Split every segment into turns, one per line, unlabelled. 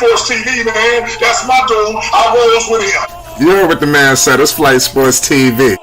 Sports TV, man. That's my dude. I rolls with him.
You heard what the man said. It's Flight Sports TV.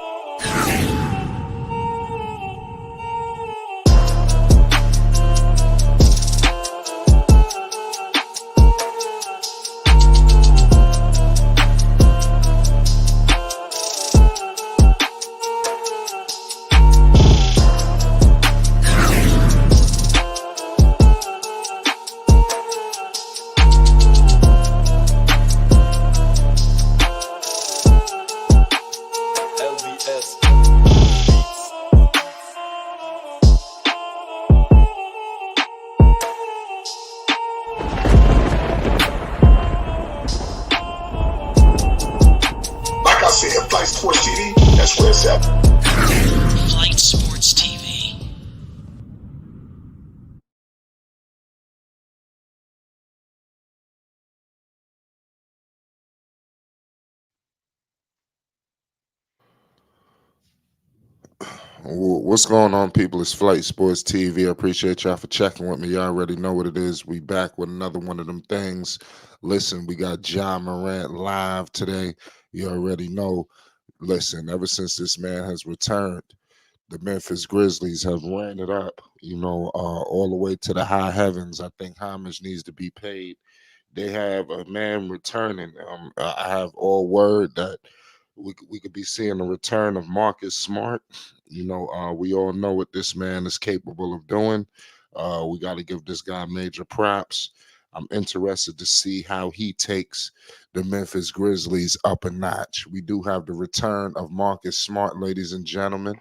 Flight Sports TV, that's where it's at.
Flight Sports TV.
What's going on, people? It's Flight Sports TV. I appreciate y'all for checking with me. Y'all already know what it is. We back with another one of them things. Listen, we got Ja Morant live today. You already know. Listen, ever since this man has returned, the Memphis Grizzlies have ran it up, all the way to the high heavens. I think homage needs to be paid. They have a man returning. I have all word that we could be seeing the return of Marcus Smart. We all know what this man is capable of doing. We got to give this guy major props. I'm interested to see how he takes the Memphis Grizzlies up a notch. We do have the return of Marcus Smart, ladies and gentlemen.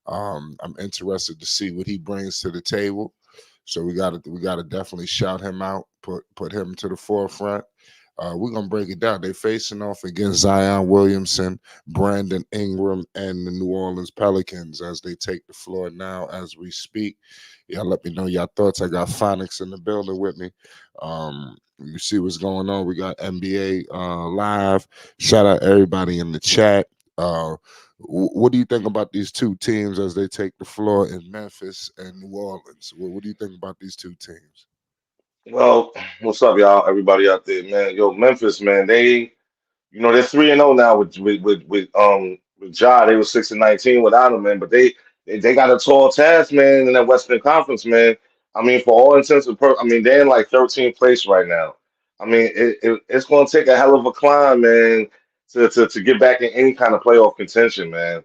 I'm interested to see what he brings to the table. So we got to definitely shout him out, put him to the forefront. We're gonna break it down. They're facing off against Zion Williamson, Brandon Ingram, and the New Orleans Pelicans as they take the floor now as we speak. Y'all let me know your thoughts. I got Phonics in the building with me. You see what's going on. We got NBA live. Shout out everybody in the chat. What do you think about these two teams as they take the floor in Memphis and New Orleans? What do you think about these two teams?
Well, what's up, y'all? Everybody out there, man. Yo, Memphis, man. They're 3-0 now with Ja. They were 6-19 without him, man. But they got a tall task, man, in that Western Conference, man. I mean, for all intents and purposes, I mean, they're in like 13th place right now. I mean, it's going to take a hell of a climb, man, to get back in any kind of playoff contention, man.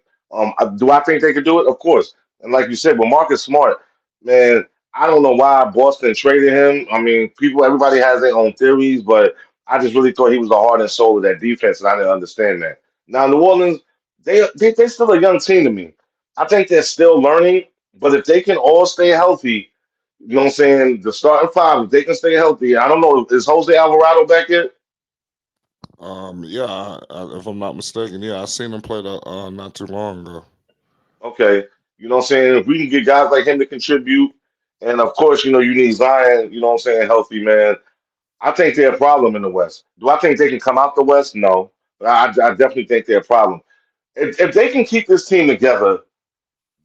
Do I think they could do it? Of course. And like you said, with Marcus Smart, man, I don't know why Boston traded him. I mean, everybody has their own theories, but I just really thought he was the heart and soul of that defense, and I didn't understand that. Now, New Orleans, they're still a young team to me. I think they're still learning, but if they can all stay healthy, you know what I'm saying, the starting five, if they can stay healthy, I don't know, is Jose Alvarado back yet?
Yeah, if I'm not mistaken, yeah, I seen him play not too long ago.
Okay, you know what I'm saying, if we can get guys like him to contribute, and of course, you need Zion, you know what I'm saying, healthy, man. I think they're a problem in the West. Do I think they can come out the West? No. But I definitely think they're a problem. If they can keep this team together,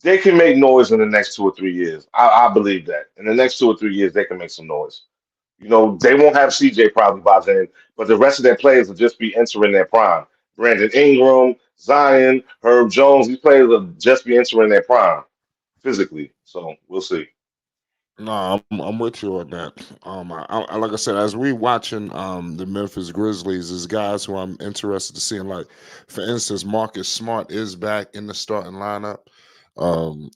they can make noise in the next 2 or 3 years. I believe that. In the next 2 or 3 years, they can make some noise. They won't have CJ probably by then, but the rest of their players will just be entering their prime. Brandon Ingram, Zion, Herb Jones, these players will just be entering their prime physically. So we'll see.
No, I'm with you on that. Like I said, as we watching the Memphis Grizzlies, there's guys who I'm interested to see. Like, for instance, Marcus Smart is back in the starting lineup.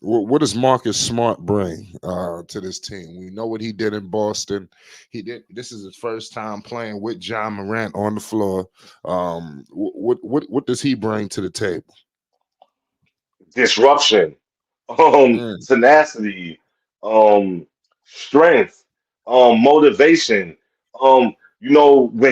What does Marcus Smart bring to this team? We know what he did in Boston. This is his first time playing with Ja Morant on the floor. What does he bring to the table?
Disruption, tenacity, strength, motivation. When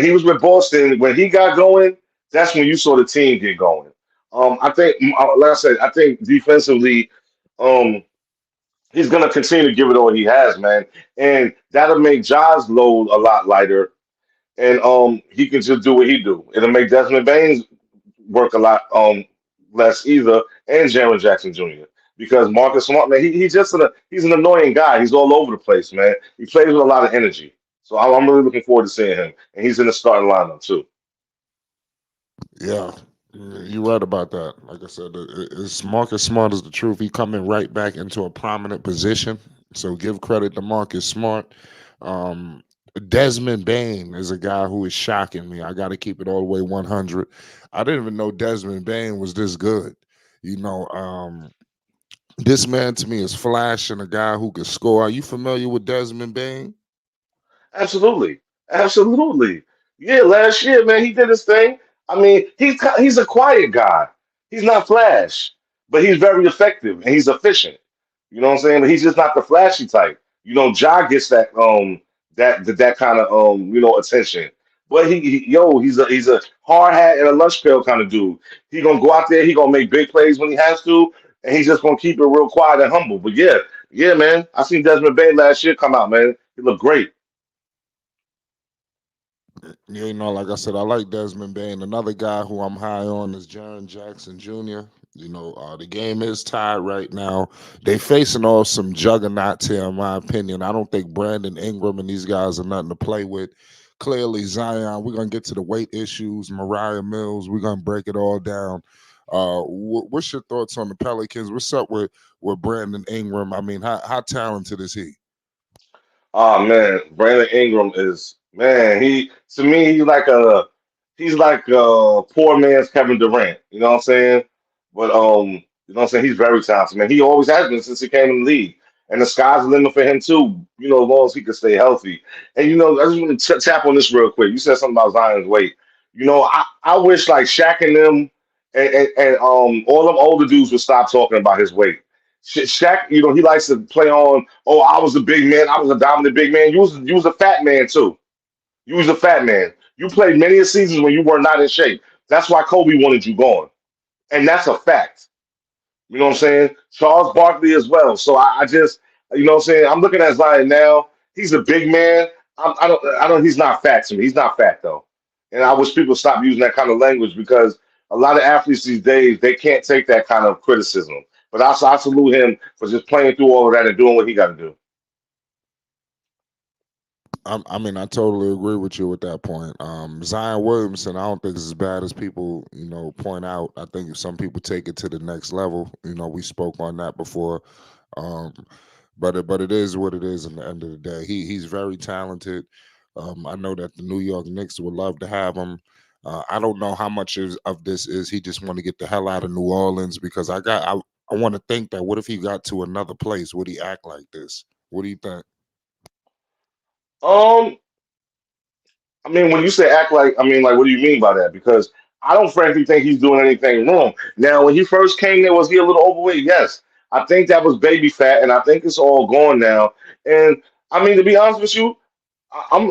he was with Boston, when he got going, that's when you saw the team get going. I think, like I said, I think defensively, he's gonna continue to give it all he has, man, and that'll make Ja's load a lot lighter, and he can just do what he do. It'll make Desmond Bane's work a lot less either, and Jaren Jackson Jr. Because Marcus Smart, man, he's an annoying guy. He's all over the place, man. He plays with a lot of energy. So I'm really looking forward to seeing him, and he's in the starting lineup too.
Yeah, you're right about that. Like I said, it's Marcus Smart is the truth. He coming right back into a prominent position. So give credit to Marcus Smart. Um, Desmond Bain is a guy who is shocking me. I got to keep it all the way 100. I didn't even know Desmond Bain was this good. You know, this man to me is flash and a guy who can score. Are you familiar with Desmond Bain?
Absolutely, absolutely. Yeah, last year, man, he did his thing. I mean, he's a quiet guy. He's not flash, but he's very effective and he's efficient. You know what I'm saying? But he's just not the flashy type. Ja gets that kind of attention. But he's a hard hat and a lunch pail kind of dude. He gonna go out there. He gonna make big plays when he has to, and he's just gonna keep it real quiet and humble. But yeah, yeah, man. I seen Desmond Bain last year come out, man. He looked great.
Yeah, like I said, I like Desmond Bain. Another guy who I'm high on is Jaron Jackson Jr. The game is tied right now. They facing off some juggernauts here, in my opinion. I don't think Brandon Ingram and these guys are nothing to play with. Clearly, Zion, we're going to get to the weight issues. Mariah Mills, we're going to break it all down. What's your thoughts on the Pelicans? What's up with Brandon Ingram? I mean, how talented is he?
Oh man, Brandon Ingram is man. He to me, he's like a poor man's Kevin Durant. You know what I'm saying? But you know what I'm saying? He's very talented, man. He always has been since he came in the league, and the sky's the limit for him too. As long as he can stay healthy. And I just want to tap on this real quick. You said something about Zion's weight. I wish like Shaq and them and all them older dudes would stop talking about his weight. Shaq, he likes to play on. Oh, I was a big man. I was a dominant big man. You was a fat man too. You was a fat man. You played many a seasons when you were not in shape. That's why Kobe wanted you gone, and that's a fact. You know what I'm saying? Charles Barkley as well. So I just, what I'm saying? I'm looking at Zion now. He's a big man. I don't. He's not fat to me. He's not fat though, and I wish people stop using that kind of language because a lot of athletes these days they can't take that kind of criticism. But I salute him for just playing through all of that and doing what he got to do.
I mean, I totally agree with you with that point. Zion Williamson, I don't think it's as bad as people, point out. I think some people take it to the next level. We spoke on that before. Um, but it is what it is. In the end of the day, he's very talented. I know that the New York Knicks would love to have him. I don't know how much of this is he just want to get the hell out of New Orleans because I want to think that what if he got to another place? Would he act like this? What do you think?
Um, I mean, when you say act like, I mean, like, what do you mean by that? Because I don't frankly think he's doing anything wrong. Now, when he first came there, was he a little overweight? Yes. I think that was baby fat, and I think it's all gone now. And I mean, to be honest with you, I'm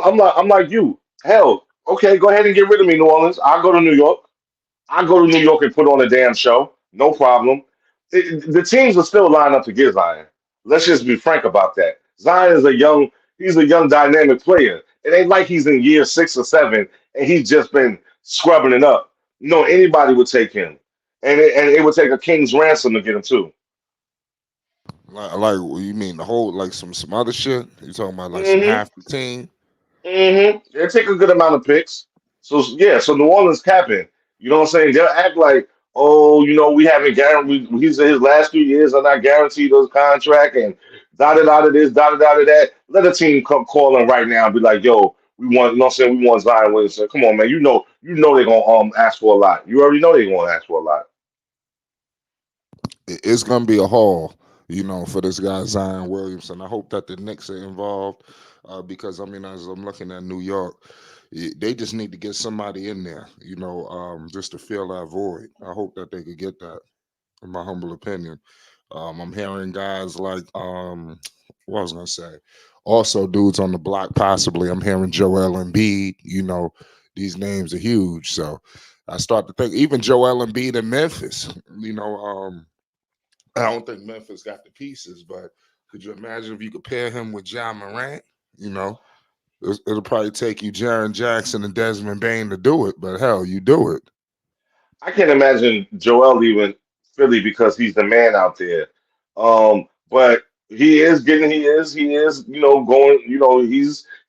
like you. Hell, okay, go ahead and get rid of me, New Orleans. I'll go to New York. I go to New York and put on a damn show. No problem. The teams will still line up to get Zion. Let's just be frank about that. Zion is he's a young dynamic player. It ain't like he's in year 6 or 7 and he's just been scrubbing it up. No, anybody would take him. And it would take a king's ransom to get him too.
What you mean the whole like some other shit? You talking about like some
hmm
half the team?
They take a good amount of picks. So yeah, so New Orleans capping. You know what I'm saying? They'll act like, oh, we haven't guaranteed. He's in his last 2 years are not guaranteed those contract and da da da da this, da da da da that. Let a team come calling right now and be like, yo, we want, you know what I'm saying? We want Zion Williamson. Come on, man. You know they're gonna ask for a lot. You already know they're gonna ask for a lot.
It's gonna be a haul, for this guy Zion Williamson. I hope that the Knicks are involved because I mean, as I'm looking at New York, they just need to get somebody in there, just to fill that void. I hope that they could get that, in my humble opinion. I'm hearing guys like what I was gonna say, also dudes on the block. Possibly, I'm hearing Joel Embiid. These names are huge, so I start to think even Joel Embiid in Memphis. I don't think Memphis got the pieces, but could you imagine if you could pair him with John Morant? You know, it'll probably take you Jaron Jackson and Desmond Bain to do it, but hell, you do it.
I can't imagine Joel leaving Philly because he's the man out there. But he is, going,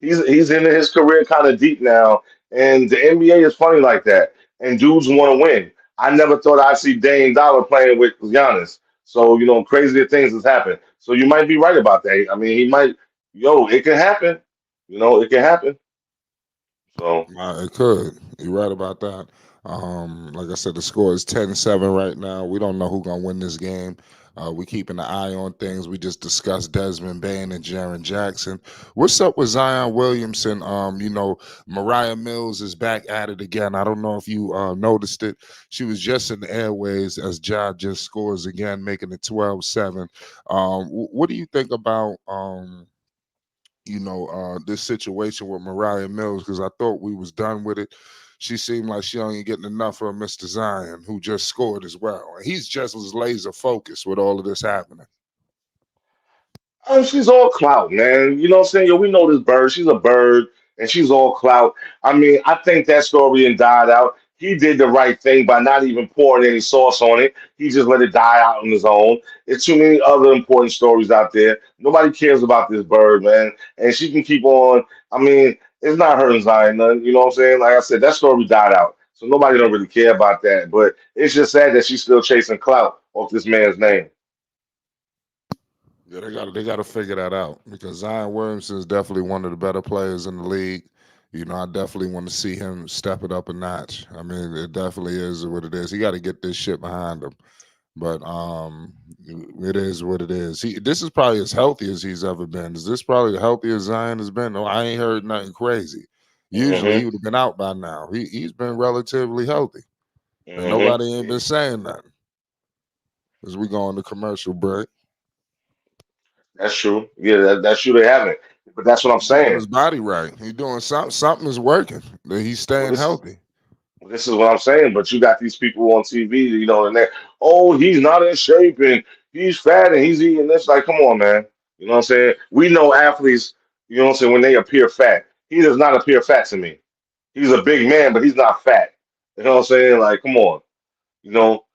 he's into his career kind of deep now, and the NBA is funny like that. And dudes want to win. I never thought I'd see Dame Dollar playing with Giannis. So crazier things has happened. So you might be right about that. I mean, he might. It can happen. It can happen. So
It could. You're right about that. Like I said, the score is 10-7 right now. We don't know who's gonna win this game. We keeping an eye on things. We just discussed Desmond Bain and Jaren Jackson. What's up with Zion Williamson? Mariah Mills is back at it again. I don't know if you noticed it. She was just in the airways as Ja just scores again, making it 12-7. What do you think about this situation with Mariah Mills? Because I thought we was done with it. She seemed like she only getting enough of Mr. Zion, who just scored as well. And he's just as laser focused with all of this happening.
she's all clout, man. You know what I'm saying? Yo, we know this bird. She's a bird, and she's all clout. I mean, I think that story and died out. He did the right thing by not even pouring any sauce on it. He just let it die out on his own. There's too many other important stories out there. Nobody cares about this bird, man. And she can keep on. I mean, it's not hurting Zion none. You know what I'm saying? Like I said, that story died out. So nobody don't really care about that. But it's just sad that she's still chasing clout off this man's name.
Yeah, they got to figure that out because Zion Williamson is definitely one of the better players in the league. I definitely want to see him step it up a notch. I mean, it definitely is what it is. He got to get this shit behind him. But it is what it is. This is probably as healthy as he's ever been. Is this probably the healthiest Zion has been? No, I ain't heard nothing crazy. Usually he
hmm
would have been out by now. He's been relatively healthy, and
hmm
nobody ain't been saying nothing. As we go on the commercial break,
That's true. Yeah, that's true. They haven't. But that's what I'm
he's doing
saying.
his body right. He's doing something. Something is working. He's
Well,
staying
this is
healthy.
this is what I'm saying. But you got these people on TV, and they, oh, he's not in shape and he's fat and he's eating this. Like, come on, man. You know what I'm saying? We know athletes. You know what I'm saying? When they appear fat, he does not appear fat to me. He's a big man, but he's not fat. You know what I'm saying? Like, come on. You know.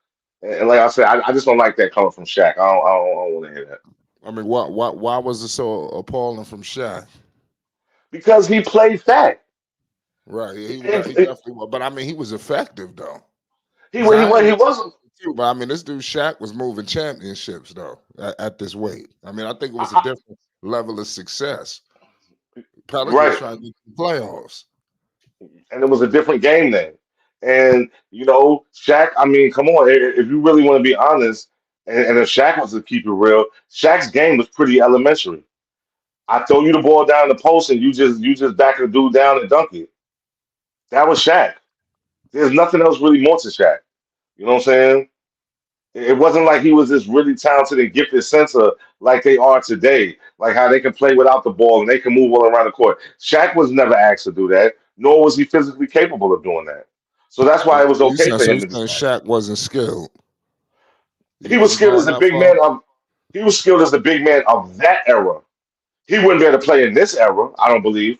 And like I said, I just don't like that coming from Shaq. I don't want to hear that
I mean, why was it so appalling from Shaq?
because he played fat.
Right. He
He,
definitely was. But I mean, he was effective though.
he, he,
Zion
he
was
wasn't.
effective too. But I mean, this dude Shaq was moving championships though at this weight. I mean, I think it was a
I,
different level of success.
you're
Pelicans
right.
trying to get to the playoffs.
And it was a different game then. And Shaq. I mean, come on. If you really want to be honest, and if Shaq was to keep it real, Shaq's game was pretty elementary. I throw you the ball down the post, and you just back the dude down and dunk it. That was Shaq. There's nothing else really more to Shaq. You know what I'm saying? It wasn't like he was this really talented and gifted center like they are today, like how they can play without the ball and they can move all around the court. Shaq was never asked to do that, nor was he physically capable of doing that. So that's why it was okay for
So
him
you
to
saying
decide.
Shaq wasn't skilled?
He was
You
skilled as
going
a
that
big
far?
man of he was skilled as the big man of that era. He wouldn't be able to play in this era, I don't believe.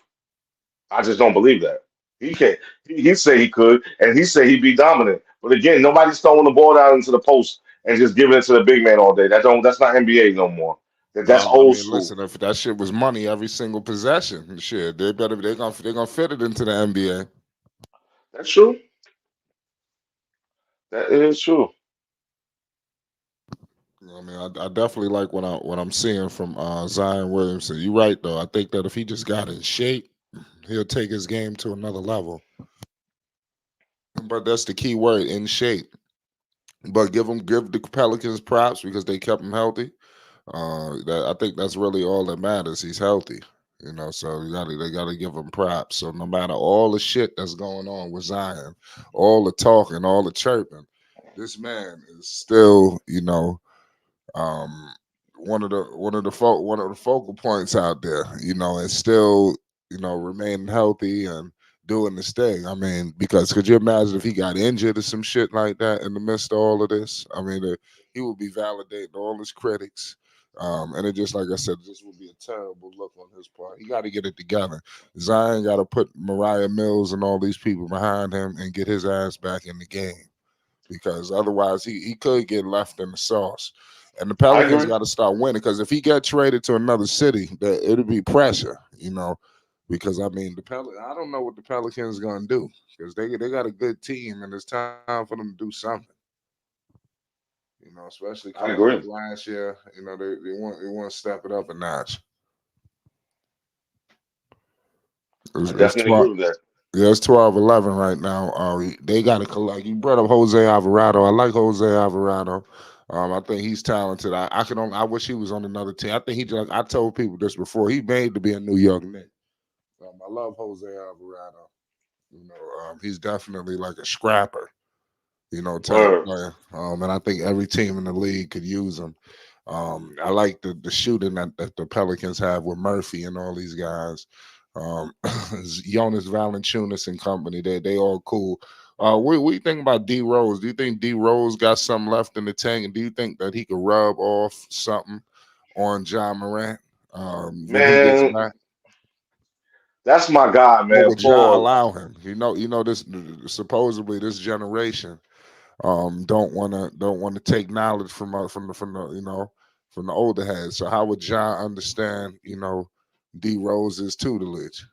I just don't believe that. He can't. He say he could, and he say he'd be dominant. But again, nobody's throwing the ball down into the post and just giving it to the big man all day. That's not NBA no more. That's
I
old
mean,
school.
listen, if that shit was money every single possession, shit, they're gonna fit it into the NBA.
That's true. That is true.
I mean, I definitely like what I'm seeing from Zion Williamson. You're right though. I think that if he just got in shape, he'll take his game to another level. But that's the key word, in shape. But give the Pelicans props because they kept him healthy. I think that's really all that matters. He's healthy, so they gotta give him props. So no matter all the shit that's going on with Zion, all the talking, all the chirping, this man is still, um, one of the focal points out there, and still, remaining healthy and doing this thing. I mean, because could you imagine if he got injured or some shit like that in the midst of all of this? I mean, he would be validating all his critics. And it just like I said, this would be a terrible look on his part. He got to get it together. Zion got to put Mariah Mills and all these people behind him and get his ass back in the game because otherwise he could get left in the sauce. And the
I
Pelicans
agree.
got to start winning because if he got traded to another city, that it'll be pressure, because I mean I don't know what the Pelicans gonna do because they got a good team and it's time for them to do something. Especially
I
coming off
agree.
last year. They want to step it up a notch.
I
It's
definitely
12.
agree with that.
Yeah, it's 12-11 right now. They got to collect. You brought up Jose Alvarado. I like Jose Alvarado. I think he's talented. I wish he was on another team. I think I told people this before. He made to be a New York Knick. I love Jose Alvarado. He's definitely like a scrapper, type
Word.
player. And I think every team in the league could use him. I like the shooting that the Pelicans have with Murphy and all these guys. Jonas Valanciunas and company. They all cool. What do you think about D Rose? Do you think D Rose got something left in the tank? And do you think that he could rub off something on John Morant when he gets
Man,
back?
that's my guy,
Or
man.
would John
Pause.
allow him? This supposedly this generation don't want to take knowledge from the older heads. So how would John understand D Rose's tutelage?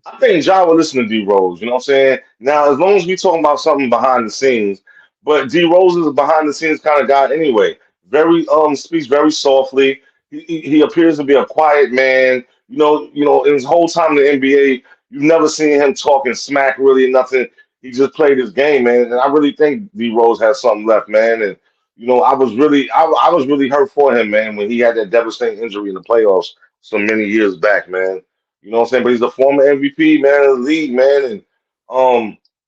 I think John will listen to D Rose. You know what I'm saying? Now, as long as we talking about something behind the scenes, but D Rose is a behind the scenes kind of guy anyway. Very speaks very softly. He appears to be a quiet man. In his whole time in the NBA, you've never seen him talking smack really nothing. He just played his game, man. And I really think D Rose has something left, man. And I was really hurt for him, man, when he had that devastating injury in the playoffs so many years back, man. You know what I'm saying? But he's a former MVP, man, of the league, man. And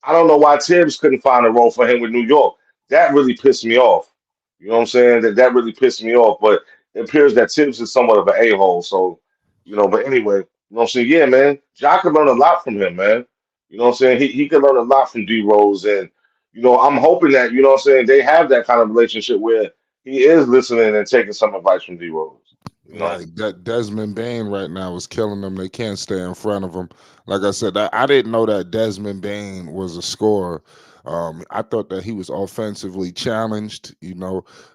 I don't know why Tibbs couldn't find a role for him with New York. That really pissed me off. You know what I'm saying? That really pissed me off. But it appears that Tibbs is somewhat of an a-hole. So, but anyway, you know what I'm saying? Yeah, man. Ja could learn a lot from him, man. You know what I'm saying? He could learn a lot from D Rose. And, I'm hoping that, you know what I'm saying, they have that kind of relationship where he is listening and taking some advice from D Rose. You know?
Right, that Desmond Bain right now is killing them. They can't stay in front of him. Like I said, I didn't know that Desmond Bain was a scorer. I thought that he was offensively challenged,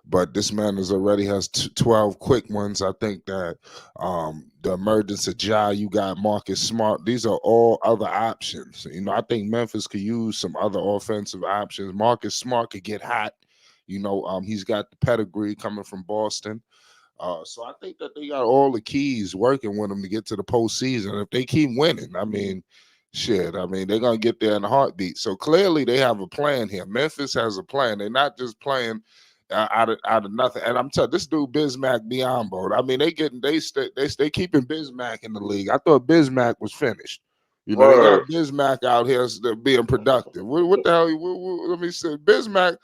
but this man already has 12 quick ones. I think that the emergence of Ja, you got Marcus Smart. These are all other options. I think Memphis could use some other offensive options. Marcus Smart could get hot. He's got the pedigree coming from Boston. So I think that they got all the keys working with them to get to the postseason. If they keep winning, I mean, shit, they're gonna get there in a heartbeat. So clearly they have a plan here. Memphis has a plan. They're not just playing out of nothing. And I'm telling this dude Bismack Biyombo. They keeping Bismack in the league. I thought Bismack was finished. They got
Word.
Bismack out here being productive. What the hell? Let me say, Bismack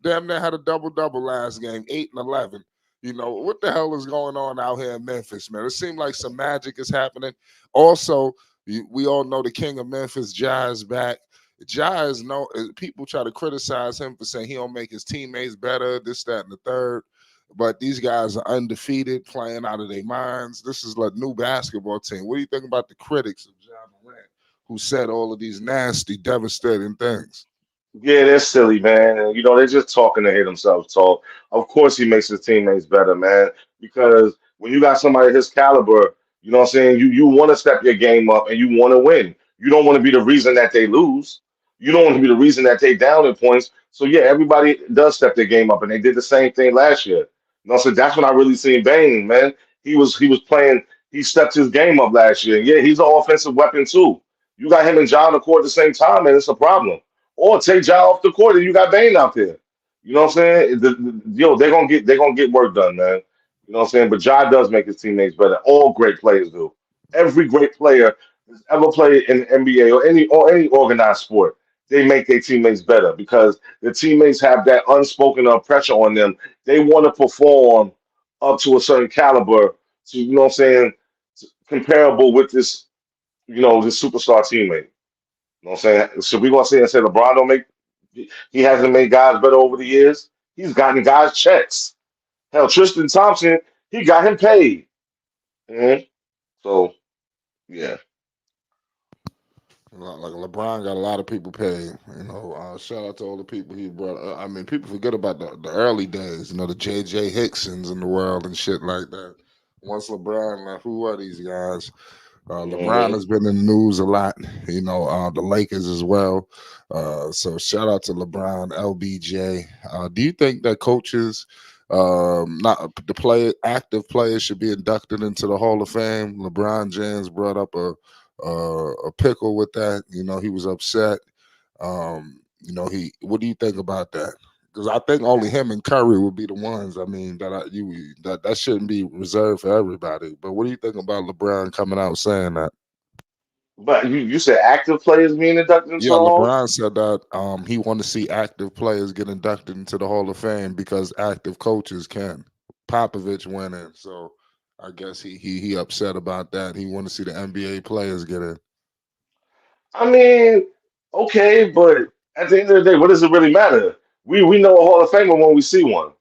damn near had a double double last game, 8 and 11. What the hell is going on out here in Memphis, man? It seems like some magic is happening. Also, we all know the king of Memphis, Ja, is back. Ja is people try to criticize him for saying he don't make his teammates better, this, that, and the third. But these guys are undefeated, playing out of their minds. This is like new basketball team. What do you think about the critics of Ja Morant, who said all of these nasty, devastating things?
Yeah, they're silly, man. And they're just talking to hear themselves talk. Of course he makes his teammates better, man. Because when you got somebody his caliber, you know what I'm saying, you want to step your game up and you want to win. You don't want to be the reason that they lose. You don't want to be the reason that they down in points. So yeah, everybody does step their game up, and they did the same thing last year. So that's when I really seen Bane, man. He was playing, he stepped his game up last year. Yeah, he's an offensive weapon too. You got him and John on the court at the same time, and it's a problem. Or take Ja off the court and you got Bane out there. You know what I'm saying? They're gonna get work done, man. You know what I'm saying? But Ja does make his teammates better. All great players do. Every great player that's ever played in the NBA or any organized sport, they make their teammates better because the teammates have that unspoken pressure on them. They want to perform up to a certain caliber to, what I'm saying, comparable with this superstar teammate. You know what I'm saying? So we gonna say and say LeBron don't make he hasn't made guys better over the years. He's gotten guys checks. Hell, Tristan Thompson, he got him paid. Mhm. So yeah.
Like LeBron got a lot of people paid. Shout out to all the people he brought. People forget about the early days. The J.J. Hicksons in the world and shit like that. Once LeBron left, who are these guys? LeBron
hmm
has been in the news a lot, the Lakers as well. So shout out to LeBron, LBJ. Do you think that coaches, not the active players, should be inducted into the Hall of Fame? LeBron James brought up a pickle with that. He was upset. What do you think about that? Because I think only him and Curry would be the ones. I mean, that shouldn't be reserved for everybody. But what do you think about LeBron coming out saying that?
But you said active players being inducted into
Yeah,
the Hall?
LeBron said that he want to see active players get inducted into the Hall of Fame because active coaches can. Popovich went in, so I guess he upset about that. He want to see the NBA players get in.
I mean, okay, but at the end of the day, what does it really matter? We know a Hall of Famer when we see one.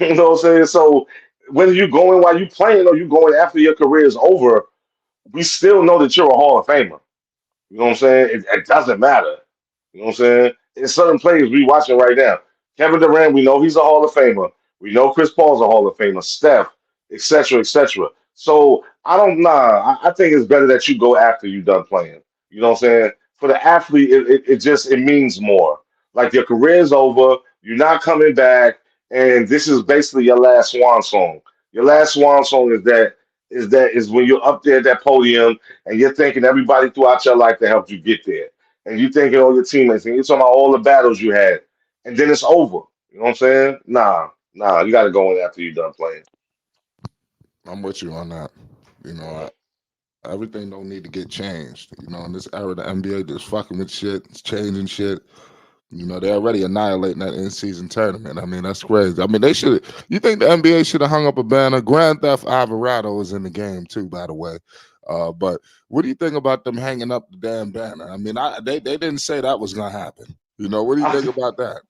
You know what I'm saying? So whether you going while you playing or you going after your career is over, we still know that you're a Hall of Famer. You know what I'm saying? It doesn't matter. You know what I'm saying? There's certain players we watching right now. Kevin Durant, we know he's a Hall of Famer. We know Chris Paul's a Hall of Famer. Steph, etc., etc. So I don't nah. I think it's better that you go after you done playing. You know what I'm saying? For the athlete, it just it means more. Like your career is over. You're not coming back, and this is basically your last swan song. Your last swan song is when you're up there at that podium and you're thanking everybody throughout your life that helped you get there. And you thinking all your teammates and you're talking about all the battles you had. And then it's over. You know what I'm saying? Nah, you gotta go in after you're done playing.
I'm with you on that. You know,
Mhm.
everything don't need to get changed. In this era, the NBA just fucking with shit, it's changing shit. They're already annihilating that in-season tournament. I mean, that's crazy. I mean, they should. You think the NBA should have hung up a banner? Grand Theft Alvarado is in the game too, by the way. But what do you think about them hanging up the damn banner? I mean, they didn't say that was gonna happen. What do you
I,
think
th-
about that?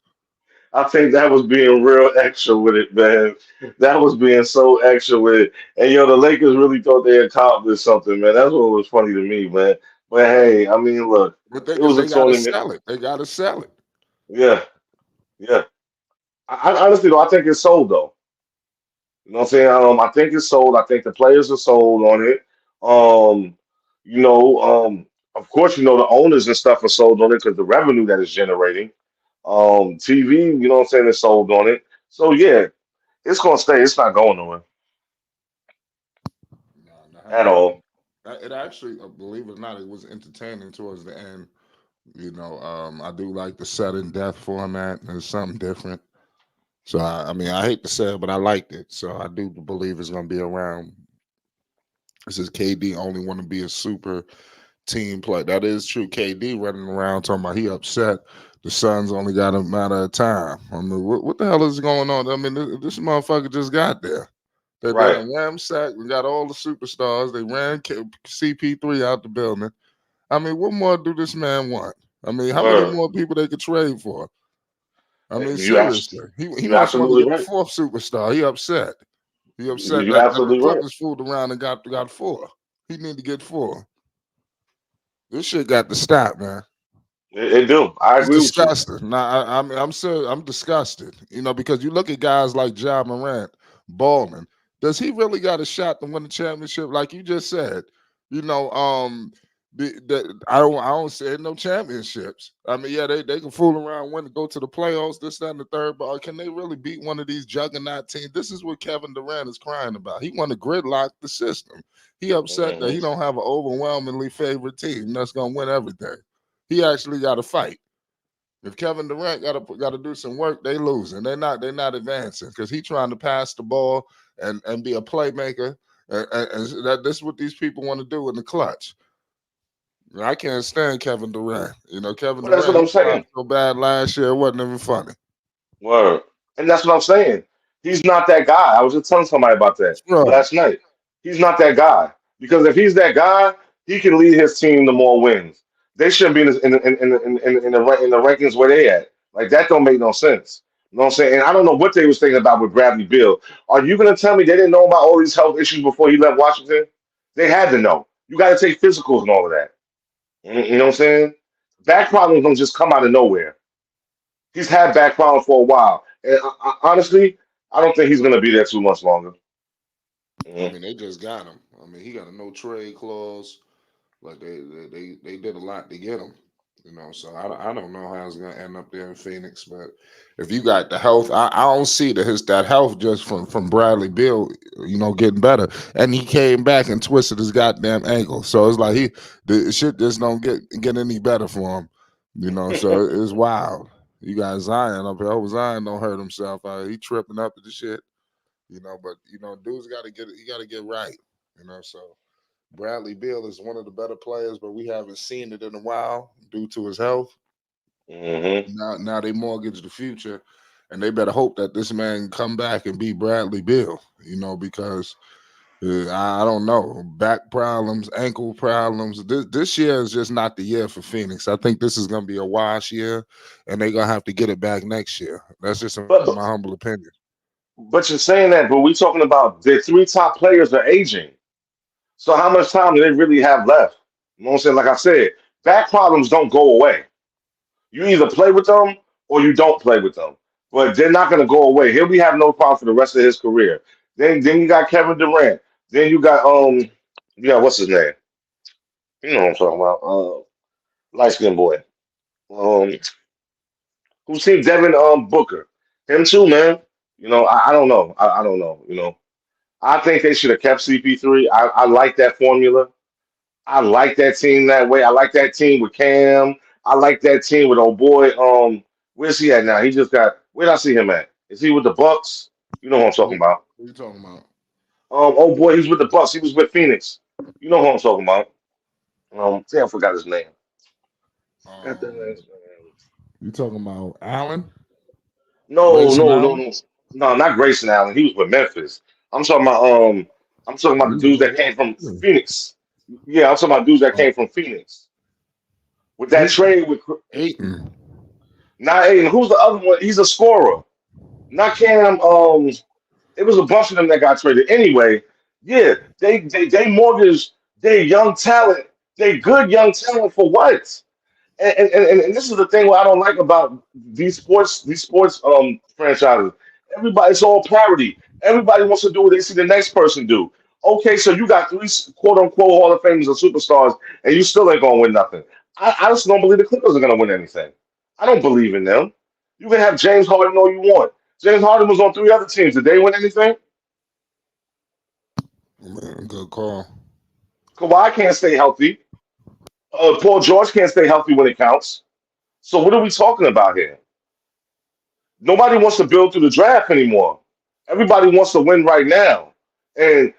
I think that was being real extra with it, man. That was being so extra with it. And the Lakers really thought they accomplished something, man. That's what was funny to me, man. But hey, I mean, look,
But
it was a
they got to
tournament.
sell it. They got to sell it.
Yeah, yeah. I honestly though, I think it's sold though. You know what I'm saying? I think it's sold. I think the players are sold on it. Um, of course, the owners and stuff are sold on it because the revenue that it's generating. TV, you know what I'm saying, is sold on it. So yeah, it's gonna stay. It's not going nowhere
No, no,
at
I
all.
mean, it actually, believe it or not, it was entertaining towards the end. I do like the sudden death format. It's something different. So I mean, I hate to say it, but I liked it. So I do believe it's going to be around. This is KD only want to be a super team player. That is true. KD running around talking about he upset. The Suns only got a matter of time. I mean, what the hell is going on? I mean, this motherfucker just got there. They
Right.
done ramsacked and got all the superstars. They ran CP3 out the building. I mean, what more do this man want? I mean, how many
Word.
more people they could trade for? I mean,
You abs-
seriously, he
you
must want to
absolutely
get the
right.
fourth superstar. He upset. He upset
You
that the
absolutely right.
Clippers fooled around and got four. He need to get four. This shit got to stop, man.
It do. I
It's
agree with you.
disgusting. Now, I'm disgusted. Because you look at guys like Ja Morant, balling. Does he really got a shot to win the championship? Like you just said, you know, I don't say no championships. I mean, yeah, they can fool around, win, go to the playoffs, this, that, and the third. But can they really beat one of these juggernaut teams? This is what Kevin Durant is crying about. He want to gridlock the system. He upset that
hmm
he don't have an overwhelmingly favorite team that's gonna win everything. He actually got to fight. If Kevin Durant got to do some work, they losing. They're not advancing because he trying to pass the ball and be a playmaker. And this is what these people want to do in the clutch. I can't stand Kevin Durant. Kevin
But that's what
Durant, he
I'm
tried
saying.
so bad last year, it wasn't even funny.
Word. And that's what I'm saying. He's not that guy. I was just telling somebody about that
Right.
last night. He's not that guy. Because if he's that guy, he can lead his team to more wins. They shouldn't be in the rankings where they at. Like that don't make no sense. You know what I'm saying? And I don't know what they was thinking about with Bradley Beal. Are you gonna tell me they didn't know about all these health issues before he left Washington? They had to know. You got to take physicals and all of that. You know what I'm saying? Back problems don't just come out of nowhere. He's had back problems for a while, and honestly, I don't think he's going to be there too much longer.
I
Mhm.
mean, they just got him. I mean, he got a no trade clause. Like they did a lot to get him. So I don't know how it's gonna end up there in Phoenix, but if you got the health, I don't see that health just from Bradley Beal, getting better, and he came back and twisted his goddamn ankle, so it's like the shit just don't get any better for him, So it's wild. You got Zion up here. I hope Zion don't hurt himself. He tripping up at the shit, But dudes got to get right, So. Bradley Beal is one of the better players, but we haven't seen it in a while due to his health.
Mm-hmm.
Now they mortgage the future, and they better hope that this man can come back and be Bradley Beal. Because I don't know, back problems, ankle problems. This year is just not the year for Phoenix. I think this is going to be a wash year, and they're gonna have to get it back next year. That's just
But,
my
but
humble opinion.
but you're saying that, but we're talking about the three top players are aging. So how much time do they really have left? You know what I'm saying? Like I said, back problems don't go away. You either play with them or you don't play with them. But they're not gonna go away. He'll be having no problem for the rest of his career. Then you got Kevin Durant. Then what's his name? You know what I'm talking about? Light skinned boy. Um who's seen Devin Booker? Him too, man. I don't know. I don't know. I think they should have kept CP3. I like that formula. I like that team that way. I like that team with Cam. I like that team with old boy. Where's he at now? He just got. Where did I see him at? Is he with the Bucks? You know who I'm talking
Who
about.
you talking about?
Oh boy, he's with the Bucks. He was with Phoenix. You know who I'm talking about. Damn, I forgot his name. Got that
Um,
man's name.
you talking about Allen?
No,
Grayson
no, no,
Allen?
no, no, not Grayson Allen. He was with Memphis. I'm talking about I'm talking about
He
the
was in
dudes that came
Milwaukee
from
too.
Phoenix. Yeah, I'm talking about dudes that
Oh,
came from Phoenix. With that
who?
trade with
Aiton.
not Aiden, who's the other one? He's a scorer. Not Cam. It was a bunch of them that got traded. Anyway, yeah, they mortgaged their young talent, they good young talent for what? And this is the thing what I don't like about these sports franchises. Everybody's all parody. Everybody wants to do what they see the next person do. Okay, so you got three quote unquote Hall of Famers and superstars, and you still ain't gonna win nothing. I just don't believe the Clippers are gonna win anything. I don't believe in them. You can have James Harden all you want. James Harden was on three other teams. Did they win anything?
Man, good call.
Kawhi can't stay healthy. Paul George can't stay healthy when it counts. So what are we talking about here? Nobody wants to build through the draft anymore. Everybody wants to win right now. And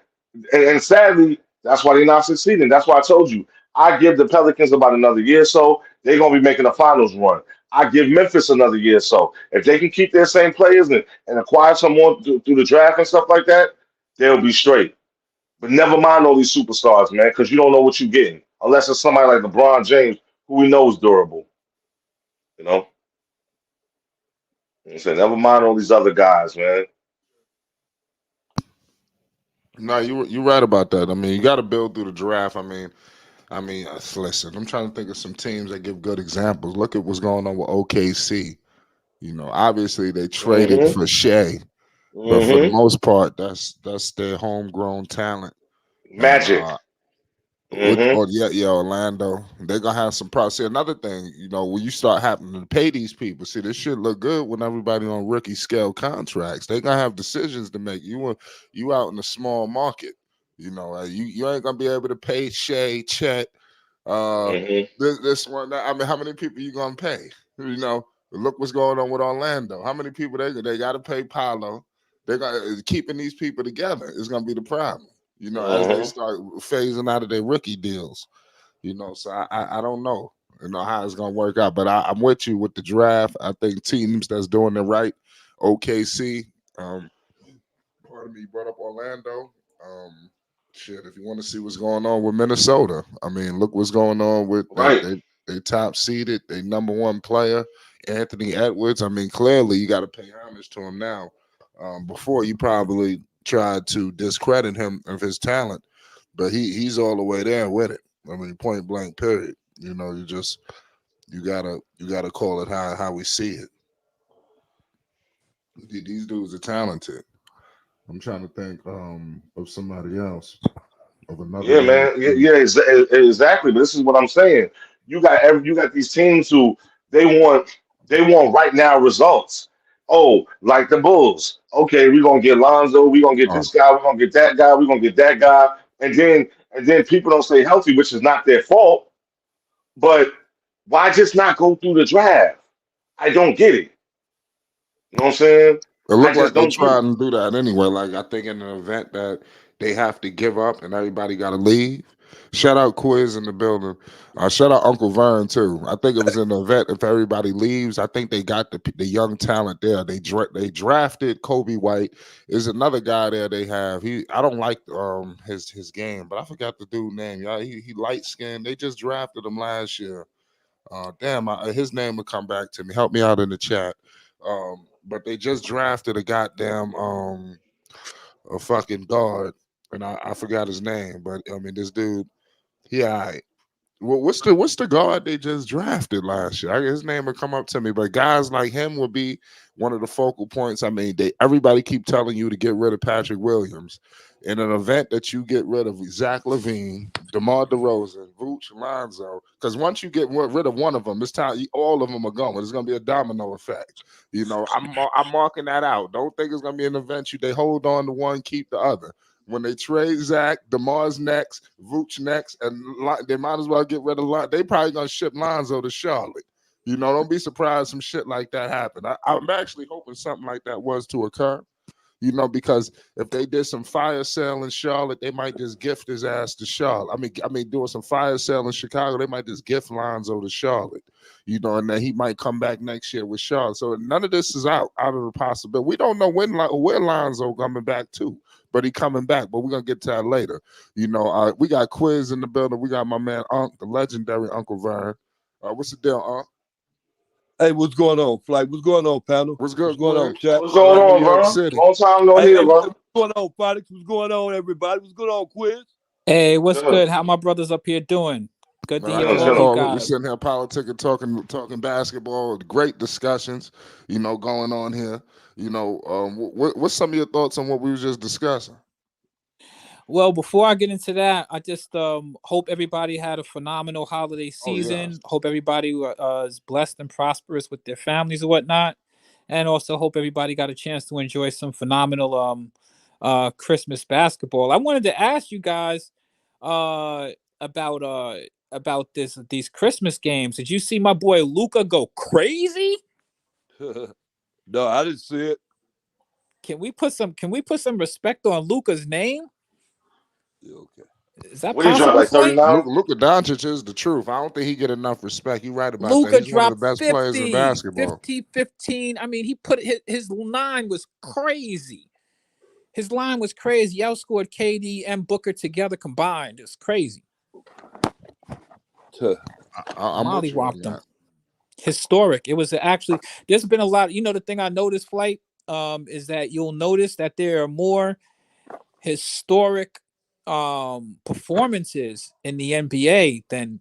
and sadly, that's why they're not succeeding. That's why I told you. I give the Pelicans about another year or so. They're gonna be making a finals run. I give Memphis another year or so. If they can keep their same players and acquire some more through the draft and stuff like that, they'll be straight. But never mind all these superstars, man, because you don't know what you're getting. Unless it's somebody like LeBron James, who we know is durable. You know? I said, never mind all these other guys, man.
No, you right about that. I mean, you got to build through the draft. Listen, I'm trying to think of some teams that give good examples. Look at what's going on with OKC. Obviously they traded
Mm-hmm.
for Shea, but for the
Mm-hmm.
most part, that's their homegrown talent. And
Magic.
with
Mm-hmm.
yeah, Orlando, they're gonna have some problems. See, another thing, when you start having to pay these people, see, this shit look good when everybody on rookie scale contracts. They gonna have decisions to make. You out in a small market, you ain't gonna be able to pay Shea, Chet, uh,
Mm-hmm.
this one. I mean, how many people you gonna pay? Look what's going on with Orlando. How many people they got to pay Paolo? They got keeping these people together is gonna be the problem. As they
Mm-hmm.
start phasing out of their rookie deals. So I don't know, how it's gonna work out. But I'm with you with the draft. I think teams that's doing it right, OKC. Um, Pardon me, you brought up Orlando. Shit, if you want to see what's going on with Minnesota, I mean, look what's going on with
Right.
they top seeded, they number one player, Anthony Edwards. I mean, clearly you got to pay homage to him now. Before you probably tried to discredit him of his talent, but he's all the way there with it. I mean, point blank, period. You gotta call it how we see it. These dudes are talented. I'm trying to think of somebody else. of another
Yeah,
young
man. Yeah,
team.
yeah, exactly. But this is what I'm saying. You got these teams who they want they want right now results. Oh, like the Bulls. Okay, we're gonna get Lonzo, we're gonna get
Oh,
this guy, we're gonna get that guy, we're gonna get that guy, and then people don't stay healthy, which is not their fault. But why just not go through the draft? I don't get it. You know what I'm saying?
it
I
looked
just
like they
don't get it.
tried to do that anyway. Like I think in an event that they have to give up and everybody got to leave. Shout out Quiz in the building. Shout out Uncle Vern too. I think it was in the event if everybody leaves. I think they got the young talent there. They drafted Kobe White. Is another guy there they have. I don't like his game, but I forgot the dude name. Yeah, he light skinned. They just drafted him last year. Damn, his name will come back to me. Help me out in the chat. But they just drafted a goddamn a fucking guard, and I forgot his name. But I mean, this dude, he alright. What's the guard they just drafted last year? His name would come up to me, but guys like him would be one of the focal points. I mean, everybody keep telling you to get rid of Patrick Williams. In an event that you get rid of Zach LaVine, DeMar DeRozan, Vooch, Lonzo, because once you get rid of one of them, this time all of them are going. It's going to be a domino effect. You know, I'm marking that out. Don't think it's going to be an event they hold on to one, keep the other. When they trade Zach, DeMar's next, Vooch next, and they might as well get rid of Lonzo. They probably gonna ship Lonzo to Charlotte. You know, don't be surprised some shit like that happened. I'm actually hoping something like that was to occur. You know, because if they did some fire sale in Charlotte, they might just gift his ass to Charlotte. I mean, doing some fire sale in Chicago, they might just gift Lonzo to Charlotte. You know, and then he might come back next year with Charlotte. So none of this is out of the possibility. We don't know where Lonzo coming back to, but he coming back. But we're gonna get to that later. You know, we got Quiz in the building. We got my man Unc, the legendary Uncle Vern. What's the deal, Unc?
Hey, what's going on, Flight? What's going on, panel?
What's
What's
good,
going on,
Quiz?
chat?
What's going
Right, New
on,
York
bro?
City.
Long time no
Hey,
hear, bro.
what's going on, Felix? What's going on, everybody? What's going on, Quiz?
Hey, what's
Good.
good? How my brothers up here doing? Good to
Man, I
hear
Chilling,
from
can't
all you
chilling.
call it. We
guys.
sitting here politicking, talking basketball. Great discussions, you know, going on here. You know, what's some of your thoughts on what we were just discussing?
Well, before I get into that, I just hope everybody had a phenomenal holiday
Oh yeah,
season. Hope everybody is blessed and prosperous with their families and whatnot, and also hope everybody got a chance to enjoy some phenomenal Christmas basketball. I wanted to ask you guys uh about these Christmas games. Did you see my boy Luca go crazy?
No, I didn't see it.
Can we put some respect on Luca's name?
Okay.
Is that
What do you drop,
possible,
like
Flight?
39?
Luka Doncic is the truth. I don't think he get enough respect. You're right about that.
Luca
He's one of the
dropped
best players in
50,
basketball.
50, 15. I mean, he put his line was crazy. His line was crazy. He outscored KD and Booker together combined. It's crazy.
I'm
Molly
with you on
whopped him.
that.
Historic. It was actually, there's been a lot. You know, the thing I noticed, Flight, is that you'll notice that there are more historic performances in the NBA than,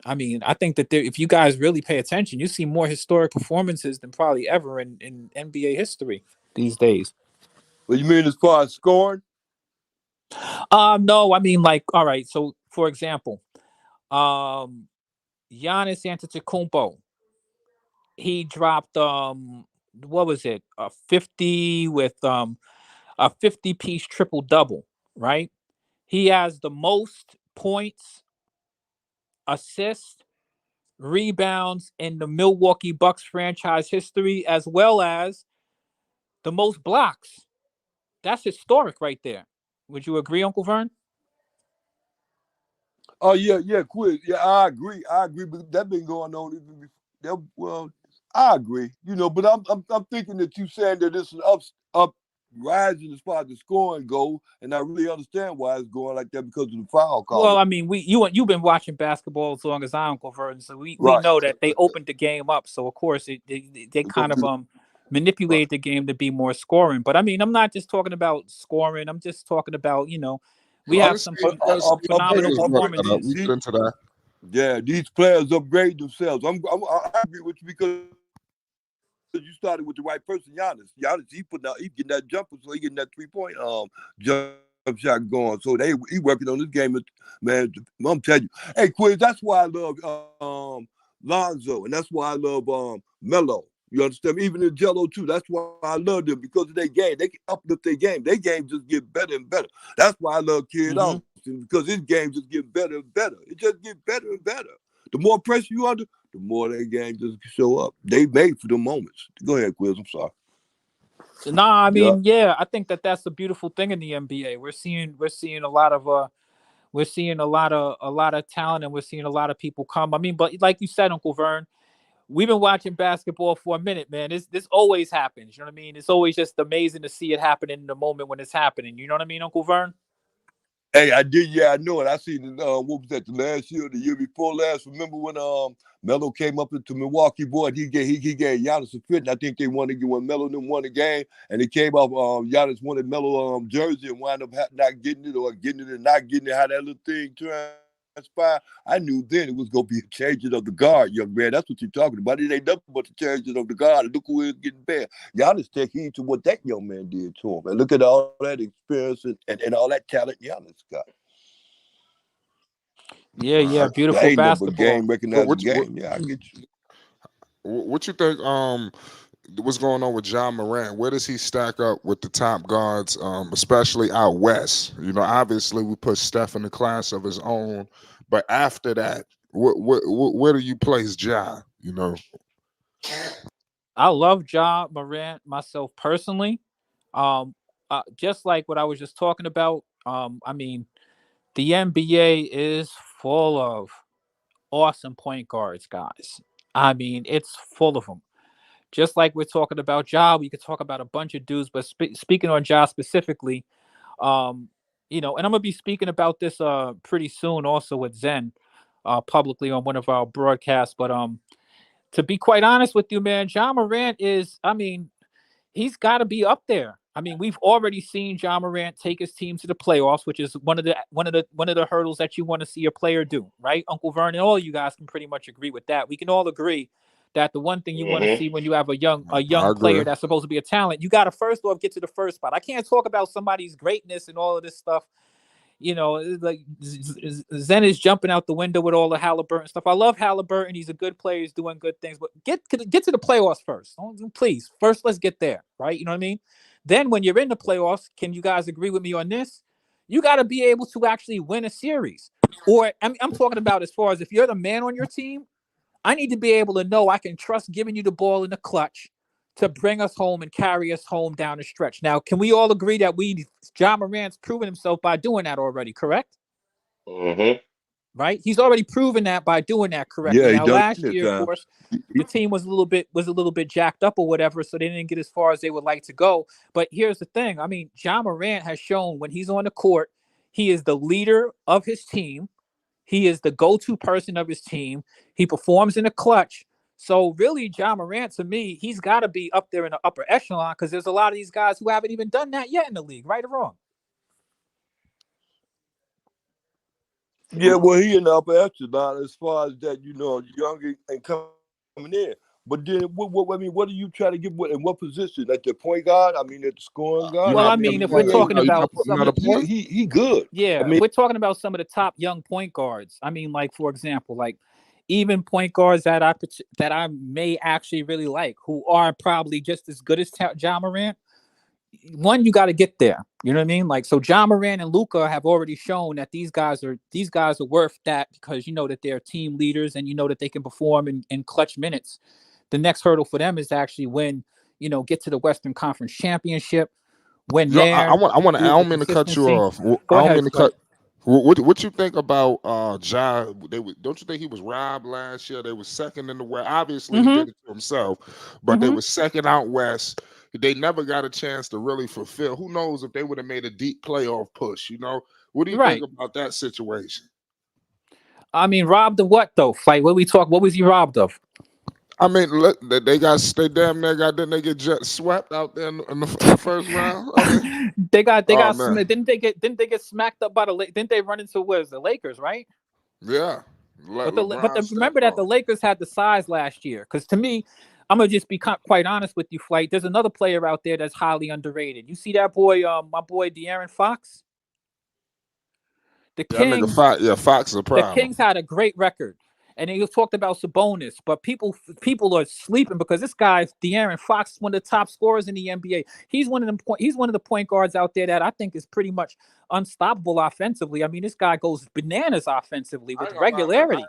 I mean, I think that if you guys really pay attention, you see more historic performances than probably ever in NBA history these days.
What you mean as far as scoring?
No, I mean, like, all right. So, for example, Giannis Antetokounmpo, he dropped what was it? A 50 with a 50-piece triple double, right? He has the most points, assists, rebounds in the Milwaukee Bucks franchise history, as well as the most blocks. That's historic right there. Would you agree, Uncle Vern?
Oh yeah, Quiz. Yeah, I agree. But that been going on even before. Well, I agree. You know, but I'm thinking that you saying that it's an up rising as far as the scoring go, and I really understand why it's going like that because of the foul
Well,
calling.
I mean, you've been watching basketball as long as I, Uncle Vern, so we
Right.
know that they opened the game up. So of course they kind of manipulate the game to be more scoring. But I mean, I'm not just talking about scoring. I'm just talking about, we have some phenomenal performances.
We get into that.
Yeah, these players upgrade themselves. I agree with you because you started with the right person, Giannis. Giannis, he getting that jumper, so he getting that 3-point jumper. shot going. So he working on this game, man. I'm telling you, hey Quiz, that's why I love Lonzo, and that's why I love Melo. You understand me? Even in Jello too. That's why I love them because of their game. They can uplift their game. Their game just get better and better. That's why I love Kid Austin because his game just get better and better. It just get better and better. The more pressure you under, the more their game just show up. They made for the moments. Go ahead, Quiz. I'm sorry.
Nah, I mean, yeah, I think that's a beautiful thing in the NBA. We're seeing a lot of talent, and we're seeing a lot of people come. I mean, but like you said, Uncle Vern, we've been watching basketball for a minute, man. This always happens. You know what I mean? It's always just amazing to see it happen in the moment when it's happening. You know what I mean, Uncle Vern?
Hey, I did. Yeah, I know it. I seen it. What was that? The last year, the year before last. Remember when Melo came up into Milwaukee, boy? He gave Giannis a fit, and I think they wanted when Melo them won the game, and it came off. Giannis wanted Melo jersey and wound up not getting it, or getting it and not getting it. How that little thing transpired. I knew then it was gonna be a changing of the guard, young man. That's what you're talking about. It ain't nothing but the changing of the guard. And look who is getting bad. Giannis take heed to what that young man did to him, and look at all that experience and all that talent Giannis got.
Yeah, beautiful
ain't
basketball.
Game recognizing game. Yeah, I get you.
What you think? What's going on with John Morant? Where does he stack up with the top guards, especially out west? You know, obviously we put Steph in the class of his own, but after that, where do you place Ja? You know,
I love Ja Morant myself personally. Just like what I was just talking about. I mean, the NBA is full of awesome point guards, guys. I mean, it's full of them. Just like we're talking about Ja, we could talk about a bunch of dudes, but speaking on Ja specifically, and I'm gonna be speaking about this pretty soon also with Zen publicly on one of our broadcasts. But to be quite honest with you, man, Ja Morant is, I mean, he's got to be up there. I mean, we've already seen Ja Morant take his team to the playoffs, which is one of the hurdles that you want to see a player do, right? Uncle Vern and all you guys can pretty much agree with that. We can all agree that the one thing you want to see when you have a young player that's supposed to be a talent, you got to first off get to the first spot. I can't talk about somebody's greatness and all of this stuff. You know, like Zen is jumping out the window with all the Halliburton stuff. I love Halliburton. He's a good player. He's doing good things. But get to the playoffs first. Please. First, let's get there, right? You know what I mean? Then when you're in the playoffs, can you guys agree with me on this? You got to be able to actually win a series. Or I'm talking about as far as if you're the man on your team, I need to be able to know I can trust giving you the ball in the clutch to bring us home and carry us home down the stretch. Now, can we all agree that Ja Morant's proven himself by doing that already, correct? Right? He's already proven that by doing that correctly.
Yeah,
now, last year, of course, the team was a little bit jacked up or whatever, so they didn't get as far as they would like to go. But here's the thing. I mean, Ja Morant has shown when he's on the court, he is the leader of his team. He is the go-to person of his team. He performs in the clutch. So really, Ja Morant, to me, he's got to be up there in the upper echelon because there's a lot of these guys who haven't even done that yet in the league, right or wrong?
Yeah, well, he in the upper echelon as far as that, young and coming in. But then, what do you try to get in what position? Like the point guard? I mean, at the scoring guard?
Well, I mean, if we're talking about
he good.
Yeah, we're talking about some of the top young point guards. I mean, like, for example, like even point guards that I may actually really like, who are probably just as good as Ja Morant. One, you got to get there. You know what I mean? Like, so Ja Morant and Luka have already shown that these guys are worth that because you know that they're team leaders and you know that they can perform in clutch minutes. The next hurdle for them is to actually win, get to the Western Conference Championship. I
want to. I don't mean to cut you off.
Go ahead.
What you think about Ja? Don't you think he was robbed last year? They were second in the West. Obviously, he did it to himself, but they were second out West. They never got a chance to really fulfill. Who knows if they would have made a deep playoff push? What do you think about that situation?
I mean, robbed of what though? Like, what was he robbed of?
I mean, they damn near didn't they get swept out there in the first round? I mean,
they got didn't they get smacked up by didn't they run into the Lakers, right?
Yeah.
But remember that the Lakers had the size last year. Because to me, I'm gonna just be quite honest with you, Flight. There's another player out there that's highly underrated. You see that boy, my boy DeAaron Fox? The
Yeah, nigga
Kings,
Fox. Yeah, Fox is a
the
problem.
Kings had a great record, and then you talked about Sabonis, but people are sleeping because this guy DeAaron Fox is one of the top scorers in the NBA. He's one of them. He's one of the point guards out there that I think is pretty much unstoppable offensively. I mean, this guy goes bananas offensively
I
with
ain't gonna lie, man.
regularity.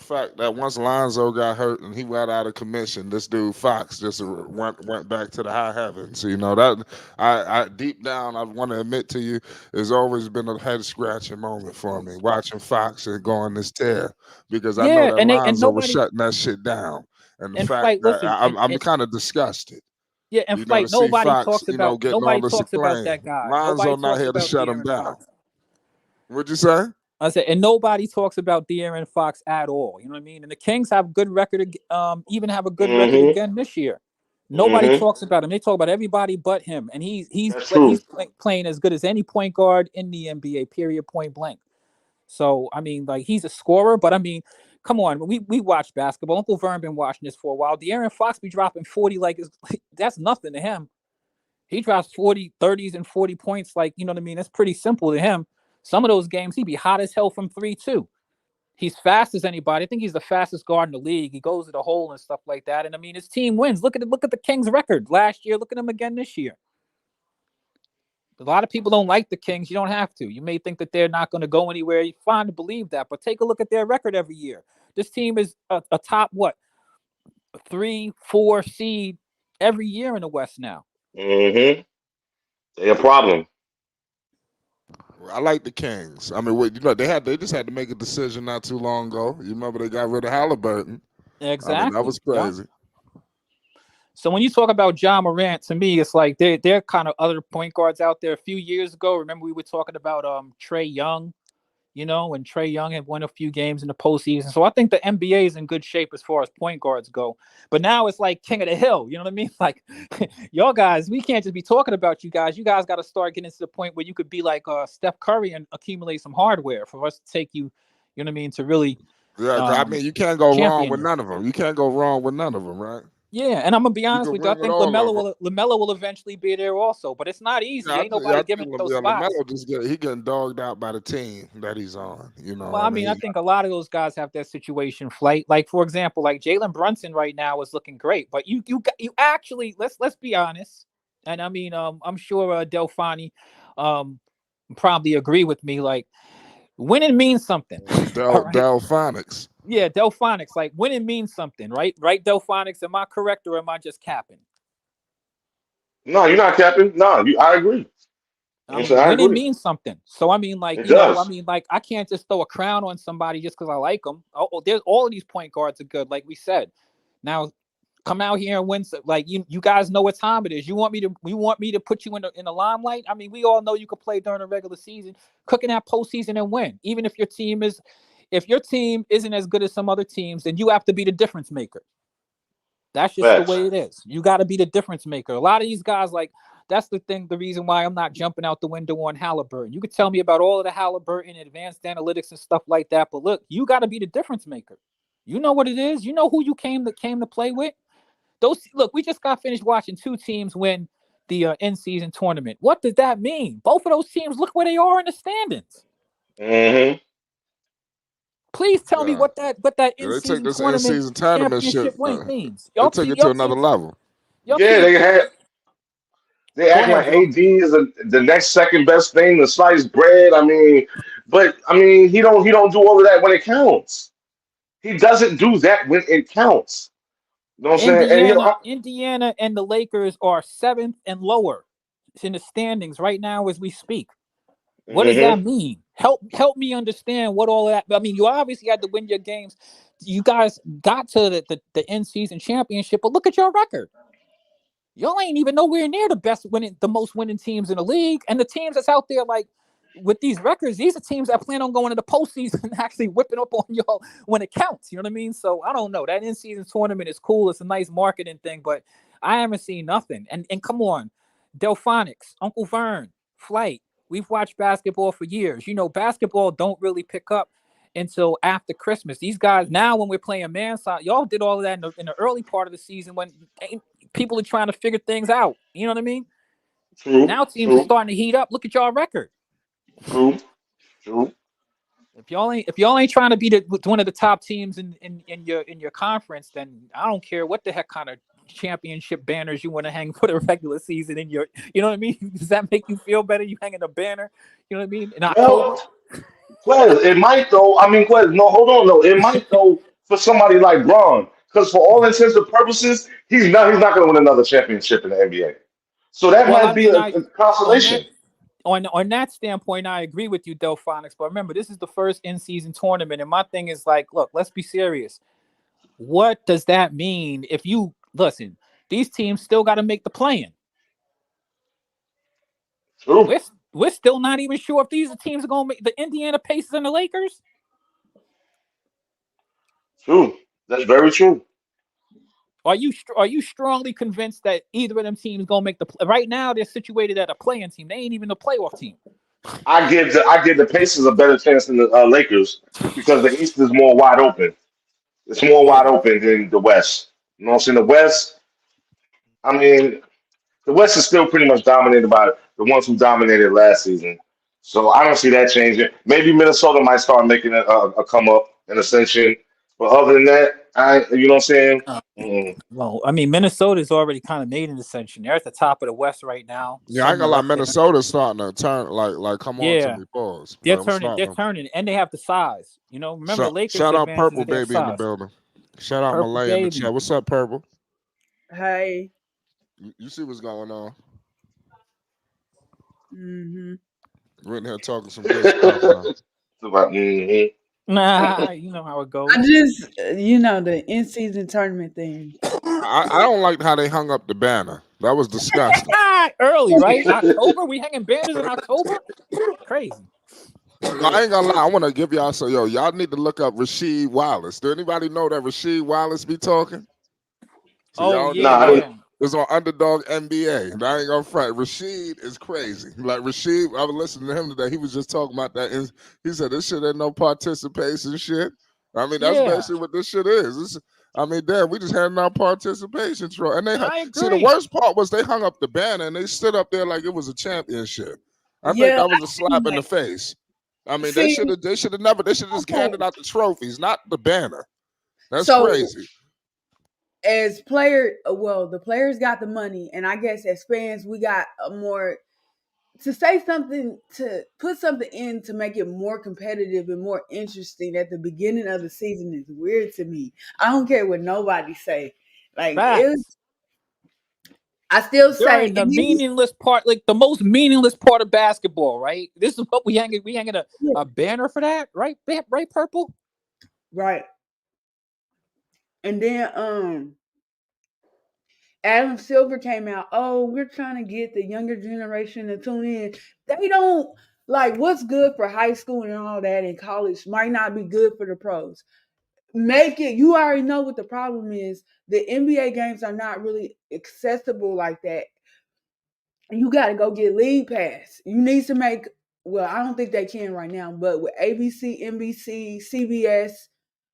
Fact that once Lonzo got hurt and he went out of commission, this dude Fox just went back to the high heavens. You know that I deep down I want to admit to you, there's always been a head scratching moment for me watching Fox and going this tear because I know
Yeah,
that
and
Lonzo was
nobody
shutting that shit down, and the
and
fact
Flight.
that
Listen,
I'm kind of disgusted.
yeah, and
You know, to
Flight.
see Fox, getting all
Nobody
this
talks about
acclaim.
that guy.
Lonzo
Nobody
not
talks
here to
about
shut him
De'Aaron
down.
Fox.
What'd you say?
I said, and nobody talks about De'Aaron Fox at all. You know what I mean? And the Kings have good record, even have a good record
Mm-hmm.
again this year. Nobody
Mm-hmm.
talks about him. They talk about everybody but him, and
That's true.
playing as good as any point guard in the NBA. Period. Point blank. So I mean, like he's a scorer, but I mean, come on, we watch basketball. Uncle Vern been watching this for a while. De'Aaron Fox be dropping 40 like that's nothing to him. He drops 40, 30s and 40 points like, you know what I mean? That's pretty simple to him. Some of those games he be hot as hell from 3 too. He's fast as anybody. I think he's the fastest guard in the league. He goes to the hole and stuff like that. And I mean, his team wins. Look at the Kings record last year. Look at him again this year. A lot of people don't like the Kings. You don't have to. You may think that they're not going to go anywhere. You're fine to believe that, but take a look at their record every year. This team is a top 3, 4 seed every year in the West now.
Mm-hmm. They a problem.
I like the Kings. I mean, they just had to make a decision not too long ago. You remember they got rid of Halliburton.
Exactly.
I mean, that was crazy.
So when you talk about Ja Morant, to me, it's like they're kind of other point guards out there. A few years ago, remember we were talking about Trae Young, you know, when Trae Young had won a few games in the postseason. So I think the NBA is in good shape as far as point guards go. But now it's like king of the hill. You know what I mean? Like y'all guys, we can't just be talking about you guys. You guys got to start getting to the point where you could be like Steph Curry and accumulate some hardware for us to take you. You know what I mean? To really,
yeah. I mean, you can't go wrong with
you.
none of them. You can't go wrong with none of them, right?
Yeah, and I'm gonna be honest with you. I think
LaMelo
will eventually be there also, but it's not easy. Ain't nobody giving those spots.
LaMelo he getting dogged out by the team that he's on. You know.
Well, I mean, I think a lot of those guys have that situation. Flight, like for example, like Jalen Brunson right now is looking great, but you actually let's be honest, and I mean, I'm sure Delfani, probably agree with me. Like winning means something.
Delphonics.
Yeah, Delphonics. Like winning means something, right? Right, Delphonics. Am I correct or am I just capping?
No, you're not capping. No, I agree.
I mean, winning means something. So I mean, like I can't just throw a crown on somebody just because I like them. Oh, there's all of these point guards are good, like we said. Now, come out here and win. Like you guys know what time it is. You want me to put you in the limelight? I mean, we all know you can play during the regular season, cooking that postseason and win. Even if your team isn't as good as some other teams, then you have to be the difference maker. That's just the way it is. You got to be the difference maker. A lot of these guys, like, that's the reason why I'm not jumping out the window on Halliburton. You could tell me about all of the Halliburton advanced analytics and stuff like that, but look, you got to be the difference maker. You know what it is. You know who you came to play with. We just got finished watching 2 teams win the in-season tournament. What does that mean? Both of those teams, look where they are in the standings.
Mm-hmm.
Please tell me what that in-season
in-season
championship win means.
They took it to another level.
Yeah, they act like AD is the next second best thing to slice bread. I mean, but I mean he don't do all of that when it counts. He doesn't do that when it counts. You know what I'm saying? And
Indiana and the Lakers are 7th and lower in the standings right now as we speak. What does that mean? Help me understand what all that. I mean, you obviously had to win your games. You guys got to the in-season championship, but look at your record. Y'all ain't even nowhere near the most winning teams in the league. And the teams that's out there, like with these records, these are teams that plan on going to the postseason and actually whipping up on y'all when it counts. You know what I mean? So I don't know. That in-season tournament is cool. It's a nice marketing thing, but I haven't seen nothing. And come on, Delphonics, Uncle Vern, Flight. We've watched basketball for years. You know, basketball don't really pick up until after Christmas. These guys now, when we're playing man side, y'all did all of that in the early part of the season when people are trying to figure things out. You know what I mean?
True.
Now teams are starting to heat up. Look at y'all record.
True.
If y'all ain't trying to be one of the top teams in your conference, then I don't care what the heck kind of championship banners you want to hang for the regular season in your. You know what I mean? Does that make you feel better? You hanging a banner? You know what I mean? In October?
Well, Quez, it might though. I mean, Quez, no, hold on, though. It might though for somebody like Braun, because for all intents and purposes, he's not going to win another championship in the NBA. So that
Well,
might
I
be
mean,
a
on that
consolation.
on that standpoint, I agree with you, Delphonics. But remember, this is the first in-season tournament, and my thing is like, look, let's be serious. What does that mean if you listen? These teams still got to make the play-in.
True,
We're still not even sure if these teams are going to make the Indiana Pacers and the Lakers.
true. That's very true.
Are you strongly convinced that either of them teams going to make the play? Right now, they're situated at a play-in team. They ain't even a playoff team.
I give the Pacers a better chance than the Lakers because the East is more wide open. It's more
Yeah.
wide open than the West. You know what I'm saying? The West, I mean, the West is still pretty much dominated by the ones who dominated last season. So I don't see that changing. Maybe Minnesota might start making a come up, an ascension. But other than that, you know what I'm saying? Mm,
Well, I mean, Minnesota's already kind of made an ascension. They're at the top of the West right now.
Yeah, I ain't gonna
Somewhere
lie.
up there.
Minnesota's starting to turn like come on to
Yeah,
me, pause.
they're
Like, I'm
turning. They're
starting to
turning, and they have the size. You know, remember the Lakers'
shout out
advantage
Purple
is their
Baby in the
size.
building. Shout out
Purple
Malay in the
Baby.
chat. What's up, Purple?
Hey.
You see what's going on?
Mm-hmm.
We're in here talking some good stuff now.
it's about, mhm.
Nah, you know how it goes.
I just, the in-season tournament thing.
I don't like how they hung up the banner. That was disgusting.
Early, right? October. We hanging banners in October. Crazy.
No, I ain't gonna lie. I want to give y'all y'all need to look up Rasheed Wallace. Do anybody know that Rasheed Wallace be talking? So
Oh
y'all need
yeah,
to
Nah,
look.
yeah.
It's on Underdog NBA. And I ain't gonna front. Rasheed is crazy. Like Rasheed, I was listening to him today. He was just talking about that. And he said this shit ain't no participation shit. I mean, that's
Yeah.
basically what this shit is. I mean, damn, we just handing out participation trophy. And
I
see, the
agree.
worst part was they hung up the banner and they stood up there like it was a championship. I think
Yeah,
that was a
I see
slap in the
that.
face. I mean, they
See,
should have just
okay.
handed out the trophies, not the banner. That's
So
crazy.
as the players got the money, and I guess as fans, we got a more to say something, to put something in to make it more competitive and more interesting at the beginning of the season is weird to me. I don't care what nobody say. Like
Facts.
I still say,
During the meaningless part, like the most meaningless part of basketball, right? This is what we hanging. We hanging a banner for that, right? Right, Purple.
right. And then Adam Silver came out. Oh, we're trying to get the younger generation to tune in. They don't like what's good for high school and all that in college might not be good for the pros. Make it, you already know what the problem is. The NBA games are not really accessible like that. You got to go get League Pass. You need to make, well, I don't think they can right now, but with ABC, NBC, CBS,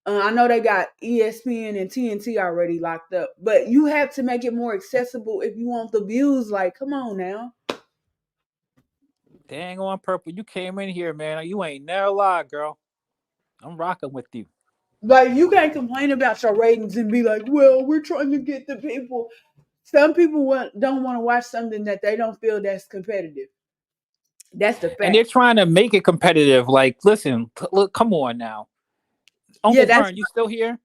I know they got ESPN and TNT already locked up, but you have to make it more accessible if you want the views. Like, come on now.
Dang on, Purple. You came in here, man. You ain't never lied, girl. I'm rocking with you.
Like, you can't complain about your ratings and be like, well, we're trying to get the people. Some people don't want to watch something that they don't feel that's competitive. That's the
And
fact.
they're trying to make it competitive. Like, listen, look, come on now.
Yeah,
Uncle
that's
Vern, you still here?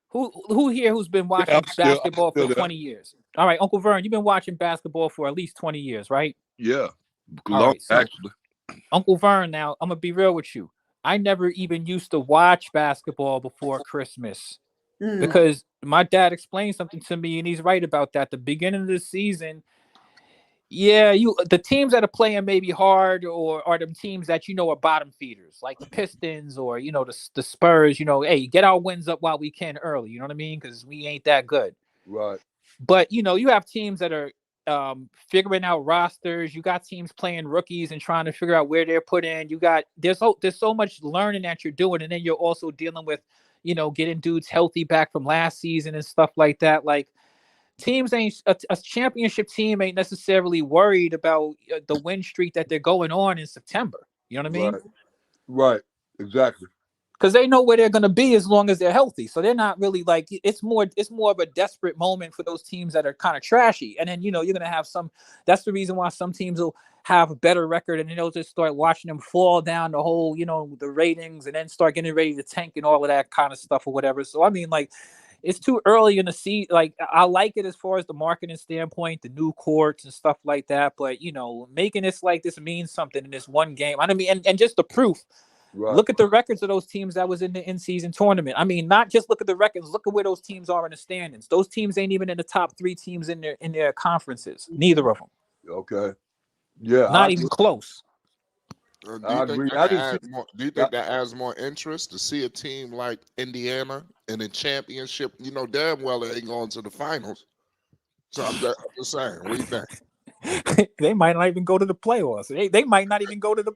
Who here who's been
Yeah,
watching
I'm
basketball
still
for
there.
20 years? All right, Uncle Vern, you've been watching basketball for at least 20 years, right?
Yeah,
All
long
right, so
actually.
Uncle Vern, now I'm gonna be real with you. I never even used to watch basketball before Christmas because my dad explained something to me, and he's right about that. The beginning of the season, yeah, the teams that are playing maybe hard or are the teams that are bottom feeders, like the Pistons or the Spurs. Hey, get our wins up while we can early. You know what I mean? Because we ain't that good.
Right.
But you have teams that are figuring out rosters. You got teams playing rookies and trying to figure out where they're put in. There's so much learning that you're doing, and then you're also dealing with getting dudes healthy back from last season and stuff like that. Like teams ain't a championship team ain't necessarily worried about the win streak that they're going on in September. You know what I mean?
Right. Exactly.
because they know where they're going to be as long as they're healthy. So they're not really like it's more of a desperate moment for those teams that are kind of trashy. And then you're going to have some. That's the reason why some teams will have a better record, and then they'll just start watching them fall down the whole the ratings, and then start getting ready to tank and all of that kind of stuff or whatever. So I mean, like, it's too early in the season. Like, I like it as far as the marketing standpoint, the new courts and stuff like that. But making this like this means something in this one game. I mean, and just the proof.
Right.
Look at the records of those teams that was in the in-season tournament. I mean, not just look at the records. Look at where those teams are in the standings. Those teams ain't even in the top 3 teams in their conferences. Neither of them.
Okay. Yeah.
Not even close.
Do
I
you
agree.
think
I
that
didn't
adds
see.
more? Do you think that adds more interest to see a team like Indiana in the championship? You know damn well they ain't going to the finals. So I'm just saying. What do you think?
They might not even go to the playoffs. They might not even go to the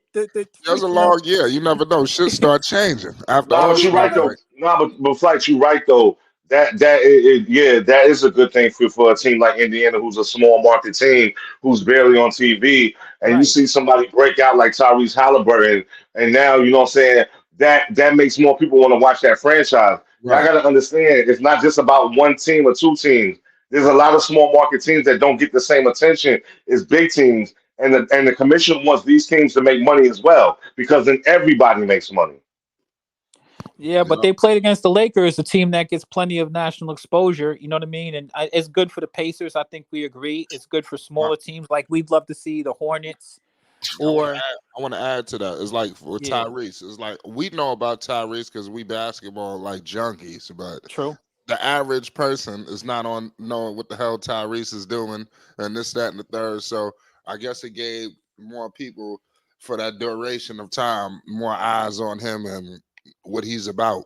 There's a long year. You never know. Shit start changing after
Nah,
all
but you're right
Star
though.
break.
Nah, but Flight, you're right though. Yeah, that is a good thing for a team like Indiana, who's a small market team, who's barely on TV, and you
right.
see somebody break out like Tyrese Halliburton, and now you know what I'm saying that makes more people want to watch that franchise. Y'all
Right.
got to understand, it's not just about one team or two teams. There's a lot of small market teams that don't get the same attention as big teams, and the commission wants these teams to make money as well because then everybody makes money.
Yeah, but
Yep.
they played against the Lakers, a team that gets plenty of national exposure. You know what I mean? And it's good for the Pacers. I think we agree. It's good for smaller teams. Like, we'd love to see the Hornets or
I want to add to that. It's like with
yeah,
Tyrese. It's like we know about Tyrese because we basketball like junkies, but
true.
the average person is not on knowing what the hell Tyrese is doing and this, that, and the third. So I guess it gave more people for that duration of time more eyes on him and what he's about.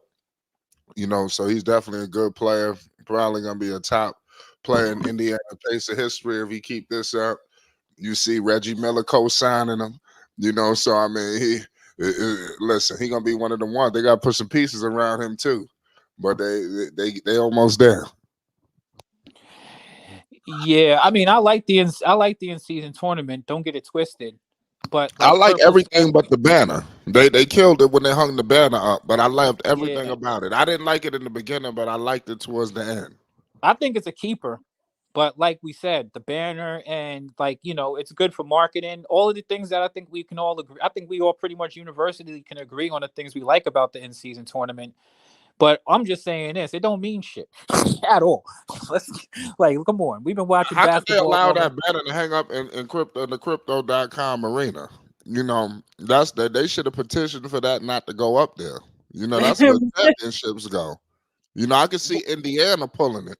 So he's definitely a good player. Probably gonna be a top player in Indiana pace of history if he keep this up. You see Reggie Miller co-signing him. So I mean, listen, he gonna be one of the ones. They gotta put some pieces around him too, but they almost there.
Yeah, I mean, I like the in-season tournament. Don't get it twisted. But
I
like
like
Purple
everything
said,
but the banner. They killed it when they hung the banner up, but I loved everything
yeah,
about it. I didn't like it in the beginning, but I liked it towards the end.
I think it's a keeper. But like we said, the banner and it's good for marketing. All of the things that I think we can all agree. I think we all pretty much universally can agree on the things we like about the in-season tournament. But I'm just saying this: it don't mean shit at all. Let's come on. We've been watching
How could they
basketball
allow
long.
that banner to hang up in the crypto.com arena? That's that they should have petitioned for that not to go up there. That's where championships go. I could see Indiana pulling it.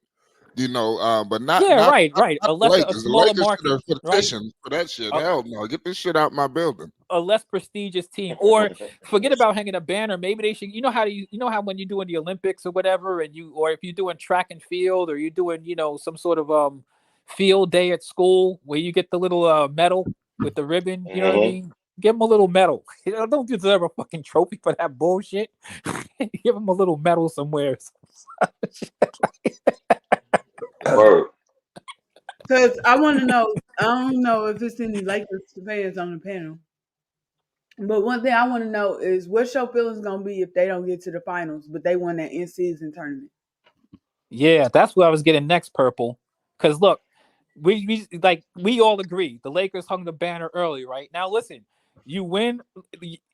But not
Yeah,
not
right,
not,
right.
not the
Unless a
Lakers. The
smaller
Lakers should
market,
have
right?
petitioned for that shit.
A,
Hell no, get this shit out my building.
a less prestigious team, or forget about hanging a banner. Maybe they should. You know how when you're doing the Olympics or whatever, or if you're doing track and field, or you're doing some sort of field day at school where you get the little medal with the ribbon. You know what I
Mhm.
mean? Give them a little medal. Don't deserve a fucking trophy for that bullshit. Give them a little medal somewhere.
Word.
Because I want to know. I don't know if it's any Lakers fans on the panel, but one thing I want to know is what's your feelings gonna be if they don't get to the finals, but they won that in-season tournament.
Yeah, that's what I was getting next, Purple. Because look, we all agree the Lakers hung the banner early, right? Now listen, you win.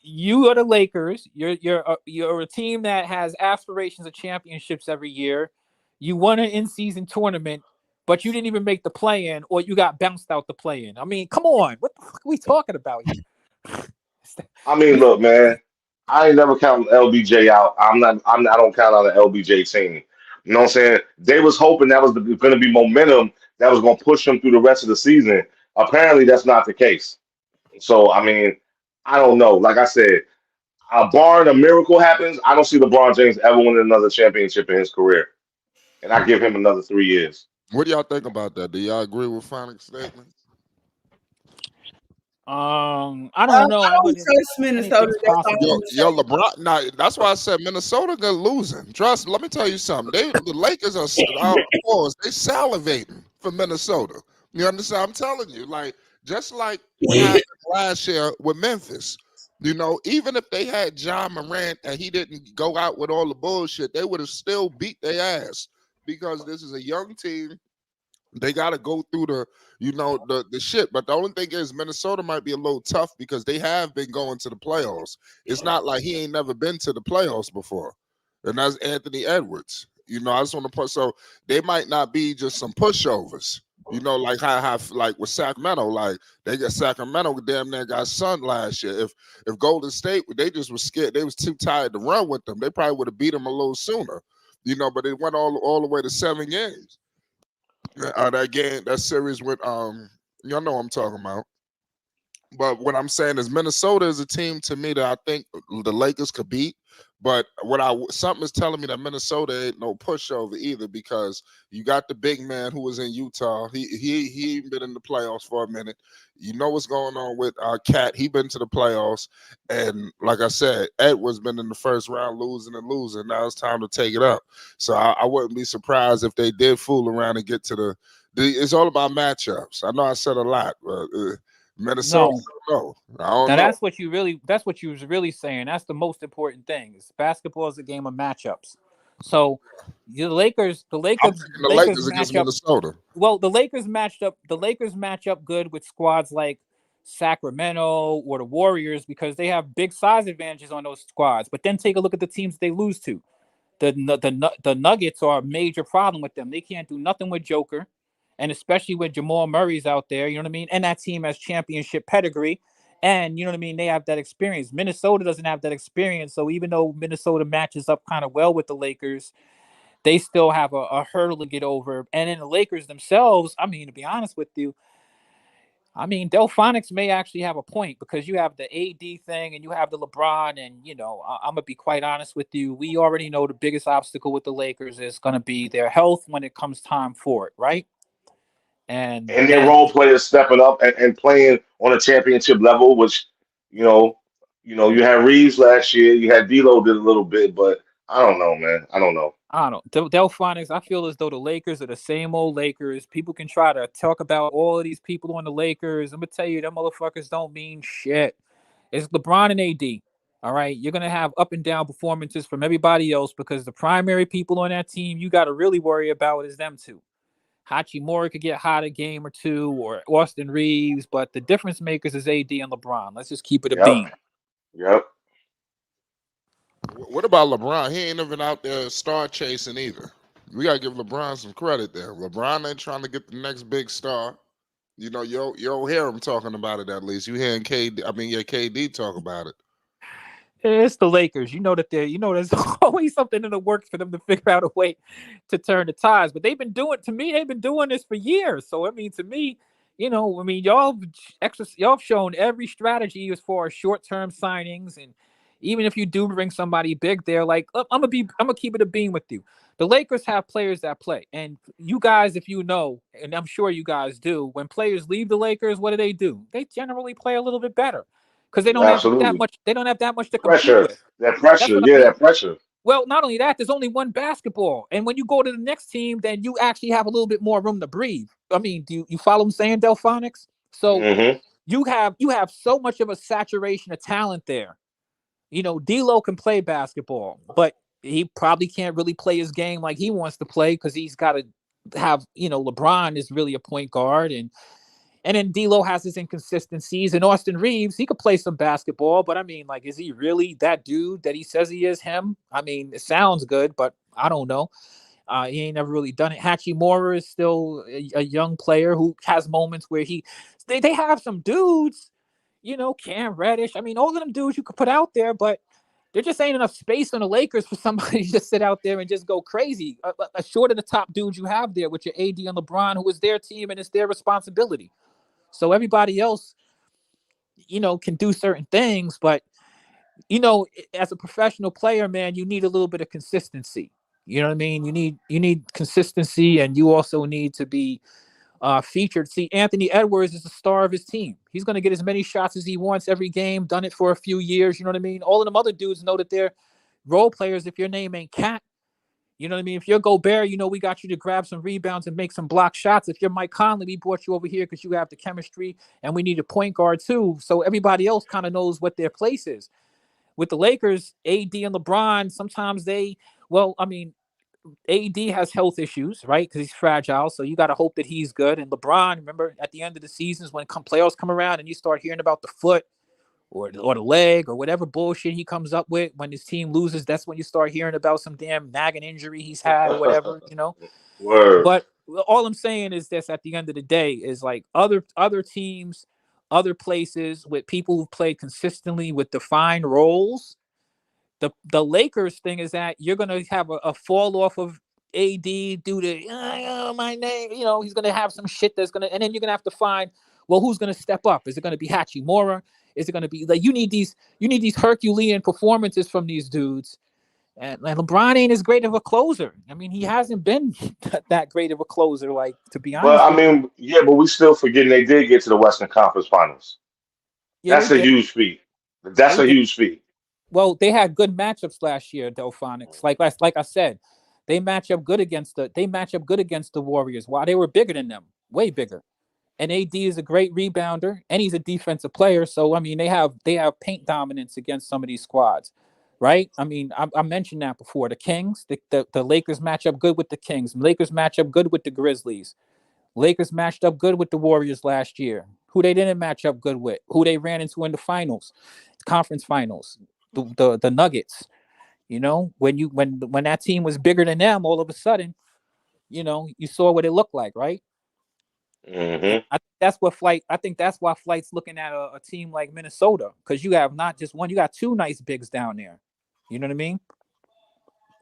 You are the Lakers. You're a team that has aspirations of championships every year. You won an in-season tournament, but you didn't even make the play-in, or you got bounced out the play-in. I mean, come on, what the fuck are we talking about here?
I mean, look, man, I ain't never counting LBJ out. I don't count out an LBJ team. You know what I'm saying? They was hoping that was going to be momentum that was going to push them through the rest of the season. Apparently, that's not the case. So, I mean, I don't know. Like I said, barring a miracle happens, I don't see LeBron James ever winning another championship in his career. And I give him another 3 years.
What do y'all think about that? Do y'all agree with Phoenix's statement?
I
I
don't know. I
don't
wouldn't.
trust Minnesota.
Anything's
That's all I'm
possible.
gonna
Yo,
say.
LeBron. Nah, that's why I said Minnesota good losing. Trust me. Let me tell you something. The Lakers are pause. They salivating for Minnesota. You understand? I'm telling you, just like what happened last year with Memphis. You know, even if they had John Morant and he didn't go out with all the bullshit, they would have still beat their ass because this is a young team. They got to go through the shit. But the only thing is, Minnesota might be a little tough because they have been going to the playoffs. It's not like he ain't never been to the playoffs before, and that's Anthony Edwards. You know, I just want to put so they might not be just some pushovers. You know, like how like with Sacramento, like they got Sacramento damn near got sun last year. If Golden State, they just was scared, they was too tired to run with them. They probably would have beat them a little sooner. You know, but it went all the way to 7 games. That game, that series with y'all know what I'm talking about. But what I'm saying is Minnesota is a team to me that I think the Lakers could beat. But something is telling me that Minnesota ain't no pushover either because you got the big man who was in Utah. He been in the playoffs for a minute. You know what's going on with Cat. He been to the playoffs, and like I said, Edwards been in the first round losing and losing. Now it's time to take it up. So I wouldn't be surprised if they did fool around and get to the. It's all about matchups. I know I said a lot, but. Minnesota,
No.
I don't
Now
know.
that's what you was really saying. That's the most important thing. Is basketball is a game of matchups. So the Lakers,
I'm picking the Lakers against
match up.
Minnesota.
Well, the Lakers matched up. The Lakers match up good with squads like Sacramento or the Warriors because they have big size advantages on those squads. But then take a look at the teams they lose to. The Nuggets are a major problem with them. They can't do nothing with Joker, and especially with Jamal Murray's out there. You know what I mean? And that team has championship pedigree, and you know what I mean. They have that experience. Minnesota doesn't have that experience. So even though Minnesota matches up kind of well with the Lakers, they still have a hurdle to get over. And in the Lakers themselves, I mean, to be honest with you, I mean, Delphonics may actually have a point because you have the AD thing and you have the LeBron. And, you know, I'm going to be quite honest with you. We already know the biggest obstacle with the Lakers is going to be their health when it comes time for it, right? And
And their
then,
role players stepping up and playing on a championship level, which you know, you had Reeves last year, you had D'Lo did a little bit, but I don't know, man. I don't know.
I don't know. Delphonics, I feel as though the Lakers are the same old Lakers. People can try to talk about all of these people on the Lakers. I'm going to tell you, them motherfuckers don't mean shit. It's LeBron and AD. All right. You're going to have up and down performances from everybody else because the primary people on that team you got to really worry about is them two. Hachimura could get hot a game or two, or Austin Reeves, but the difference makers is AD and LeBron. Let's just keep it a
Yep,
beam.
yep.
What about LeBron? He ain't even out there star chasing either. We gotta give LeBron some credit there. LeBron ain't trying to get the next big star. You know, you don't hear him talking about it. At least you hearing KD. I mean, yeah, KD talk about it.
It's the Lakers. You know that there's always something in the works for them to figure out a way to turn the tides. But they've been doing this for years. So I mean, to me, y'all have shown every strategy as far as short-term signings, and even if you do bring somebody big there, like look, I'm gonna keep it a beam with you. The Lakers have players that play, and you guys, if you know, and I'm sure you guys do, when players leave the Lakers, what do? They generally play a little bit better because they don't have that
Absolutely.
much. They don't have that much to compete
Pressure.
with.
That
That's
pressure.
what
Yeah,
I mean.
that pressure.
Well, not only that, there's only one basketball, and when you go to the next team, then you actually have a little bit more room to breathe. I mean, do you follow what I'm saying, Delphonics? So
Hmm.
you have so much of a saturation of talent there. You know, D'Lo can play basketball, but he probably can't really play his game like he wants to play because he's got to have, LeBron is really a point guard, and then D'Lo has his inconsistencies. And Austin Reeves, he could play some basketball, but I mean, like, is he really that dude that he says he is? Him? I mean, it sounds good, but I don't know. He ain't never really done it. Hachimura is still a young player who has moments where they have some dudes, Cam Reddish. I mean, all of them dudes you could put out there, but there just ain't enough space on the Lakers for somebody to just sit out there and just go crazy. Short of the top dudes you have there with your AD and LeBron, who is their team and it's their responsibility. So everybody else, can do certain things, but as a professional player, man, you need a little bit of consistency. You know what I mean? You need consistency, and you also need to be featured. See, Anthony Edwards is the star of his team. He's going to get as many shots as he wants every game. Done it for a few years. You know what I mean? All of them other dudes know that they're role players. If your name ain't Cat, You know what I mean? If you're Gobert, we got you to grab some rebounds and make some block shots. If you're Mike Conley, we brought you over here because you have the chemistry and we need a point guard too. So everybody else kind of knows what their place is. With the Lakers, AD and LeBron, sometimes AD has health issues, right? Because he's fragile. So you got to hope that he's good. And LeBron, remember, at the end of the seasons when playoffs come around and you start hearing about the foot or the leg or whatever bullshit he comes up with when his team loses, that's when you start hearing about some damn nagging injury he's had or whatever.
Word.
But all I'm saying is this: at the end of the day, is like other teams, other places with people who play consistently with defined roles. The Lakers thing is that you're gonna have a fall off of AD due to my name. He's gonna have some shit and then you're gonna have to find, well, who's gonna step up? Is it gonna be Hachimura? Is it gonna be like you need these Herculean performances from these dudes? And LeBron ain't as great of a closer. I mean, he hasn't been that great of a closer. Like, to be
But
honest
I
with you,
mean, yeah, but we still forgetting they did get to the Western Conference Finals.
yeah, they
That's a
did.
huge feat. That's
They
a
did.
huge feat.
Well, they had good matchups last year, Delphonics. Like I said, they match up good against the Warriors. While they were bigger than them, way bigger. And AD is a great rebounder, and he's a defensive player. So I mean, they have paint dominance against some of these squads, right? I mean, I mentioned that before. The Kings, the Lakers match up good with the Kings. Lakers match up good with the Grizzlies. Lakers matched up good with the Warriors last year. Who they didn't match up good with? Who they ran into in the finals, conference finals? The Nuggets. When that team was bigger than them, all of a sudden, you saw what it looked like, right? And
Hmm.
I think that's why Flight's looking at a team like Minnesota, because you have not just one, you got two nice bigs down there. You know what I mean?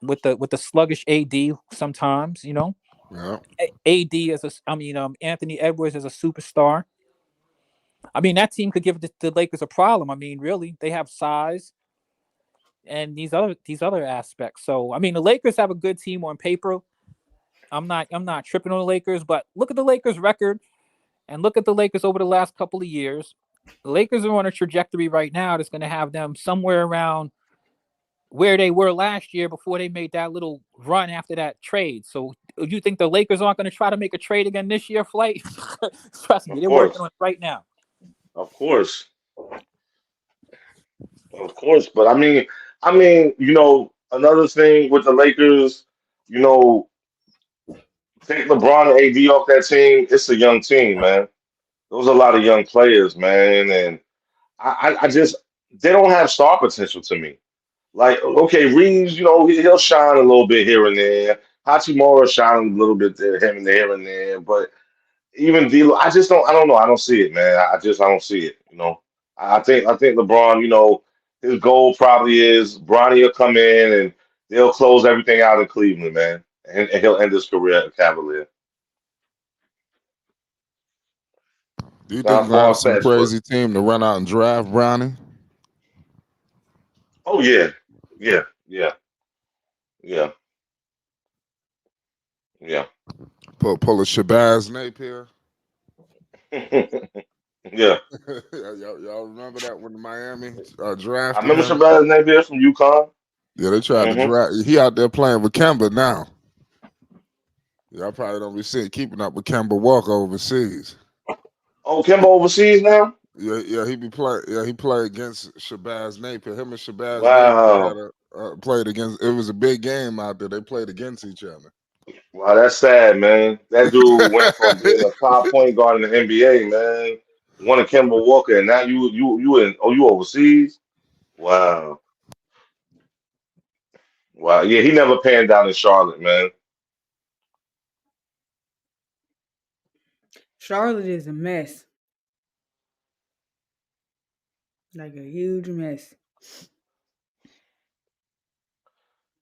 With the sluggish AD sometimes,
Yeah.
AD Anthony Edwards is a superstar. I mean, that team could give the Lakers a problem. I mean, really, they have size and these other aspects. So, I mean, the Lakers have a good team on paper. I'm not tripping on the Lakers, but look at the Lakers record and look at the Lakers over the last couple of years. The Lakers are on a trajectory right now that's going to have them somewhere around where they were last year before they made that little run after that trade. So you think the Lakers aren't going to try to make a trade again this year, Flight? Trust me,
Of
they're working
course.
on it right now.
Of course. Of course. But another thing with the Lakers, you know, take LeBron and AD off that team, it's a young team, man. Those are a lot of young players, man. And I just they don't have star potential to me. Like, okay, Reeves, he'll shine a little bit here and there. Hachimura shine a little bit there, him and there and there. But even D'Lo, I don't know. I don't see it, man. I don't see it. I think LeBron, his goal probably is Bronny will come in and they'll close everything out in Cleveland, man. And he'll end his career at Cavalier.
Do you
It's
think
not
we're gonna have
far
some
fetched, but
crazy team to run out and draft Brownie?
oh yeah. Yeah, yeah, yeah, yeah.
Pull a Shabazz Napier.
Yeah.
y'all remember that when Miami
I
drafted
remember
him?
Shabazz Napier from UConn.
Yeah, they tried to
Hmm.
draft. He out there playing with Kemba now. Y'all probably don't be seeing keeping up with Kemba Walker overseas.
Oh, Kimbo overseas now?
Yeah, he be play. Yeah, he played against Shabazz Napier. Him and Shabazz Napier had
Wow.
played against. It was a big game out there. They played against each other.
Wow, that's sad, man. That dude went from being a top point guard in the NBA, man. One of Kemba Walker, and now you overseas? Wow. Wow. Yeah, he never panned out in Charlotte, man.
Charlotte is a mess, like a huge mess.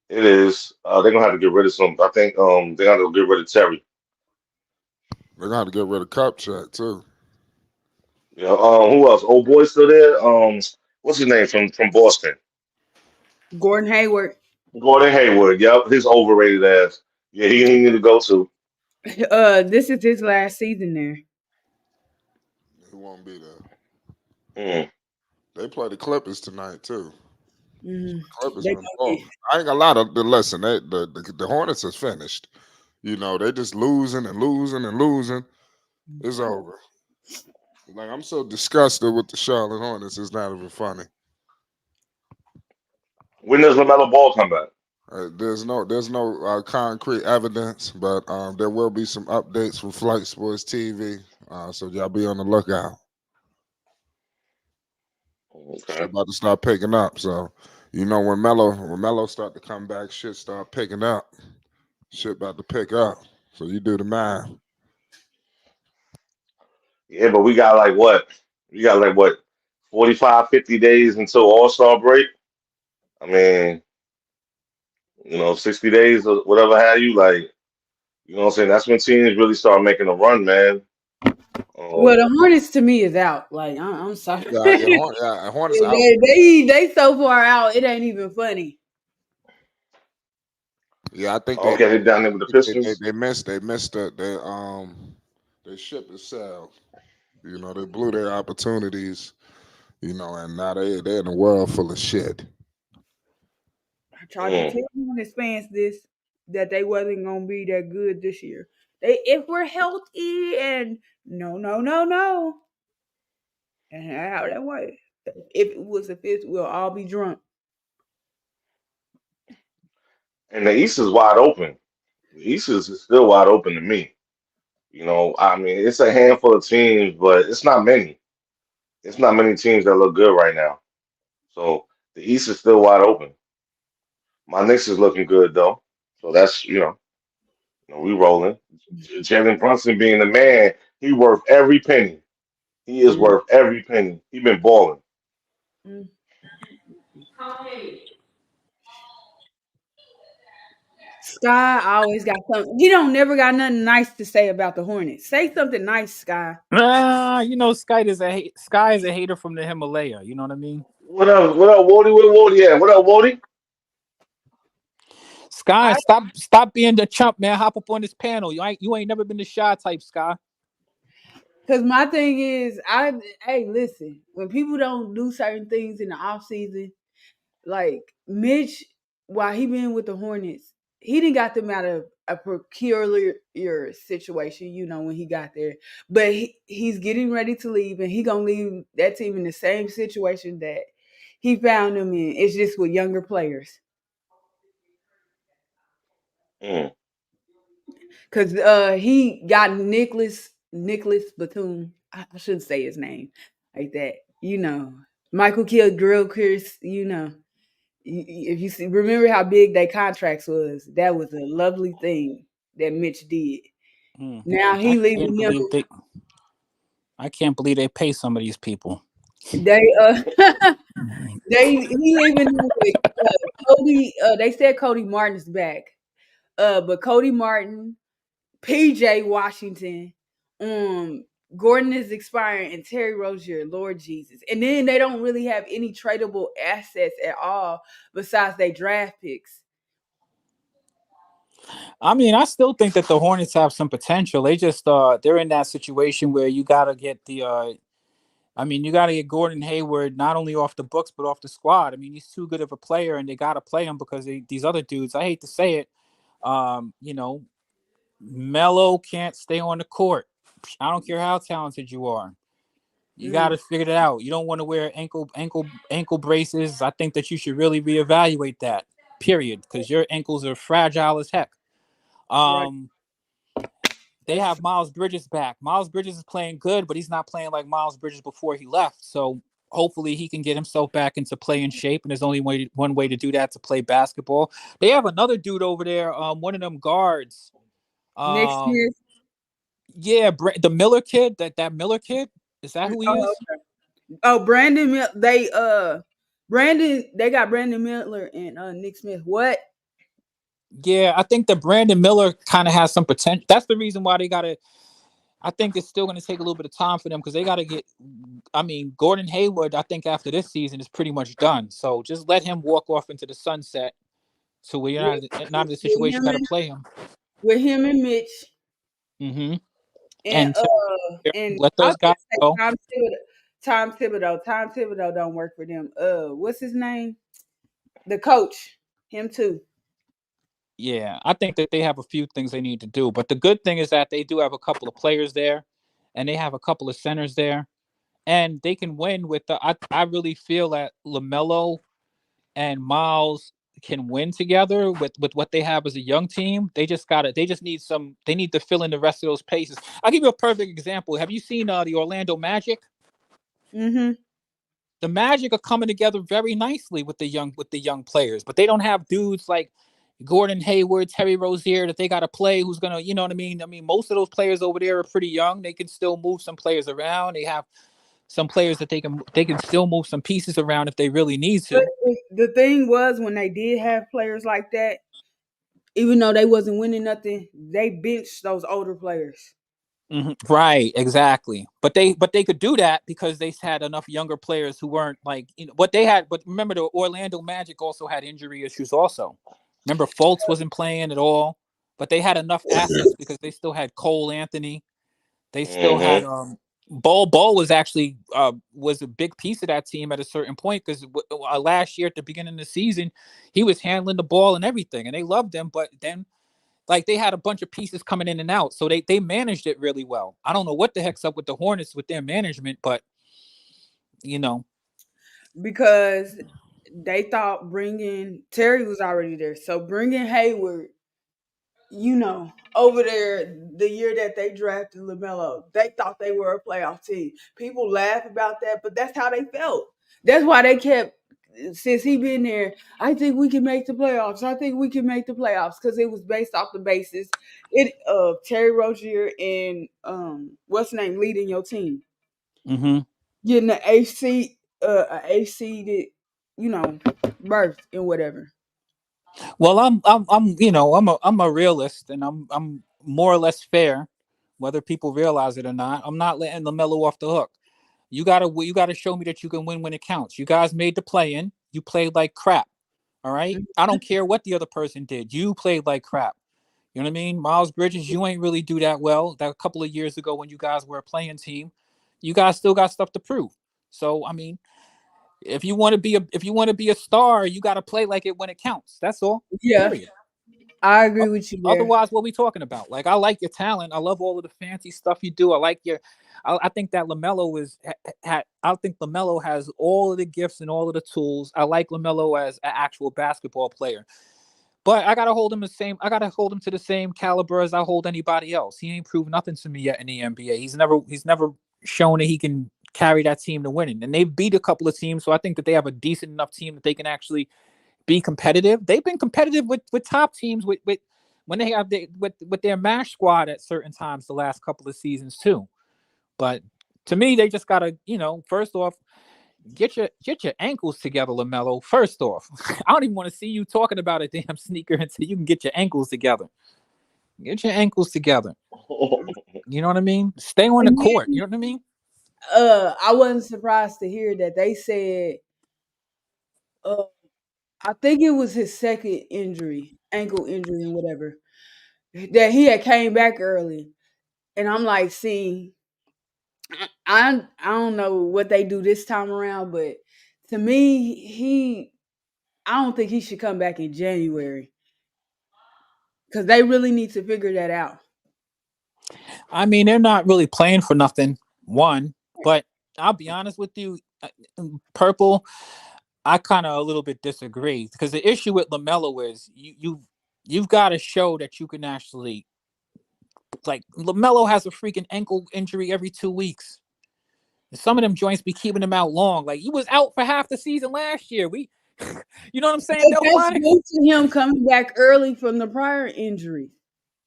It is. They're gonna have to get rid of some. I think they got to get rid of Terry.
They're gonna have to get rid of Kupchak too.
Yeah. Who else? Old boy still there? What's his name from Boston?
Gordon Hayward,
Gordon Hayward. Yep, his overrated ass. Yeah, he need to go to.
this is his last season there.
He won't be there.
Mm.
They play the Clippers tonight too. Clippers
They
been
gonna
balling.
get
I ain't gonna lie to listen. The Hornets is finished. You know, they just losing and losing and losing. It's over. Like I'm so disgusted with the Charlotte Hornets. It's not even funny.
When does LaMelo Ball come back?
There's no concrete evidence, but there will be some updates from Flight Sports TV. So y'all be on the lookout. Shit
Okay.
about to start picking up. So you know when Melo start to come back, shit start picking up. Shit about to pick up. So you do the math.
Yeah, but we got like what? We got like what? 45, 50 days until All-Star break. I mean, 60 days or whatever have you. Like, you know what I'm saying? That's when teams really start making a run, man.
well,
Um,
the Hornets to me is out. Like I'm sorry,
Hornets out.
they so far out. It ain't even funny.
Yeah, I think
okay, they're down there with the Pistons.
they missed their ship is sailed. You know, they blew their opportunities. You know, and now they're in a world full of shit.
I tried to
Mm.
tell Hornets fans this that they wasn't gonna be that good this year. They if we're healthy and no, and how that way. If it was a fifth, we'll all be drunk.
And the East is wide open. The East is still wide open to me. I mean, it's a handful of teams, but it's not many. It's not many teams that look good right now. So the East is still wide open. My Knicks is looking good though. So that's we rolling. Jalen Brunson being the man, he worth every penny. He is
Mm,
worth every penny. He been balling.
mm. Sky always got something. He don't never got nothing nice to say about the Hornets. Say something nice, Sky.
Sky is a hater from the Himalaya. You know what I mean?
What up? What up, Wody? Where Wody at? What up, Wody?
Sky,
I
stop being the chump, man. Hop up on this panel. You ain't never been the shy type, Sky.
Because my thing is, hey, listen, when people don't do certain things in the off season, like Mitch, while he been with the Hornets, he didn't got them out of a peculiar situation, when he got there. But he's getting ready to leave, and he gonna leave that team in the same situation that he found them in. It's just with younger players.
Mm.
Cause he got Nicholas Batum. I shouldn't say his name like that. Michael killed Drill Chris. If you see, remember how big their contracts was. That was a lovely thing that Mitch did.
Mm.
Now
I
he leaving
can't
them.
believe they. I can't believe they pay some of these people.
They he leaving them with Cody. They said Cody Martin's back. But Cody Martin, PJ Washington, Gordon is expiring, and Terry Rozier, Lord Jesus. And then they don't really have any tradable assets at all besides they draft picks.
I mean, I still think that the Hornets have some potential. They're in that situation where you gotta get you gotta get Gordon Hayward not only off the books but off the squad. I mean, he's too good of a player, and they gotta play him because these other dudes. I hate to say it, um, you know, Melo can't stay on the court. I don't care how talented you are. You got
Mm,
to figure it out. You don't want to wear ankle braces. I think that you should really reevaluate that. Period, because your ankles are fragile as heck.
right.
Um, they
That's
have
true.
Miles Bridges back. Miles Bridges is playing good, but he's not playing like Miles Bridges before he left. So hopefully he can get himself back into playing shape. And there's only one way to do that, to play basketball. They have another dude over there, one of them guards.
Next
Um,
year.
yeah, the Miller kid. That Miller kid. Is that who he
Oh,
is?
oh, they got Brandon Miller and Nick Smith. What?
Yeah, I think that Brandon Miller kind of has some potential. That's the reason why they got to. I think it's still going to take a little bit of time for them because they got to get. I mean, Gordon Hayward, I think after this season is pretty much done. So just let him walk off into the sunset. So we're
With,
not in the
with
situation
him
you got to
and
play him.
Mitch
Mm-hmm.
and
And let
I
those
was gonna
guys
say
go.
Tom Thibodeau. Tom Thibodeau don't work for them. What's his name? The coach, him too.
Yeah, I think that they have a few things they need to do, but the good thing is that they do have a couple of players there, and they have a couple of centers there, and they can win with the. I really feel that Lamelo and Miles can win together with what they have as a young team. They just need some. They need to fill in the rest of those paces. I'll give you a perfect example. Have you seen the Orlando Magic?
Mm-hmm.
The Magic are coming together very nicely with the young players, but they don't have dudes like Gordon Hayward, Terry Rozier that they got to play. Who's gonna, you know what I mean? I mean, most of those players over there are pretty young. They can still move some players around. They have some players that they can still move some pieces around if they really need
But
to.
the thing was, when they did have players like that, even though they wasn't winning nothing, they benched those older players.
Right, exactly. But they could do that because they had enough younger players who weren't like what they had. But remember, the Orlando Magic also had injury issues. Also, remember Fultz wasn't playing at all, but they had enough assets because they still had Cole Anthony. They still had
Mm-hmm.
Ball was actually was a big piece of that team at a certain point because last year at the beginning of the season he was handling the ball and everything, and they loved him. But then like they had a bunch of pieces coming in and out, so they managed it really well. I don't know what the heck's up with the Hornets with their management, but you know,
Because they thought bringing Terry was already there, so bringing Hayward, over there the year that they drafted LaMelo, they thought they were a playoff team. People laugh about that, but that's how they felt. That's why they kept, since he been there, I think we can make the playoffs. I think we can make the playoffs because it was based off the basis it of Terry Rozier and what's the name leading your team,
mm-hmm.
getting the AC AC berth and whatever.
Well, I'm a realist, and I'm more or less fair, whether people realize it or not. I'm not letting LaMelo off the hook. You gotta show me that you can win when it counts. You guys made the play in. You played like crap. All right. I don't care what the other person did. You played like crap. You know what I mean? Miles Bridges, you ain't really do that well. That a couple of years ago when you guys were a playing team, you guys still got stuff to prove. So I mean, if you want to be a star, you got to play like it when it counts. That's all.
Yeah,
Period.
I agree with you there.
Otherwise, what we talking about? Like, I like your talent. I love all of the fancy stuff you do. I like your. I think that Lamelo is. I think Lamelo has all of the gifts and all of the tools. I like Lamelo as an actual basketball player. But I gotta hold him the same. I gotta hold him to the same caliber as I hold anybody else. He ain't proved nothing to me yet in the NBA. He's never shown that he can carry that team to winning. And they've beat a couple of teams, so I think that they have a decent enough team that they can actually be competitive. They've been competitive with top teams with when they have with their mash squad at certain times the last couple of seasons too. But to me, they just gotta, first off, get your ankles together, LaMelo. First off, I don't even want to see you talking about a damn sneaker until you can get your ankles together. Get your ankles together. You know what I mean? Stay on the
And
court. You know what I mean?
I wasn't surprised to hear that they said, uh, I think it was his second injury, ankle injury and whatever, that he had came back early. And I'm like, see, I don't know what they do this time around, but to me, I don't think he should come back in January because they really need to figure that out.
I mean, they're not really playing for nothing. One, but I'll be honest with you, Purple. I kind of a little bit disagree because the issue with Lamelo is you've got to show that you can actually like Lamelo has a freaking ankle injury every 2 weeks. And some of them joints be keeping him out long. Like he was out for half the season last year. You know what I'm saying?
But that's
Nobody.
due to him coming back early from the prior injury.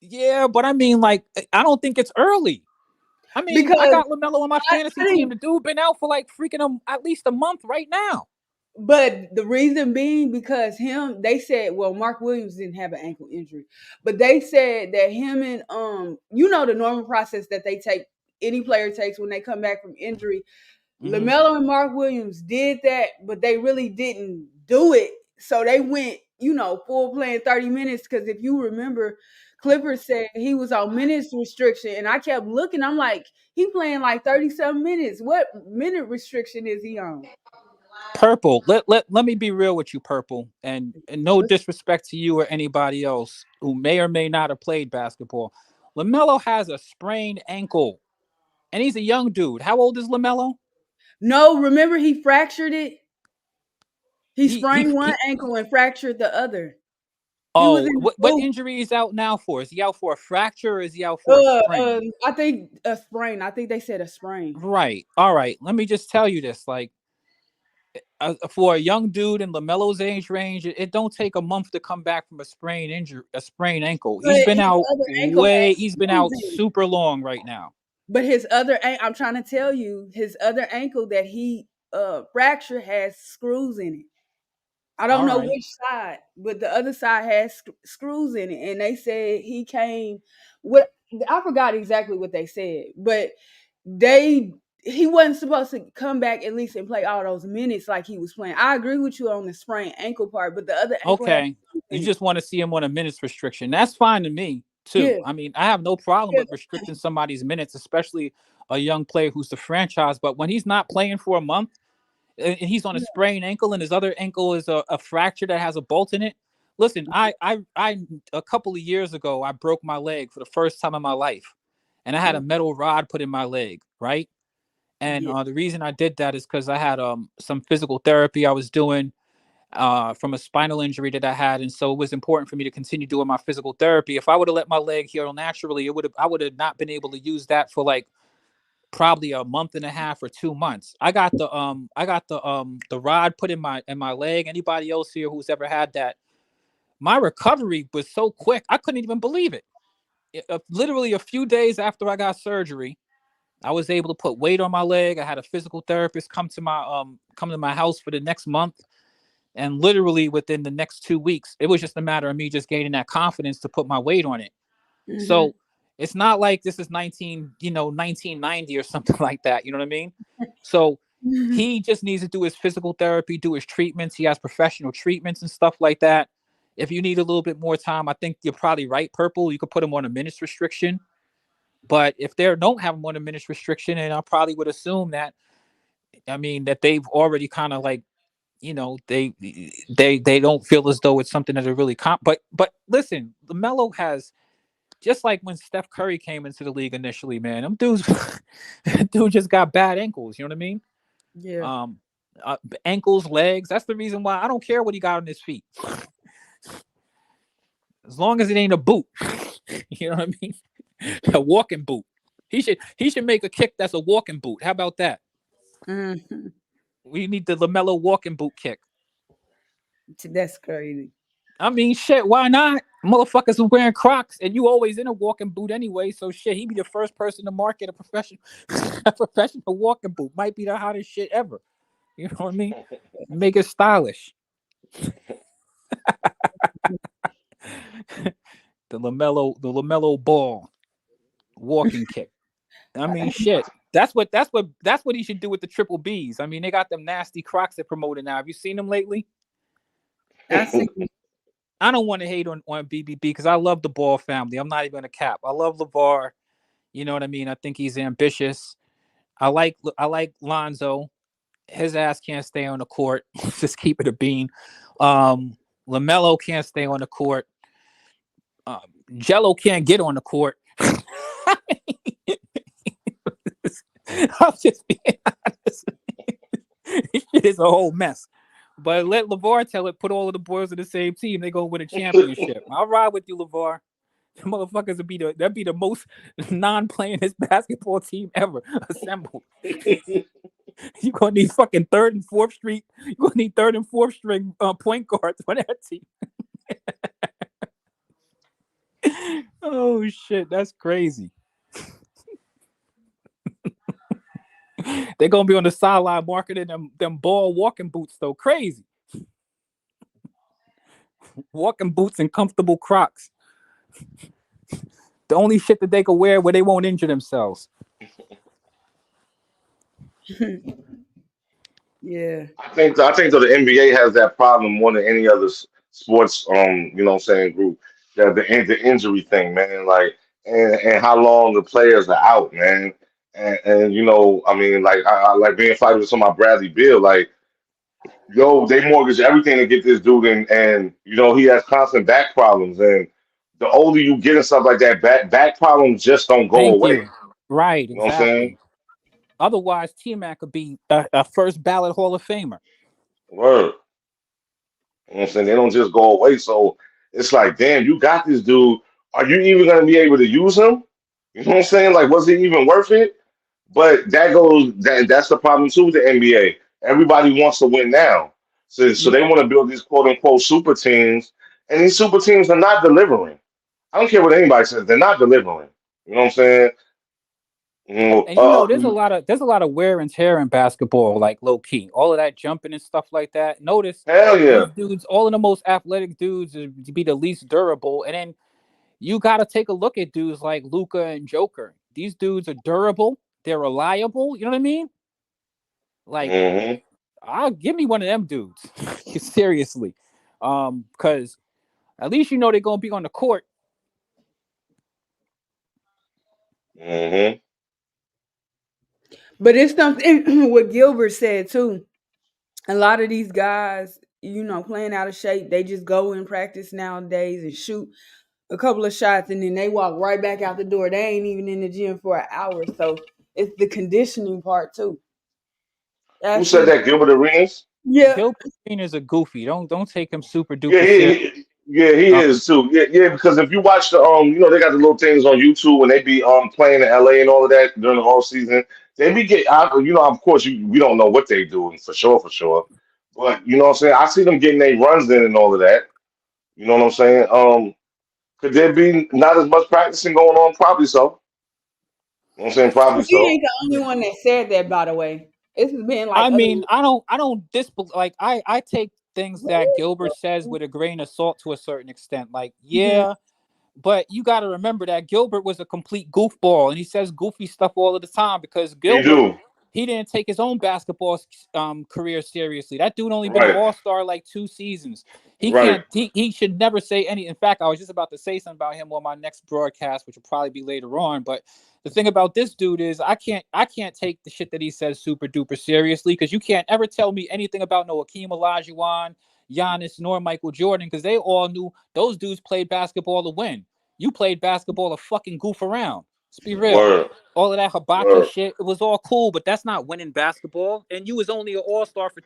Yeah, but I mean, like, I don't think it's early. I mean, I
Because
got Lamelo on my fantasy
I
team.
think,
The dude been out for like freaking at least a month right now.
but the reason being because they said, well, Mark Williams didn't have an ankle injury, but they said that him and the normal process that they take, any player takes when they come back from injury.
Mm-hmm.
LaMelo and Mark Williams did that, but they really didn't do it. So they went, full playing 30 minutes. Because if you remember, Clippers said he was on minutes restriction. And I kept looking. I'm like, he playing like 37 minutes. What minute restriction is he on?
Purple. Let me be real with you, Purple, and no disrespect to you or anybody else who may or may not have played basketball. LaMelo has a sprained ankle, and he's a young dude. How old is LaMelo?
No, remember he fractured it. He
He he,
sprained one
he
ankle and fractured the other. He was
Oh,
in the
what
booth.
injury is out now for? Is he out for a fracture or is he out for a sprain?
I think a sprain. I think they said a sprain.
Right. All right. Let me just tell you this: like, for a young dude in LaMelo's age range, it don't take a month to come back from a sprained injury, a sprained ankle.
But his other ankle has
He's been
screws
out
in it.
super long right now.
But his other, I'm trying to tell you, his other ankle that he fractured has screws in it. I don't
All
know
right.
which side, but the other side has screws in it, and they said he came. What I forgot exactly what they said, but they he wasn't supposed to come back at least and play all those minutes like he was playing. I agree with you on the sprained ankle part, but the other ankle has
Okay.
screws
You
in it.
just want to see him on a minutes restriction. That's fine to me too.
Yeah,
I mean, I have no problem
yeah,
with restricting somebody's minutes, especially a young player who's the franchise. But when he's not playing for a month, and he's on a
yeah.
sprained ankle and his other ankle is a fracture that has a bolt in it. Listen, I a couple of years ago I broke my leg for the first time in my life, and I had a metal rod put in my leg, right? And
Yeah.
the reason I did that is because I had some physical therapy I was doing from a spinal injury that I had, and so it was important for me to continue doing my physical therapy. If I would have let my leg heal naturally, it would have I would have not been able to use that for like probably a month and a half or 2 months. I got the rod put in my leg. Anybody else here who's ever had that? My recovery was so quick. I couldn't even believe it. Literally a few days after I got surgery, I was able to put weight on my leg. I had a physical therapist come to my house for the next month, and literally within the next 2 weeks, it was just a matter of me just gaining that confidence to put my weight on it.
Hmm.
So it's not like this is 1990 or something like that. You know what I mean? So he just needs to do his physical therapy, do his treatments. He has professional treatments and stuff like that. If you need a little bit more time, I think you're probably right, Purple. You could put him on a minutes restriction. But if they don't have him on a minutes restriction, and I probably would assume that, I mean, that they've already kind of like, they don't feel as though it's something that are really but listen, LaMelo has, just like when Steph Curry came into the league initially, man, them dudes, dude just got bad ankles. You know what I mean?
Yeah.
Um, Ankles, legs. That's the reason why I don't care what he got on his feet, as long as it ain't a boot. You know what I mean? A walking boot. He should make a kick that's a walking boot. How about that?
Hmm.
We need the LaMelo walking boot kick.
That's crazy.
I mean, shit, why not? Motherfuckers are wearing Crocs, and you always in a walking boot anyway. So shit, he be the first person to market a professional, a professional walking boot. Might be the hottest shit ever. You know what I mean? Make it stylish. The Lamelo Ball walking kick. I mean, shit. That's what he should do with the triple Bs. I mean, they got them nasty Crocs they're promoting now. Have you seen them lately?
I see.
I don't want to hate on BBB because I love the Ball family. I'm not even a cap. I love LeVar. You know what I mean? I think he's ambitious. I like Lonzo. His ass can't stay on the court. Just keep it a bean. Um, LaMelo can't stay on the court. Um, Jello can't get on the court. I'm just being honest. It is a whole mess. But let LeVar tell it, put all of the boys in the same team, they gonna win a championship. I'll ride with you, LeVar. The motherfuckers that'd be the most non-playing his basketball team ever assembled. You gonna need fucking third and fourth street. You gonna need third and fourth string point guards for that team. Oh shit, that's crazy. They're gonna be on the sideline marketing them Ball walking boots though. Crazy. Walking boots and comfortable Crocs. The only shit that they can wear where they won't injure themselves.
Yeah.
I think though the NBA has that problem more than any other sports what I'm saying, group. The injury thing, man, like, and how long the players are out, man. And I mean, like I like being fighting with some of my Bradley Beal, like Yo, they mortgage everything to get this dude in, and he has constant back problems. And the older you get and stuff like that, back problems just don't go
Thank
away.
you. Right,
You know what I'm saying?
exactly. Otherwise, T-Mac could be a first ballot Hall of Famer.
Word. You know what I'm saying? They don't just go away. So it's like, damn, you got this dude. Are you even gonna be able to use him? You know what I'm saying? Like, was it even worth it? But that's the problem too with the NBA. Everybody wants to win now. So
Yeah.
they want to build these quote unquote super teams, and these super teams are not delivering. I don't care what anybody says, they're not delivering. You know what I'm saying?
And there's a lot of wear and tear in basketball, like low key. All of that jumping and stuff like that. Notice
Hell
these
yeah.
dudes, all of the most athletic dudes, is to be the least durable. And then you got to take a look at dudes like Luca and Joker. These dudes are durable. They're reliable. You know what I mean? Like,
Hmm.
I'll give me one of them dudes. Seriously, because at least they're gonna be on the court.
Hmm.
But it's something what Gilbert said too. A lot of these guys, playing out of shape, they just go in practice nowadays and shoot a couple of shots and then they walk right back out the door. They ain't even in the gym for an hour. So it's the conditioning part too.
Who
That's
said
just,
that? Gilbert Arenas?
yeah.
Gilbert Arenas a goofy. Don't take him super
Yeah,
duper serious.
he
Um,
is too. Yeah, yeah, because if you watch they got the little things on YouTube when they be playing in LA and all of that during the whole season. They be get out, of course we don't know what they doing for sure. But you know what I'm saying? I see them getting their runs in and all of that. You know what I'm saying? Could there be not as much practicing going on? Probably so. You know what I'm saying? Probably
He
so.
ain't the only one that said that, by the way. It's been like
I
other.
mean, I don't like I take things that Gilbert says with a grain of salt to a certain extent. Like,
Mhm.
yeah, but you got to remember that Gilbert was a complete goofball, and he says goofy stuff all of the time because
He
Gilbert,
do.
he didn't take his own basketball career seriously. That dude only been an
Right.
all-star like 2 seasons. He
Right.
can't. He should never say any. In fact, I was just about to say something about him on my next broadcast, which will probably be later on. But the thing about this dude is I can't take the shit that he says super duper seriously because you can't ever tell me anything about no Hakeem Olajuwon, Giannis, nor Michael Jordan because they all knew those dudes played basketball to win. You played basketball to fucking goof around. Let's be real.
Word.
All of that hibachi
Word.
shit, it was all cool, but that's not winning basketball. And you was only an all-star for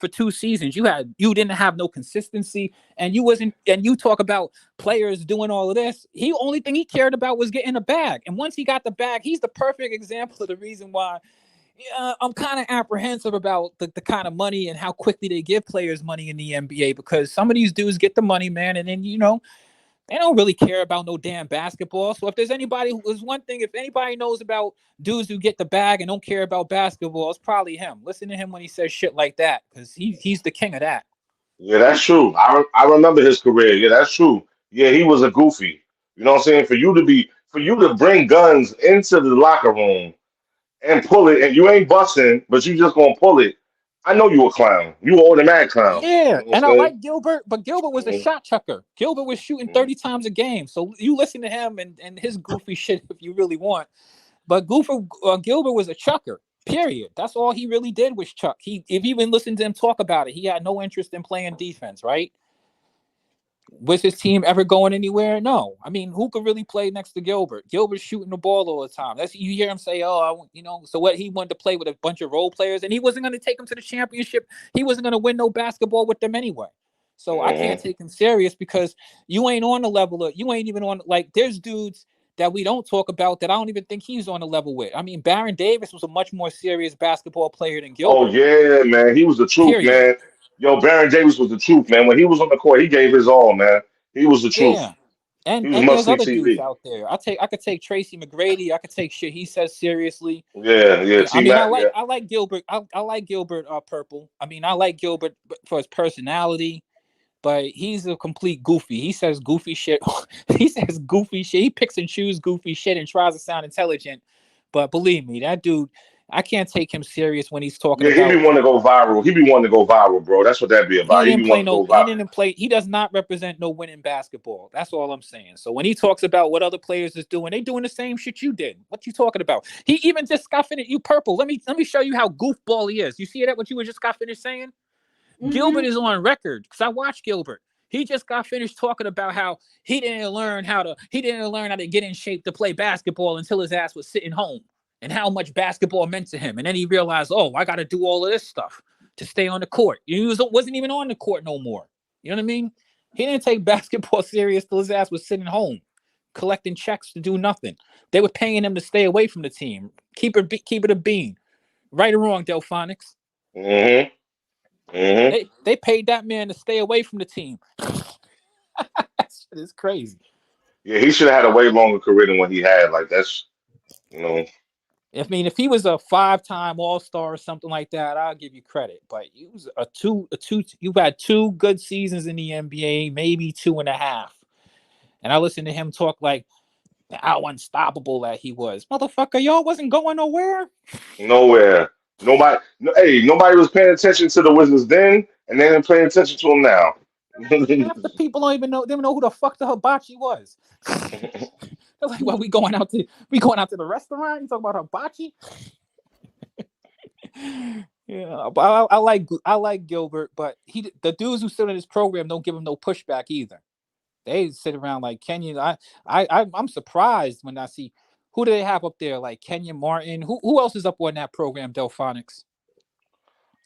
two seasons. You didn't have no consistency, and you wasn't. And you talk about players doing all of this. Only thing he cared about was getting a bag. And once he got the bag, he's the perfect example of the reason why I'm kind of apprehensive about the kind of money and how quickly they give players money in the NBA because some of these dudes get the money, man, and then they don't really care about no damn basketball. So if there's one thing, if anybody knows about dudes who get the bag and don't care about basketball, it's probably him. Listen to him when he says shit like that, because he's the king of that.
Yeah, that's true. I remember his career. Yeah, that's true. Yeah, he was a goofy. You know what I'm saying? For you to bring guns into the locker room and pull it, and you ain't busting, but you just gonna pull it. I know you a clown. You an automatic clown.
Yeah,
You know what
and I
I'm saying?
like Gilbert, but Gilbert was a
Mhm,
shot chucker. Gilbert was shooting
mhm,
30 times a game. So you listen to him and his goofy shit if you really want. But Gilbert was a chucker. Period. That's all he really did was chuck. If you even listened to him talk about it, he had no interest in playing defense. Right? Was his team ever going anywhere? No. I mean, who could really play next to Gilbert? Gilbert's shooting the ball all the time. That's you hear him say, "Oh, So what? He wanted to play with a bunch of role players, and he wasn't going to take them to the championship. He wasn't going to win no basketball with them anyway. So I can't
mhm.
take him serious because you ain't on the level of. You ain't even on like. There's dudes that we don't talk about that I don't even think he's on the level with. I mean, Baron Davis was a much more serious basketball player than
Oh
Gilbert.
yeah, man. He was the truth,
Period.
man. Yo, Baron Davis was the truth, man. When he was on the court, he gave his all, man. He was the truth.
Yeah.
He
And
was
and
must
there's
see
other dudes
TV.
out there. I could take Tracy McGrady. I could take shit he says seriously.
Yeah, yeah.
Yeah, I
T
mean, I
Mac,
like
yeah.
I like Gilbert. I like Gilbert Purple. I mean, I like Gilbert for his personality, but he's a complete goofy. He says goofy shit. He says goofy shit. He picks and chooses goofy shit and tries to sound intelligent. But believe me, that dude, I can't take him serious when he's talking
Yeah, he be
about
wanting to go viral. He be wanting to go viral, bro. That's what that be about. He be wanting to go
he
viral.
didn't play he does not represent no winning basketball. That's all I'm saying. So when he talks about what other players is doing, they doing the same shit you did. What you talking about? He even just got finished. You Purple. Let me show you how goofball he is. You see that what you were just got finished saying? Gilbert is on record because I watched Gilbert. He just got finished talking about how he didn't learn how to get in shape to play basketball until his ass was sitting home, and how much basketball meant to him. And then he realized, oh, I got to do all of this stuff to stay on the court. He wasn't even on the court no more. You know what I mean? He didn't take basketball serious till his ass was sitting home, collecting checks to do nothing. They were paying him to stay away from the team. Keep it a bean. Right or wrong, Delphonics?
Mm-hmm. Mm-hmm.
They paid that man to stay away from the team. That shit is crazy.
Yeah, he should have had a way longer career than what he had. Like that's, you know.
I mean, if he was a 5-time All-Star or something like that, I'll give you credit. But he was you've had 2 good seasons in the NBA, maybe 2.5. And I listened to him talk like how unstoppable that he was. Motherfucker, y'all wasn't going nowhere.
Nowhere. Nobody was paying attention to the Wizards then, and they ain't paying attention to them now.
Half the people don't even know who the fuck the hibachi was. They're like, well, we going out to the restaurant? You talking about hibachi? Yeah, but I like Gilbert, but the dudes who sit in his program don't give him no pushback either. They sit around like Kenyon. I'm surprised when I see who do they have up there, like Kenyon Martin. Who else is up on that program, Delphonics?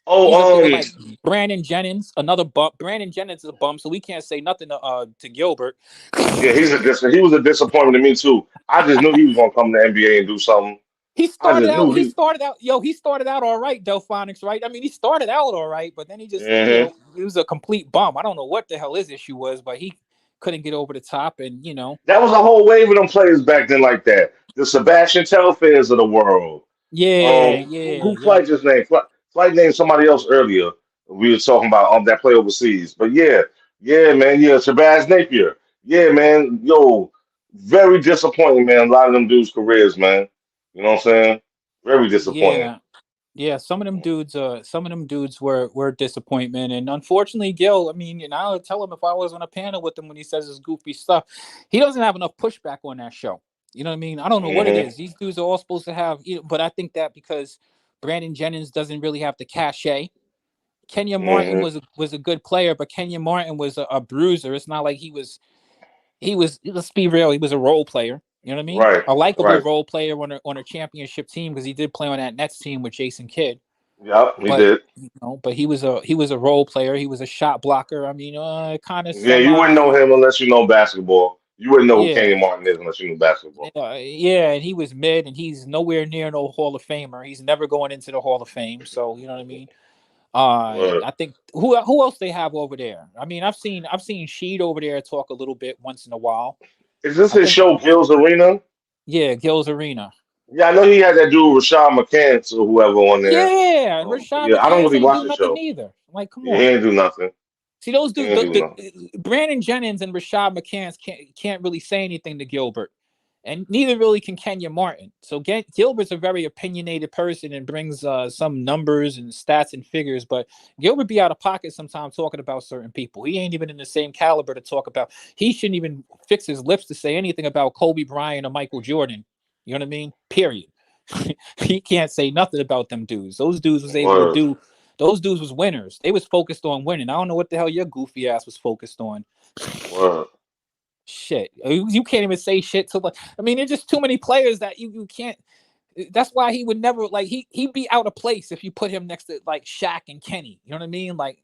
He's up there with like Brandon Jennings, another bump. Brandon Jennings is a bum, so we can't say nothing to Gilbert.
Yeah, he was a disappointment to me too. I just knew he was gonna come to the NBA and do something.
He started out all right, Delphonics, right? I mean, he started out all right, but then he just he was a complete bum. I don't know what the hell his issue was, but he couldn't get over the top, and
that was a whole wave of them players back then like that. The Sebastian Telfairs of the world. Who Flight just named? Flight named somebody else earlier. We were talking about that play overseas. But yeah, man, Shabazz Napier. Yeah, man, very disappointing, man. A lot of them dudes' careers, man. You know what I'm saying? Very disappointing.
Yeah. Some of them dudes were disappointment, and unfortunately, Gil. I mean, I would tell him if I was on a panel with him when he says his goofy stuff, he doesn't have enough pushback on that show. You know what I mean? I don't know what it is. These dudes are all supposed to have, but I think that because Brandon Jennings doesn't really have the cachet. Kenyon Martin was a good player, but Kenyon Martin was a bruiser. It's not like he was. Let's be real. He was a role player. You know what I mean?
Right.
A likable role player on a championship team because he did play on that Nets team with Jason Kidd.
Yep, he did.
But he was a role player. He was a shot blocker. I mean, kind of.
Yeah, you wouldn't know him unless you know basketball. You wouldn't know who Kenyon Martin is unless you knew basketball.
And he was mid, and he's nowhere near no Hall of Famer. He's never going into the Hall of Fame. So you know what I mean. I think who else they have over there? I mean, I've seen Sheed over there talk a little bit once in a while.
Is this his show, Gil's Arena?
Yeah, Gil's Arena.
Yeah, I know he had that dude Rashad McCants or whoever on there.
Yeah, Rashad McCants.
I don't really watch the show
either. Like, come on.
He ain't do nothing.
See, those dudes, Brandon Jennings and Rashad McCants can't really say anything to Gilbert, and neither really can Kenyon Martin. So Gilbert's a very opinionated person and brings some numbers and stats and figures, but Gilbert be out of pocket sometimes talking about certain people. He ain't even in the same caliber to talk about. He shouldn't even fix his lips to say anything about Kobe Bryant or Michael Jordan. You know what I mean? Period. He can't say nothing about them dudes. Those dudes was able to do. Those dudes was winners. They was focused on winning. I don't know what the hell your goofy ass was focused on. Shit, you can't even say shit to. I mean, there's just too many players that you can't. That's why he would never he'd be out of place if you put him next to like Shaq and Kenny. You know what I mean? Like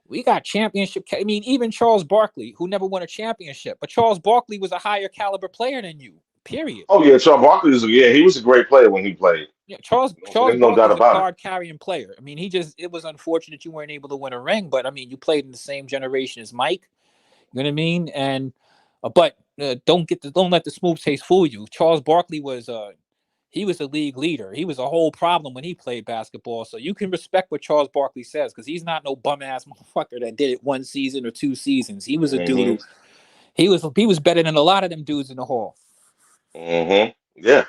we got championship. I mean, even Charles Barkley, who never won a championship, but Charles Barkley was a higher caliber player than you. Period.
Oh yeah, Charles Barkley he was a great player when he played.
Yeah, Charles Barkley was a card carrying player. I mean, it was unfortunate you weren't able to win a ring, but I mean, you played in the same generation as Mike. You know what I mean? And but don't let the smooth taste fool you. Charles Barkley was he was a league leader. He was a whole problem when he played basketball. So you can respect what Charles Barkley says because he's not no bum ass motherfucker that did it 1 season or 2 seasons. He was a dude. He was better than a lot of them dudes in the hall.
Yeah,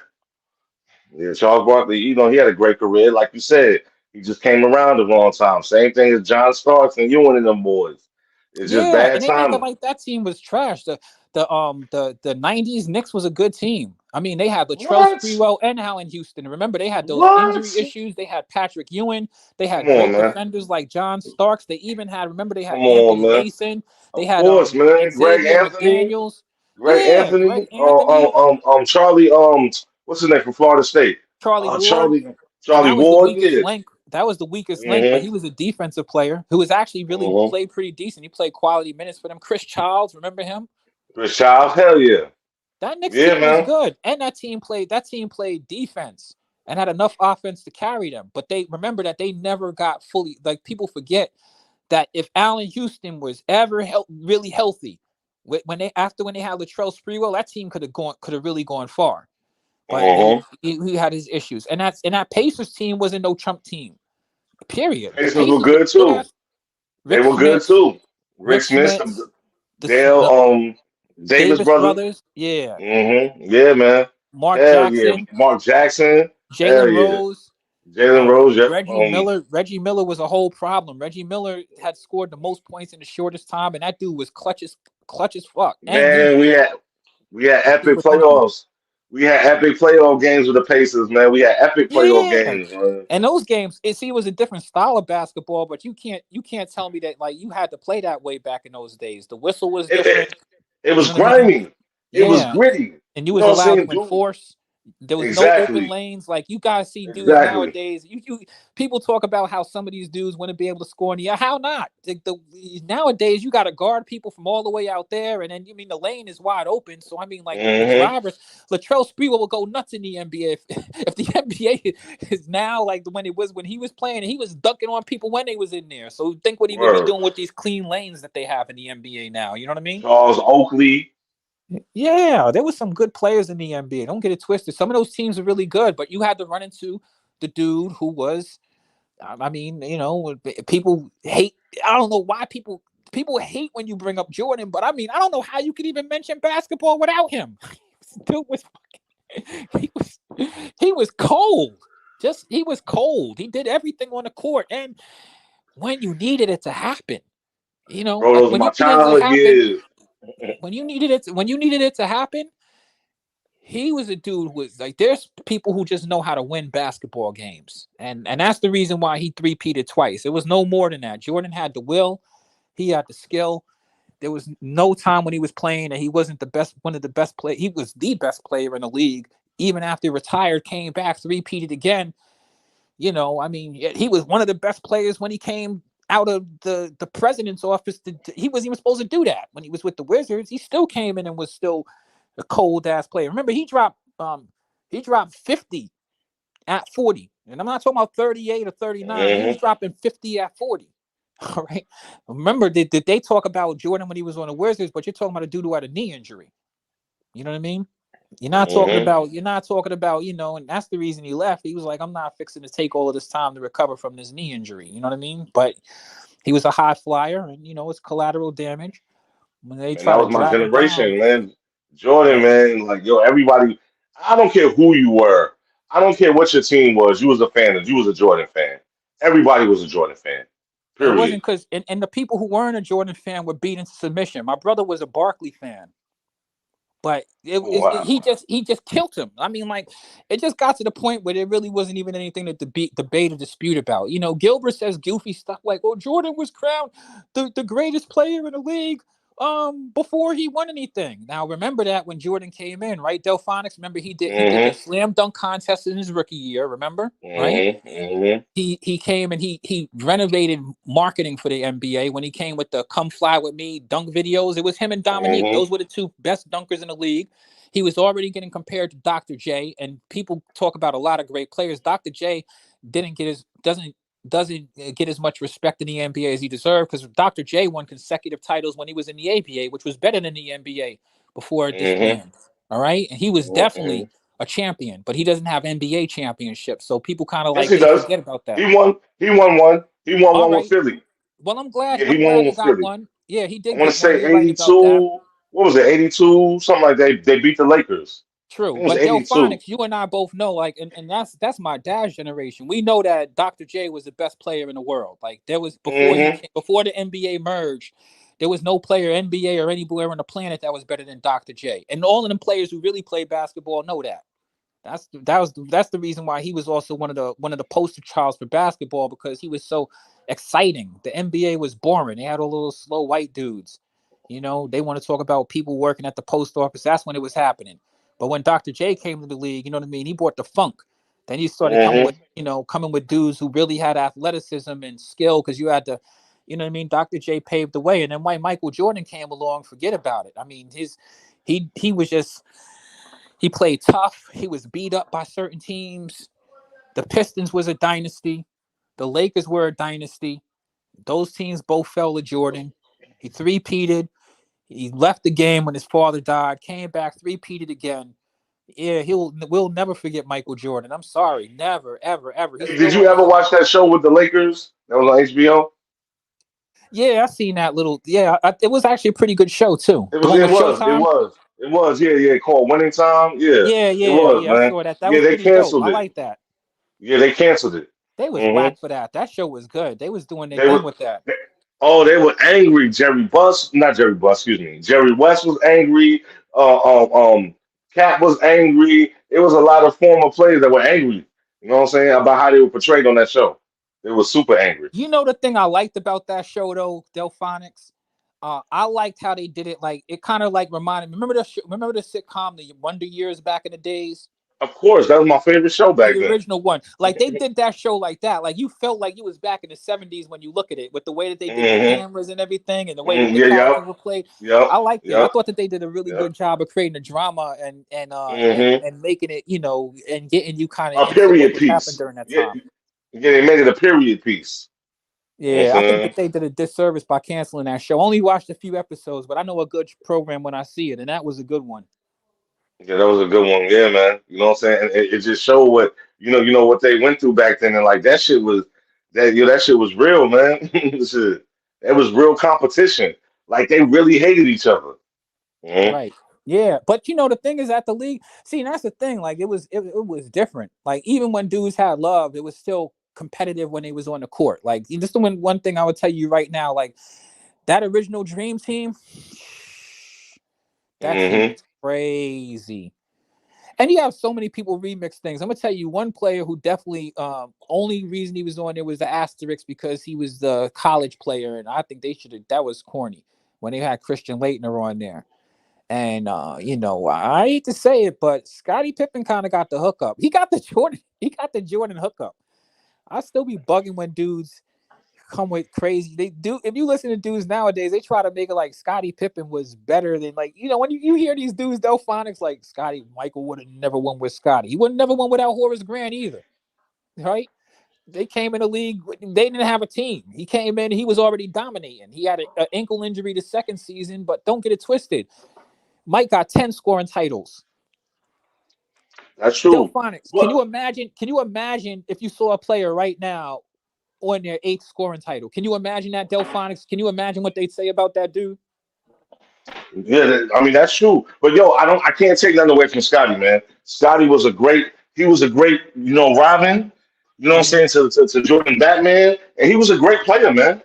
Charles Barkley, he had a great career. Like you said, he just came around the wrong time. Same thing as John Starks and Ewing and them boys. It's just bad timing.
Like that team was trash. The 90s Knicks was a good team. I mean, they had Latrell
What?
Sprewell and Allen Houston. Remember, they had those injury
What?
issues. They had Patrick Ewing. They
Come
had
on,
great
man.
defenders like John Starks. They even had, remember, they had
Come on,
Anthony
man.
Mason. They
Of
had
course, man. Greg
Xavier
Anthony.
McDaniels.
Greg
Yeah, Greg
Anthony.
Anthony,
Charlie. What's his name from Florida State?
Charlie Ward.
Charlie.
And
Charlie
that was the
Ward.
weakest
Yeah.
link. That was the weakest link, but
Mm-hmm.
he was a defensive player who was actually really
Mm-hmm.
played pretty decent. He played quality minutes for them. Chris Childs, remember him?
Chris Childs. Hell yeah.
That Knicks
Yeah,
team was
man.
good, and that team played defense and had enough offense to carry them. But they remember that they never got fully, like, people forget that if Allen Houston was ever really healthy, when they had Latrell Sprewell, that team could have really gone far. But
Mm-hmm.
he had his issues, and that Pacers team wasn't no chump team. Period. The
Pacers were
Pacers
good
good
too.
ass.
They
Rick
were good
Smith,
too. Rick
Rick
Smith,
Smith,
Dale,
the
Davis
Davis
brother.
brothers, yeah,
Mm-hmm. Yeah, man.
Mark
Hell yeah.
Jackson,
Mark Jackson. Hell
Jalen
yeah.
Rose.
Jalen Rose. Yep.
Reggie Miller. Reggie Miller was a whole problem. Reggie Miller had scored the most points in the shortest time, and that dude was clutch as fuck. And
Man, we had
that dude
epic
was hungry.
playoffs. We had epic playoff games with the Pacers, man. We had epic playoff
Yeah.
games, man.
And those games, it was a different style of basketball, but you can't tell me that, like, you had to play that way back in those days. The whistle was
It,
different.
it, it
You
was
know what I mean?
grimy. It was
Yeah.
gritty.
And you
You
was
know what I'm
allowed
saying,
to
dude?
enforce. There was no open
Exactly.
lanes. Like, you guys see dudes
Exactly.
nowadays. People talk about how some of these dudes wouldn't be able to score in the air. How not? Nowadays you got to guard people from all the way out there, and then the lane is wide open. So I mean, like, the
Mm-hmm.
drivers, Latrell Sprewell will go nuts in the NBA if the NBA is now like when he was playing, and he was dunking on people when they was in there. So think what he would be
Word.
doing with these clean lanes that they have in the NBA now. You know what I mean?
Charles Oakley.
Yeah, there was some good players in the NBA. Don't get it twisted. Some of those teams are really good, but you had to run into the dude who was, I mean, people hate. I don't know why people hate when you bring up Jordan, but I mean, I don't know how you could even mention basketball without him. Dude was he was cold. He was cold. He did everything on the court, and when you needed it to happen,
Bro,
like
those are
when
my
you needed it to
childhood
happen.
years.
When you needed it to happen, he was a dude who was like, there's people who just know how to win basketball games. And that's the reason why he three-peated twice. It was no more than that. Jordan had the will, he had the skill. There was no time when he was playing and he wasn't one of the best players. He was the best player in the league. Even after he retired, came back, three-peated again. I mean, he was one of the best players when he came out of the president's office. He wasn't even supposed to do that when he was with the Wizards. He still came in and was still a cold ass player. Remember, he dropped 50 at 40, and I'm not talking about 38 or 39. He was
Mm-hmm.
dropping 50 at 40. All right. Remember, did they talk about Jordan when he was on the Wizards? But you're talking about a dude who had a knee injury. You know what I mean? You're not talking
Mm-hmm.
about, and that's the reason he left. He was like, I'm not fixing to take all of this time to recover from this knee injury. You know what I mean? But he was a high flyer, and it's collateral damage. When they
Man, that
try to
was my
drag him down,
generation, man. Jordan,
yeah.
man, like, yo, everybody, I don't care who you were. I don't care what your team was. You was a fan. You was a Jordan fan. Everybody was a Jordan fan.
It
Period.
wasn't because and the people who weren't a Jordan fan were beat into submission. My brother was a Barkley fan. But
Oh, wow.
he just killed him. I mean, like, it just got to the point where there really wasn't even anything to debate or dispute about. Gilbert says goofy stuff like, "Well, Jordan was crowned the greatest player in the league before he won anything." Now, remember that when Jordan came in, right? Delphonics, remember he did the
Mm-hmm.
slam dunk contest in his rookie year. Remember, right?
Mm-hmm. Mm-hmm.
He came and he renovated marketing for the NBA when he came with the "Come Fly with Me" dunk videos. It was him and Dominique;
Mm-hmm.
those were the two best dunkers in the league. He was already getting compared to Dr. J, and people talk about a lot of great players. Dr. J doesn't get as much respect in the NBA as he deserved, because Dr. J won consecutive titles when he was in the ABA, which was better than the NBA before it
Mm-hmm.
disbanded. All right, and he was
Mm-hmm.
definitely a champion, but he doesn't have NBA championships. So people kind of
Yes,
like
he
they
does.
forget about that.
He won. He won one. He won
All
one with
right.
Philly.
Well,
Yeah,
I'm
he won
glad
one
he
with
got
Philly.
one. Yeah, he
I
did
want
get
to
one.
say
You're right about that.
82. What was it? 82, something like that. They beat the Lakers. I
True.
think it was
But
82.
Delphonics, you and I both know, like, and that's my dad's generation. We know that Dr. J was the best player in the world. Like, there was
Mm-hmm.
before the NBA merged, There was no player, NBA or anywhere on the planet, that was better than Dr. J. And all of them players who really play basketball know that. That's the reason why he was also one of the poster childs for basketball, because he was so exciting. The NBA was boring. They had all little slow white dudes. They want to talk about people working at the post office. That's when it was happening. But when Dr. J came to the league, you know what I mean? He brought the funk. Then he started coming with dudes who really had athleticism and skill, because you had to, you know what I mean? Dr. J paved the way. And then when Michael Jordan came along, forget about it. I mean, he was just, he played tough. He was beat up by certain teams. The Pistons was a dynasty. The Lakers were a dynasty. Those teams both fell to Jordan. He three-peated. He left the game when his father died, came back, three-peated again. Yeah, we'll never forget Michael Jordan. I'm sorry. Never, ever, ever. He's
Did
still
you
on
ever
the.
watch that show with the Lakers that was on HBO?
Yeah, I seen that little. Yeah, it was actually a pretty good show too.
It
The
was,
one
it
with
was, it
Showtime.
was, it was. Yeah, yeah. Called Winning Time. Yeah,
Yeah,
it
yeah,
was,
yeah. I
man.
saw that. That
Yeah,
was
they
pretty dope. I
canceled it.
like that.
Yeah, they canceled it.
They was
hmm
whack for that. That show was good. They was doing their
They
thing
were.
with that.
They, oh, they were angry. Not Jerry Buss. Excuse me. Jerry West was angry. Cat was angry. It was a lot of former players that were angry. You know what I'm saying, about how they were portrayed on that show. They were super angry.
You know the thing I liked about that show though, Delphonics? I liked how they did it. Like it kind of like reminded me. Remember the sitcom, the Wonder Years back in the days?
Of course, that was my favorite show back
The
then.
original one. Like they did that show like that. Like you felt like you was back in the 70s when you look at it, with the way that they did the
hmm
cameras and everything, and the way that the
Yeah,
characters
yep,
were played.
yep,
I liked it. I
yep,
thought that they did a really
yep.
good job of creating the drama and
hmm
and making it, and getting you kind of
A
into what
period
was happening
piece.
during that
Yeah,
time.
yeah, they made it a period piece. You know what I'm
Yeah, I think
saying?
that they did a disservice by canceling that show. Only watched a few episodes, but I know a good program when I see it, and that was a good one.
Yeah, that was a good one. Yeah, man. You know what I'm saying? And it just showed what what they went through back then, and like that shit was that shit was real, man. Shit. It was real competition. Like they really hated each other. Mhm.
Right. Yeah, but the thing is, at the league, see, and that's the thing. Like it was different. Like even when dudes had love, it was still competitive when they was on the court. Like just the one thing I would tell you right now, like that original Dream Team, that team
Mhm.
was crazy. And you have so many people remix things. I'm gonna tell you one player who definitely only reason he was on there was the asterisk because he was the college player, and I think they should have. That was corny when they had Christian Laettner on there. And I hate to say it, but Scottie Pippen kind of got the hookup. He got the Jordan. He got the Jordan hookup. I still be bugging when dudes come with crazy. They do. If you listen to dudes nowadays, they try to make it like Scottie Pippen was better than, like, when you hear these dudes, Delphonics, like Michael would have never won with Scottie. He would have never won without Horace Grant either, right? They came in the league. They didn't have a team. He came in. He was already dominating. He had an ankle injury the second season, but don't get it twisted. Mike got 10 scoring titles.
That's true.
Delphonics, can you
But
imagine? Can you imagine if you saw a player right now on their 8th scoring title? Can you imagine that, Delphonics? Can you imagine what they'd say about that dude?
yeah, I mean that's true. But yo, I can't take nothing away from Scotty, man. Scotty was a great. He was a great, Robin. You know what
Mhm.
I'm saying, to Jordan Batman, and he was a great player, man.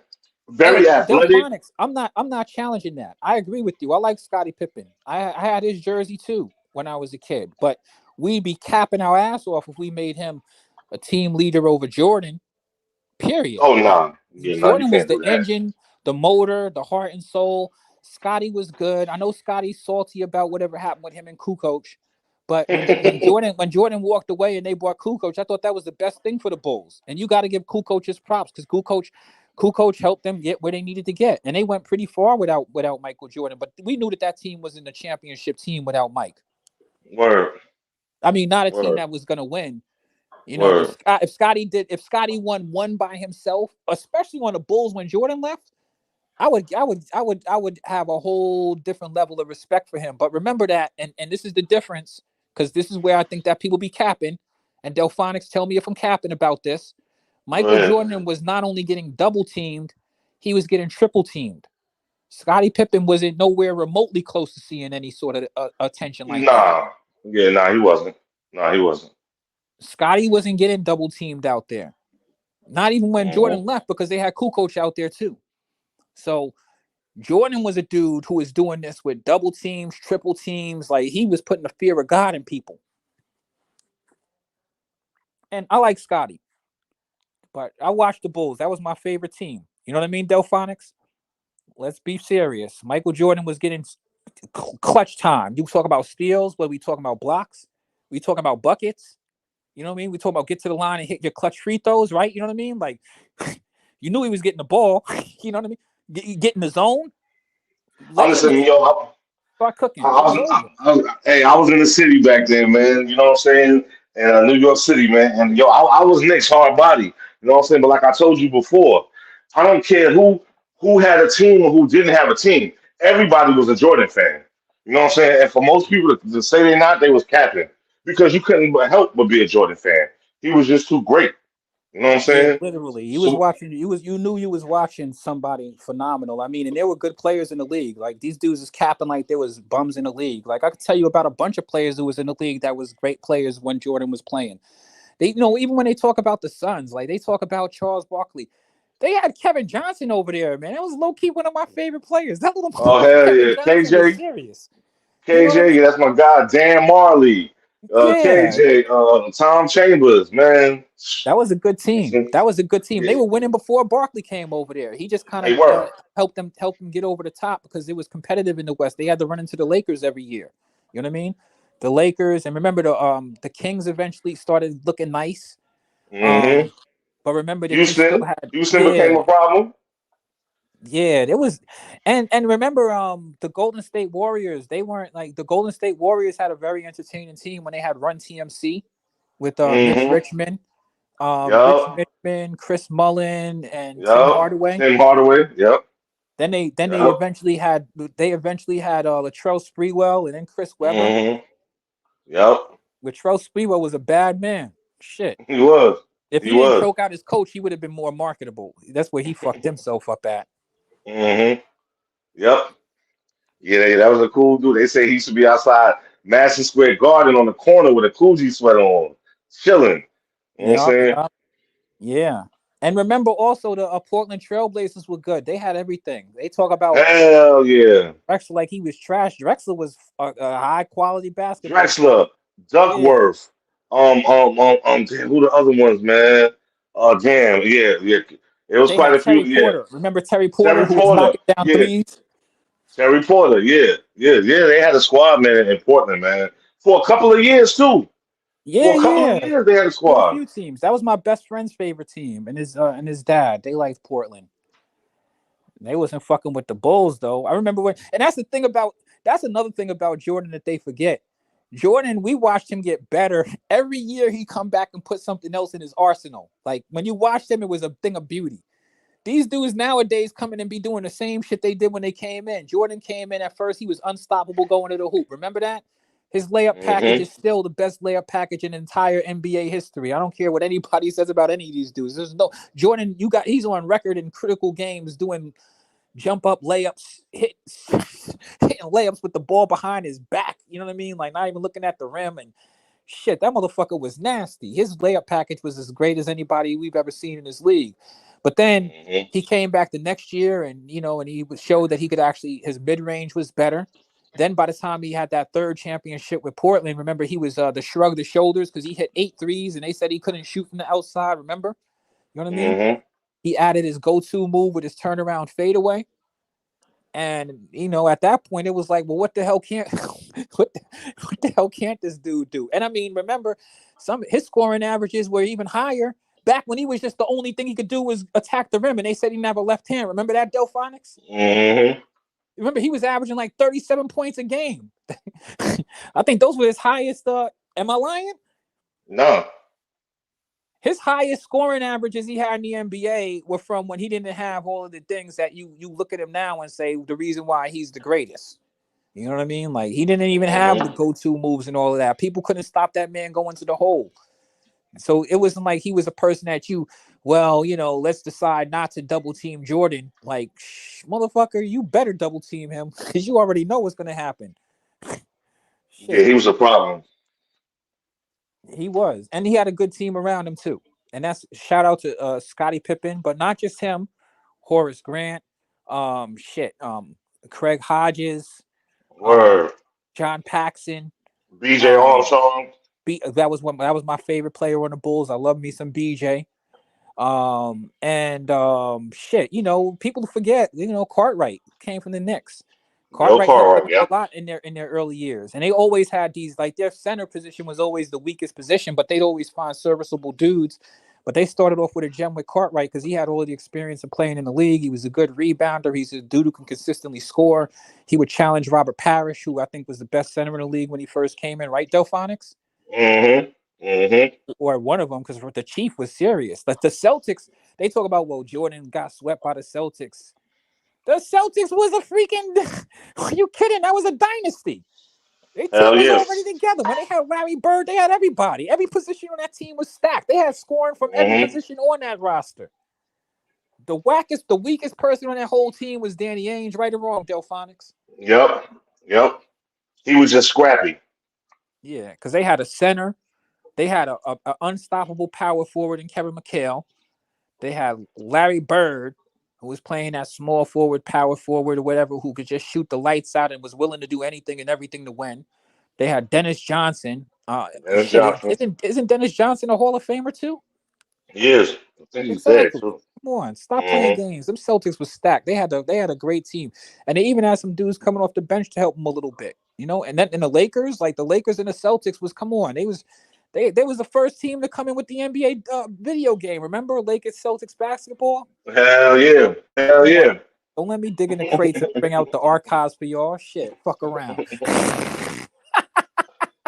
Hey,
Very athletic.
Delphonics, I'm not challenging that. I agree with you. I like Scottie Pippen. I had his jersey too when I was a kid, but we'd be capping our ass off if we made him a team leader over Jordan. Period.
Oh
Like
nah, yeah, nah, you
Jordan was
can't
the
do that.
engine, the motor, the heart and soul. Scotty was good. I know Scotty's salty about whatever happened with him and Kukoc, but when Jordan walked away and they brought Kukoc, I thought that was the best thing for the Bulls. And you got to give Kukoc his props, because Kukoc helped them get where they needed to get, and they went pretty far without Michael Jordan. But we knew that team was in the championship team without Mike.
Word,
I mean, not a team
word,
that was going to win.
word.
If Scotty won one by himself, especially on the Bulls when Jordan left, I would have a whole different level of respect for him. But remember that, and this is the difference, because this is where I think that people be capping, and Delphonics, tell me if I'm capping about this.
Go
Michael
ahead.
Jordan was not only getting double teamed, he was getting triple teamed. Scottie Pippen wasn't nowhere remotely close to seeing any sort of attention like that.
Nah, yeah, nah, he wasn't. Nah, he wasn't.
Scottie wasn't getting double teamed out there. Not even when
hmm
Jordan left, because they had Kukoc out there too. So Jordan was a dude who was doing this with double teams, triple teams. Like he was putting the fear of God in people. And I like Scotty, but I watched the Bulls. That was my favorite team. You know what I mean, Delphonics? Let's be serious. Michael Jordan was getting clutch time. You talk about steals, what we talking about blocks? We talking about buckets. You know what I mean? We talking about get to the line and hit your clutch free throws, right? You know what I mean? Like you knew he was getting the ball. You know what I mean? Get in the zone,
I'm
lay
just
in the
saying, yo,
start
I,
cooking. It
I
was
was,
over.
hey, I was in the city back then, man. You know what I'm saying? In New York City, man. And yo, I was Knicks hard body. You know what I'm saying? But like I told you before, I don't care who had a team or who didn't have a team. Everybody was a Jordan fan. You know what I'm saying? And for most people to say they're not, they was capping because you couldn't help but be a Jordan fan. He was just too great. You know what I'm
Yeah,
saying?
literally. You was
So,
watching. You knew you was watching somebody phenomenal. I mean, and there were good players in the league. Like these dudes is capping like there was bums in the league. Like I could tell you about a bunch of players who was in the league that was great players when Jordan was playing. They, even when they talk about the Suns, like they talk about Charles Barkley, they had Kevin Johnson over there, man. That was low key one of my favorite players. That little
oh hell
Kevin
yeah,
Johnson was
KJ.
serious. You know what I
KJ,
mean?
that's my guy, Dan Marley,
Yeah,
KJ, Tom Chambers, man.
that was a good team.
Listen,
That was a good team. They
yeah,
were winning before Barkley came over there. He just kind
they
of
were.
helped them get over the top because it was competitive in the West. They had to run into the Lakers every year. You know what I mean? The Lakers, and remember the Kings eventually started looking nice.
hmm
Um, but remember that you still
Houston,
had,
Houston became a problem.
yeah, there was, and remember the Golden State Warriors. They weren't like the Golden State Warriors had a very entertaining team when they had Run TMC with
hmm
Rich
Yup,
Richmond, Chris Mullen, and Tim
yup.
Hardaway.
Tim Hardaway. Yep,
Then they
yep.
eventually had Latrell Sprewell and then Chris Webber.
hmm Yep.
Latrell Sprewell was a bad man. Shit.
He was.
If
He
he didn't
was.
choke out his coach, he would have been more marketable. That's where he fucked himself up at.
hmm Yep. Yeah, that was a cool dude. They say he should be outside Madison Square Garden on the corner with a Coogee sweater on, chilling. You know what I'm
Yeah,
saying?
yeah. Yeah. And remember also the Portland Trailblazers were good. They had everything. They talk about
Hell yeah.
Drexler like he was trash. Drexler was a high quality basketball player.
Drexler,
Yeah.
Duckworth, damn, who the other ones, man? Damn, yeah, yeah. It was
They
quite
had
a few,
Terry
yeah.
Porter. Remember Terry Porter
Terry
who was
Porter,
knocking down
yeah.
threes?
Terry Porter, yeah, yeah, yeah. They had a squad, man, in Portland, man, for a couple of years too.
Yeah,
For a couple of
yeah.
years, they had a
For a
squad.
few teams. That was my best friend's favorite team and his dad. They liked Portland. They wasn't fucking with the Bulls though. I remember when, and that's another thing about Jordan that they forget. Jordan, we watched him get better every year. He come back and put something else in his arsenal. Like when you watched him, it was a thing of beauty. These dudes nowadays come in and be doing the same shit they did when they came in. Jordan came in at first, he was unstoppable going to the hoop. Remember that? His layup package
hmm
is still the best layup package in entire NBA history. I don't care what anybody says about any of these dudes. There's no Jordan. He's on record in critical games doing jump up layups, hitting layups with the ball behind his back. You know what I mean? Like not even looking at the rim and shit. That motherfucker was nasty. His layup package was as great as anybody we've ever seen in this league. But then
hmm
he came back the next year and and he showed that he could actually his mid range was better. Then by the time he had that third championship with Portland, remember he was the shrug the shoulders because he hit 8 threes and they said he couldn't shoot from the outside. Remember? You know what I mean?
hmm
He added his go-to move with his turnaround fadeaway. And at that point, it was like, well, what the hell can't what the hell can't this dude do? And I mean, remember, some his scoring averages were even higher back when he was just the only thing he could do was attack the rim, and they said he didn't have a left hand. Remember that, Delphonics?
hmm
Remember he was averaging like 37 points a game. I think those were his highest. Am I lying?
No.
His highest scoring averages he had in the NBA were from when he didn't have all of the things that you look at him now and say the reason why he's the greatest. You know what I mean? Like he didn't even have the
hmm
go-to moves and all of that. People couldn't stop that man going to the hole. So it wasn't like he was a person that let's decide not to double team Jordan. Like, motherfucker, you better double team him because you already know what's gonna happen.
Yeah,
Shit.
he was a problem.
He was, and he had a good team around him too. And that's shout out to Scottie Pippen, but not just him. Horace Grant, Shit. Craig Hodges,
Word.
John Paxson.
BJ Armstrong.
That was my favorite player on the Bulls. I love me some BJ. Shit, people forget, Cartwright came from the Knicks.
Bill
Cartwright helped them
Cartwright,
a
yep.
lot in their early years, and they always had these, like, their center position was always the weakest position, but they'd always find serviceable dudes. But they started off with a gem with Cartwright because he had all the experience of playing in the league. He was a good rebounder. He's a dude who can consistently score. He would challenge Robert Parrish, who I think was the best center in the league when he first came in, right, Delphonics? Or one of them, because the Chief was serious. Like the Celtics, they talk about, well, Jordan got swept by the Celtics. The Celtics was a freaking. Are you kidding? That was a dynasty. Their team was already together. When they had Larry Bird, they had everybody. Every position on that team was stacked. They had scoring from every position on that roster. The weakest person on that whole team was Danny Ainge, right or wrong, Delphonics?
Yep. He was just scrappy.
Yeah, because they had a center. They had a unstoppable power forward in Kevin McHale. They had Larry Bird, who was playing that small forward, power forward, or whatever, who could just shoot the lights out and was willing to do anything and everything to win. They had Dennis Johnson. Isn't Dennis Johnson a Hall of Famer too?
He is. I think he's dead
Exactly.
too.
Come on, stop playing games. Them Celtics was stacked. They had a great team, and they even had some dudes coming off the bench to help them a little bit. And then in the Lakers, like the Lakers and the Celtics was, come on, they was the first team to come in with the NBA video game. Remember Lakers Celtics basketball?
Hell yeah.
Don't let me dig in the crates and bring out the archives for y'all. Shit, fuck around.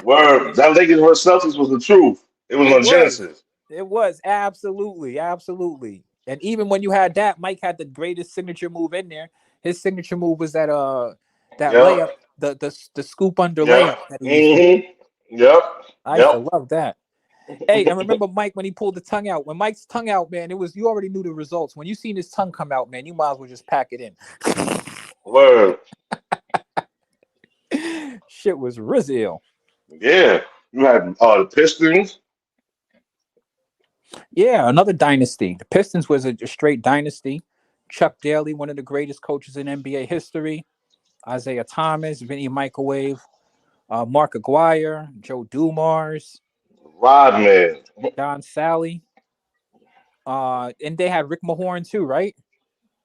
Word. That Lakers vs. Celtics was the truth. It was on Genesis.
It was absolutely. And even when you had that, Mike had the greatest signature move in there. His signature move was that layup, the scoop under layup that he used to. I used to love that. Hey, and remember Mike when he pulled the tongue out? When Mike's tongue out, man, you already knew the results. When you seen his tongue come out, man, you might as well just pack it in.
Word.
Shit was Rizzo.
Yeah. You had the Pistons.
Yeah, another dynasty. The Pistons was a straight dynasty. Chuck Daly, one of the greatest coaches in NBA history. Isaiah Thomas, Vinny Microwave, Mark Aguirre, Joe Dumars,
Rodman,
John Sally. And they had Rick Mahorn too, right?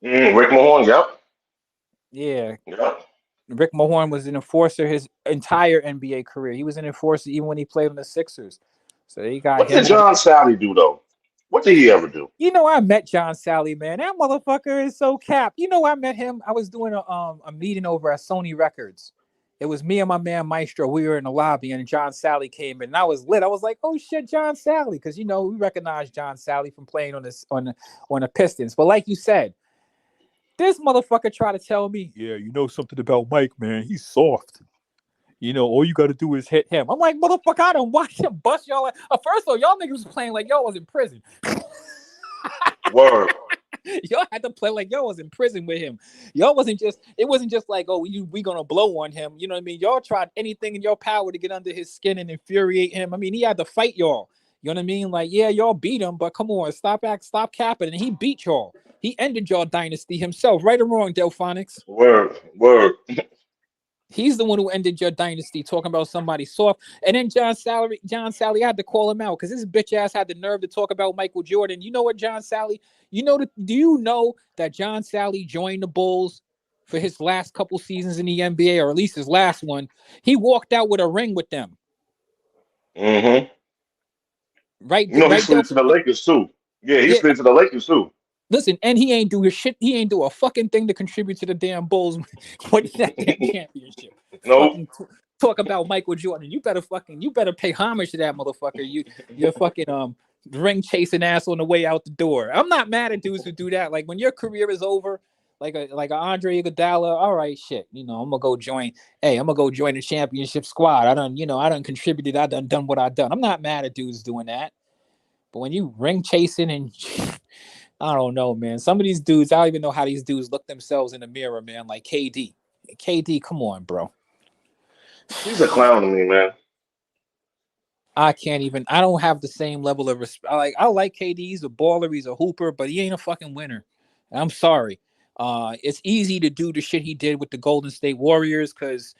Rick Mahorn, yep.
Yeah.
Yep.
Rick Mahorn was an enforcer his entire NBA career. He was an enforcer even when he played on the Sixers. So they got
What
him.
did John Sally do though? What did he ever do?
I met John Sally, man. That motherfucker is so cap. I met him. I was doing a meeting over at Sony Records. It was me and my man Maestro. We were in the lobby, and John Sally came in. And I was lit. I was like, "Oh shit, John Sally," because we recognize John Sally from playing on the Pistons. But like you said, this motherfucker tried to tell me, "Yeah, you know something about Mike, man. He's soft. All you got to do is hit him." I'm like, "Motherfucker, I don't watch him bust y'all." First of all, y'all niggas was playing like y'all was in prison.
Word.
Y'all had to play like y'all was in prison with him. Y'all wasn't just. It wasn't just like, "Oh, we gonna blow on him." You know what I mean? Y'all tried anything in your power to get under his skin and infuriate him. I mean, he had to fight y'all. You know what I mean? Like, yeah, y'all beat him, but come on, stop capping. And he beat y'all. He ended y'all dynasty himself, right or wrong, Delphonics?
Word.
He's the one who ended your dynasty, talking about somebody soft. And then John Sally, I had to call him out because this bitch ass had the nerve to talk about Michael Jordan. You know what, John Sally? Do you know that John Sally joined the Bulls for his last couple seasons in the NBA, or at least his last one? He walked out with a ring with them.
Mm-hmm.
Right?
He slid to the Lakers too. Yeah, he slid to the Lakers too.
Listen, and he ain't do his shit. He ain't do a fucking thing to contribute to the damn Bulls winning that damn championship.
Nope.
Talk about Michael Jordan. You better pay homage to that motherfucker. You're fucking ring chasing ass on the way out the door. I'm not mad at dudes who do that. Like when your career is over, like a Andre Iguodala. All right, shit. I'm gonna go join. Hey, I'm gonna go join the championship squad. I done contributed. I done what I done. I'm not mad at dudes doing that. But when you ring chasing and I don't know, man. Some of these dudes, I don't even know how these dudes look themselves in the mirror, man. Like KD. KD, come on, bro.
He's a clown to me, man.
I don't have the same level of respect. I like KD. He's a baller. He's a hooper, but he ain't a fucking winner. I'm sorry. It's easy to do the shit he did with the Golden State Warriors because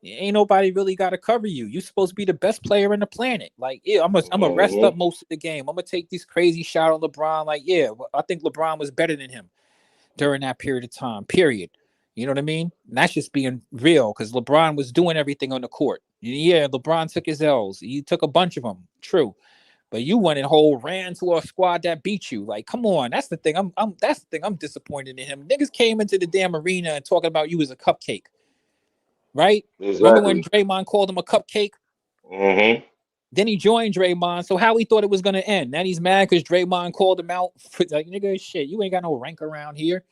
ain't nobody really got to cover you. You're supposed to be the best player on the planet. Like, yeah, I'm gonna rest up most of the game. I'm gonna take this crazy shot on LeBron. Like, yeah, I think LeBron was better than him during that period of time. Period. You know what I mean? And that's just being real because LeBron was doing everything on the court. Yeah, LeBron took his L's. He took a bunch of them. True. But you went and ran to a squad that beat you. Like, come on, that's the thing. That's the thing. I'm disappointed in him. Niggas came into the damn arena and talking about you as a cupcake, right?
Exactly.
Remember when Draymond called him a cupcake? Then he joined Draymond. So how he thought it was gonna end? Now he's mad because Draymond called him out. Like, nigga, shit, you ain't got no rank around here.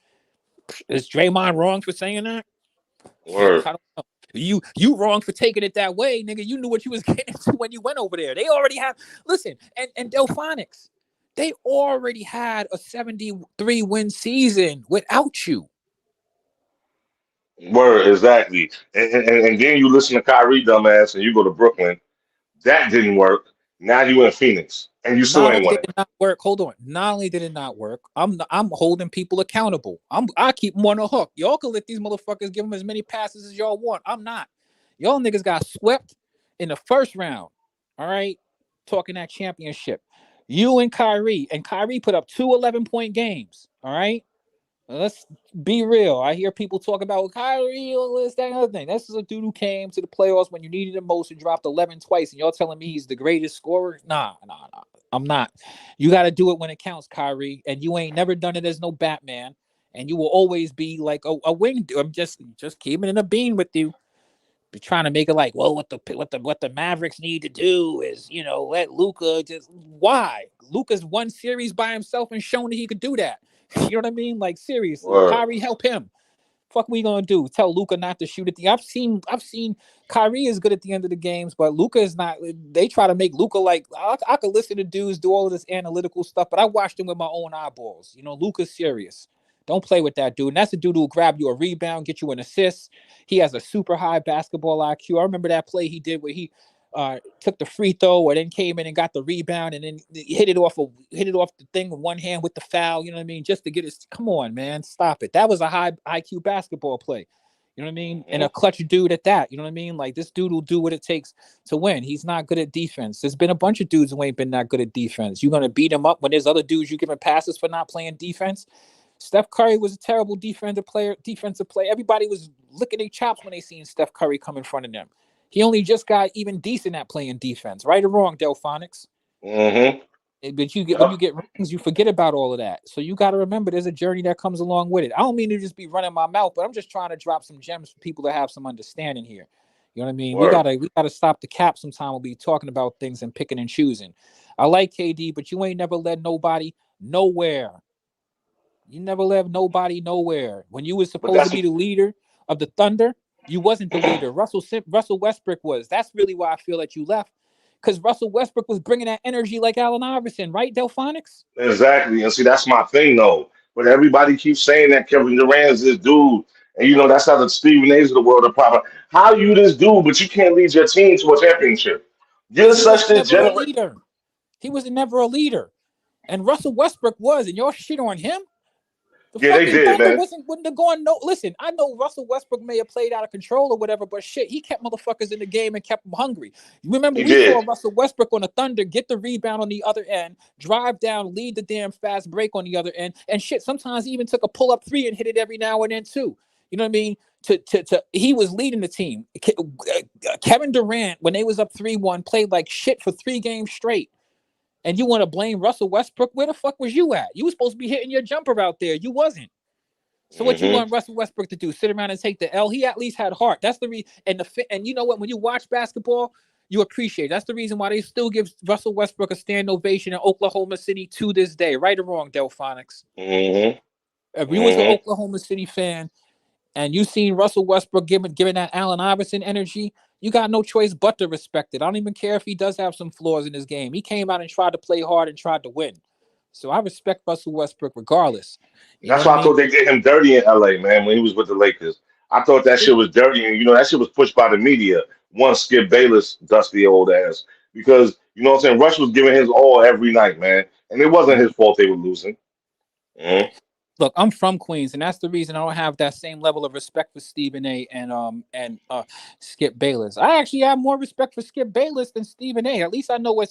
Is Draymond wrong for saying that?
Word.
I don't know. You wrong for taking it that way, nigga. You knew what you was getting into when you went over there. They already have and Delphonics, they already had a 73 win season without you.
Word, exactly. And then you listen to Kyrie dumbass and you go to Brooklyn. That didn't work. Now you in Phoenix and you still
Not only
ain't
did
winning.
it not work, hold on. Not only did it not work, I'm holding people accountable. I keep them on the hook. Y'all can let these motherfuckers give them as many passes as y'all want. I'm not. Y'all niggas got swept in the first round. All right, talking that championship. You and Kyrie put up 2 11-point games. All right. Let's be real. I hear people talk about Kyrie, this, that, and other thing. This is a dude who came to the playoffs when you needed him most and dropped 11 twice, and y'all telling me he's the greatest scorer? Nah. I'm not. You got to do it when it counts, Kyrie, and you ain't never done it as no Batman, and you will always be like a wing. I'm just keeping it a bean with you. Be trying to make it like, well, what the Mavericks need to do is, let Luka just. Why? Luka's won series by himself and shown that he could do that. You know what I mean? Like, seriously,
Word.
Kyrie, help him. Fuck, we gonna do? Tell Luka not to shoot at the. I've seen Kyrie is good at the end of the games, but Luka is not. They try to make Luka like I could listen to dudes do all of this analytical stuff, but I watched him with my own eyeballs. Luka's serious. Don't play with that dude. And that's a dude who will grab you a rebound, get you an assist. He has a super high basketball IQ. I remember that play he did where he took the free throw or then came in and got the rebound and then hit it off the thing with one hand with the foul. You know what I mean? Just to get his. Come on, man, stop it. That was a high IQ basketball play. You know what I mean? And a clutch dude at that. You know what I mean? Like, this dude will do what it takes to win. He's not good at defense. There's been a bunch of dudes who ain't been that good at defense. You're gonna beat him up when there's other dudes you giving passes for not playing defense. Steph Curry was a terrible defensive player. Everybody was licking their chops when they seen Steph Curry come in front of them. He only just got even decent at playing defense. Right or wrong, Delphonics? But when you get rings, you forget about all of that. So you got to remember there's a journey that comes along with it. I don't mean to just be running my mouth, but I'm just trying to drop some gems for people that have some understanding here. You know what I mean?
Word.
We gotta stop the cap sometime. We'll be talking about things and picking and choosing. I like KD, but you ain't never led nobody nowhere. You never led nobody nowhere. When you was supposed to be the leader of the Thunder, you wasn't the leader. Russell Westbrook was. That's really why I feel that you left. Because Russell Westbrook was bringing that energy like Allen Iverson, right, Delphonics?
Exactly. And see, that's my thing, though. But everybody keeps saying that Kevin Durant is this dude. And, that's how the Stephen A's of the world are probably. How you this dude, but you can't lead your team to a championship? You're
He was
such this
never a
generation.
leader. He was never a leader. And Russell Westbrook was, and y'all shit on him. The
Yeah, they
fucking
did,
Thunder
man.
wouldn't have gone no. Listen, I know Russell Westbrook may have played out of control or whatever, but shit, he kept motherfuckers in the game and kept them hungry. You remember
He
we saw
did.
Russell Westbrook on the Thunder get the rebound on the other end, drive down, lead the damn fast break on the other end, and shit. Sometimes he even took a pull up three and hit it every now and then too. You know what I mean? He was leading the team. Kevin Durant, when they was up 3-1, played like shit for 3 games straight. And you want to blame Russell Westbrook? Where the fuck was you at? You was supposed to be hitting your jumper out there. You wasn't. So what you want Russell Westbrook to do? Sit around and take the L? He at least had heart. That's the reason. And you know what? When you watch basketball, you appreciate. That's the reason why they still give Russell Westbrook a stand ovation in Oklahoma City to this day. Right or wrong, Delphonics? If you was an Oklahoma City fan and you seen Russell Westbrook giving that Allen Iverson energy, you got no choice but to respect it. I don't even care if he does have some flaws in his game. He came out and tried to play hard and tried to win. So I respect Russell Westbrook regardless. You know
That's
what I
why I
mean?
thought they did him dirty in LA, man, when he was with the Lakers. I thought that shit was dirty, and that shit was pushed by the media. Once Skip Bayless, dusty old ass, because what I'm saying. Rush was giving his all every night, man, and it wasn't his fault they were losing.
Look, I'm from Queens, and that's the reason I don't have that same level of respect for Stephen A. and Skip Bayless. I actually have more respect for Skip Bayless than Stephen A. At least I know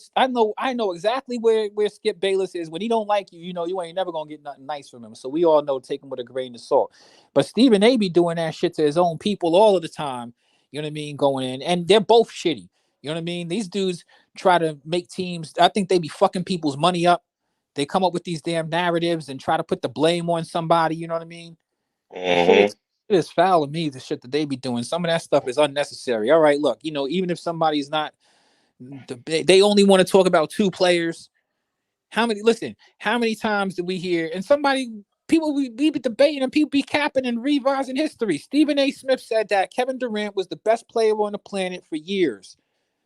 I know exactly where Skip Bayless is. When he don't like you, you ain't never gonna get nothing nice from him. So we all know take him with a grain of salt. But Stephen A. be doing that shit to his own people all of the time. You know what I mean? Going in, and they're both shitty. You know what I mean? These dudes try to make teams. I think they be fucking people's money up. They come up with these damn narratives and try to put the blame on somebody. You know what I mean? Shit
Mm-hmm.
is it is foul to me. The shit that they be doing. Some of that stuff is unnecessary. All right, look, even if somebody's not, they only want to talk about two players. How many times did we hear? And people we be debating and people be capping and revising history. Stephen A. Smith said that Kevin Durant was the best player on the planet for years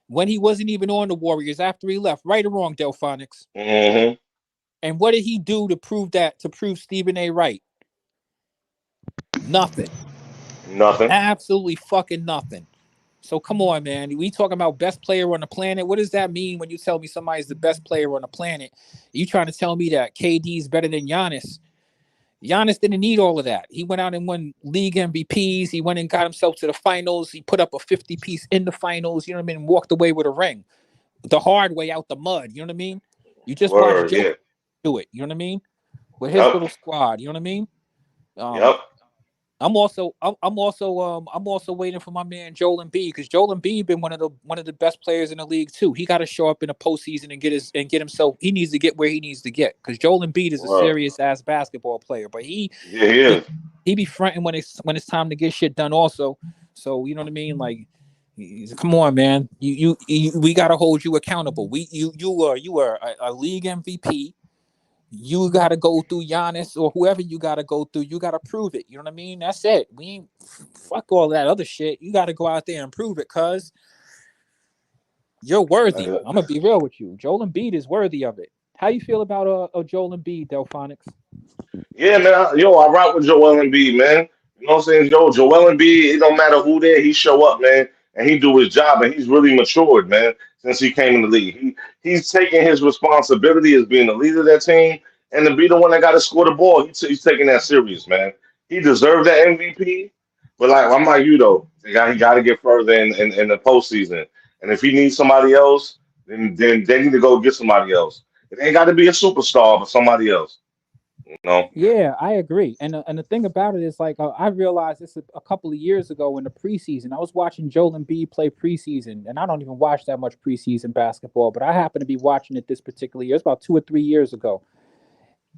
when he wasn't even on the Warriors after he left. Right or wrong, Delphonics?
Mm-hmm.
And what did he do to prove that? To prove Stephen A. right? Nothing.
Nothing.
Absolutely fucking nothing. So come on, man. We talking about best player on the planet. What does that mean when you tell me somebody's the best player on the planet? You trying to tell me that KD's better than Giannis? Giannis didn't need all of that. He went out and won league MVPs. He went and got himself to the finals. He put up a 50-piece in the finals. You know what I mean? And walked away with a ring. The hard way out the mud. You know what I mean? You just watch
Word.
Joe
Yeah.
do it. You know what I mean? With his
Yep.
little squad. You know what I mean? Um,
Yep.
I'm also waiting for my man Joel Embiid because Joel Embiid been one of the best players in the league too. He got to show up in the postseason and get himself. He needs to get where he needs to get because Joel Embiid is a
Word.
serious ass basketball player, but
Yeah, he
he
is.
he be fronting when it's time to get shit done also. So you know what I mean? Like, come on, man. We got to hold you accountable. You are a league MVP. You got to go through Giannis or whoever you got to go through. You got to prove it. You know what I mean? That's it. We ain't fuck all that other shit. You got to go out there and prove it because you're worthy.
Uh,
I'm going to be real with you. Joel Embiid is worthy of it. How you feel about Joel Embiid, Delphonics?
Yeah, man. I rock with Joel Embiid, man. You know what I'm saying? Joel Embiid, it don't matter who there, he show up, man, and he do his job, and he's really matured, man, since he came in the league. He's taking his responsibility as being the leader of that team, and to be the one that got to score the ball. He's taking that serious, man. He deserved that MVP, but like I'm like you though, he got to get further in the postseason, and if he needs somebody else, then they need to go get somebody else. It ain't got to be a superstar, but somebody else, you know.
Yeah, I agree. And the thing about it is, like, I realized this a couple of years ago in the preseason. I was watching Joel Embiid play preseason, and I don't even watch that much preseason basketball, but I happened to be watching it this particular year. It's about 2 or 3 years ago.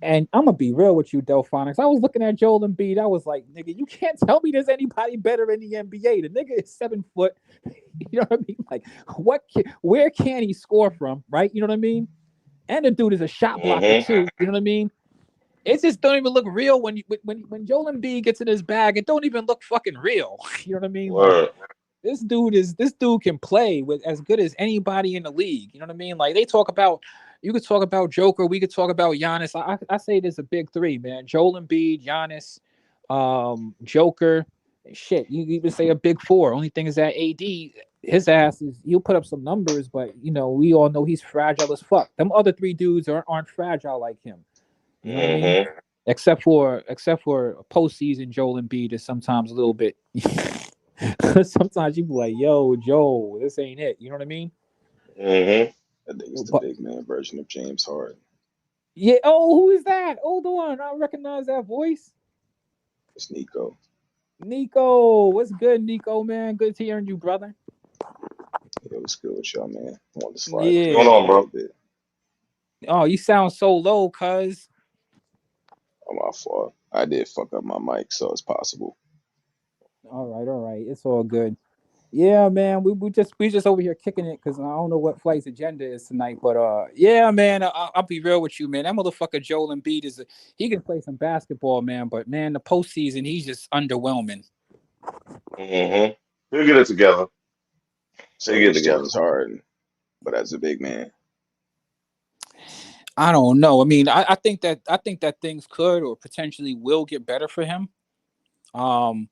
And I'm gonna be real with you, Delphonics. I was looking at Joel Embiid. I was like, nigga, you can't tell me there's anybody better in the NBA. The nigga is 7 foot. You know what I mean? Like, where can he score from? Right? You know what I mean? And the dude is a shot blocker
Hmm.
too. You know what I mean? It just don't even look real when Joel Embiid gets in his bag. It don't even look fucking real. You know what I mean? Like,
Word.
this dude can play with as good as anybody in the league. You know what I mean? Like, you could talk about Joker, we could talk about Giannis. I say there's a big three, man. Joel Embiid, Giannis, Joker. Shit, you even say a big four. Only thing is that AD, his ass he'll put up some numbers, but we all know he's fragile as fuck. Them other three dudes aren't fragile like him. You know what I mean?
Hmm.
Except for postseason, Joel Embiid is sometimes a little bit. Sometimes you be like, "Yo, Joe, this ain't it." You know what I mean?
Hmm.
I think it's the
But
big man version of James Harden.
yeah. Oh, who is that? Hold on, I recognize that voice.
It's Nico.
Nico, what's good, Nico? Man, good to hearing you, brother.
It was good with y'all, man. I wanted to slide
What's
in
going
Yeah.
a
on,
little
bro?
bit.
Oh, you sound so low, cuz.
On my fault. I did fuck up my mic, so it's possible.
All right. It's all good. Yeah, man. We just over here kicking it because I don't know what Flight's agenda is tonight. But yeah, man. I'll be real with you, man. That motherfucker Joel Embiid he can play some basketball, man. But man, the postseason he's just underwhelming.
Hmm. He'll get it together. He'll
So
get it
does
together.
James Harden, but as a big man.
I don't know. I mean, I think that things could or potentially will get better for him. Um,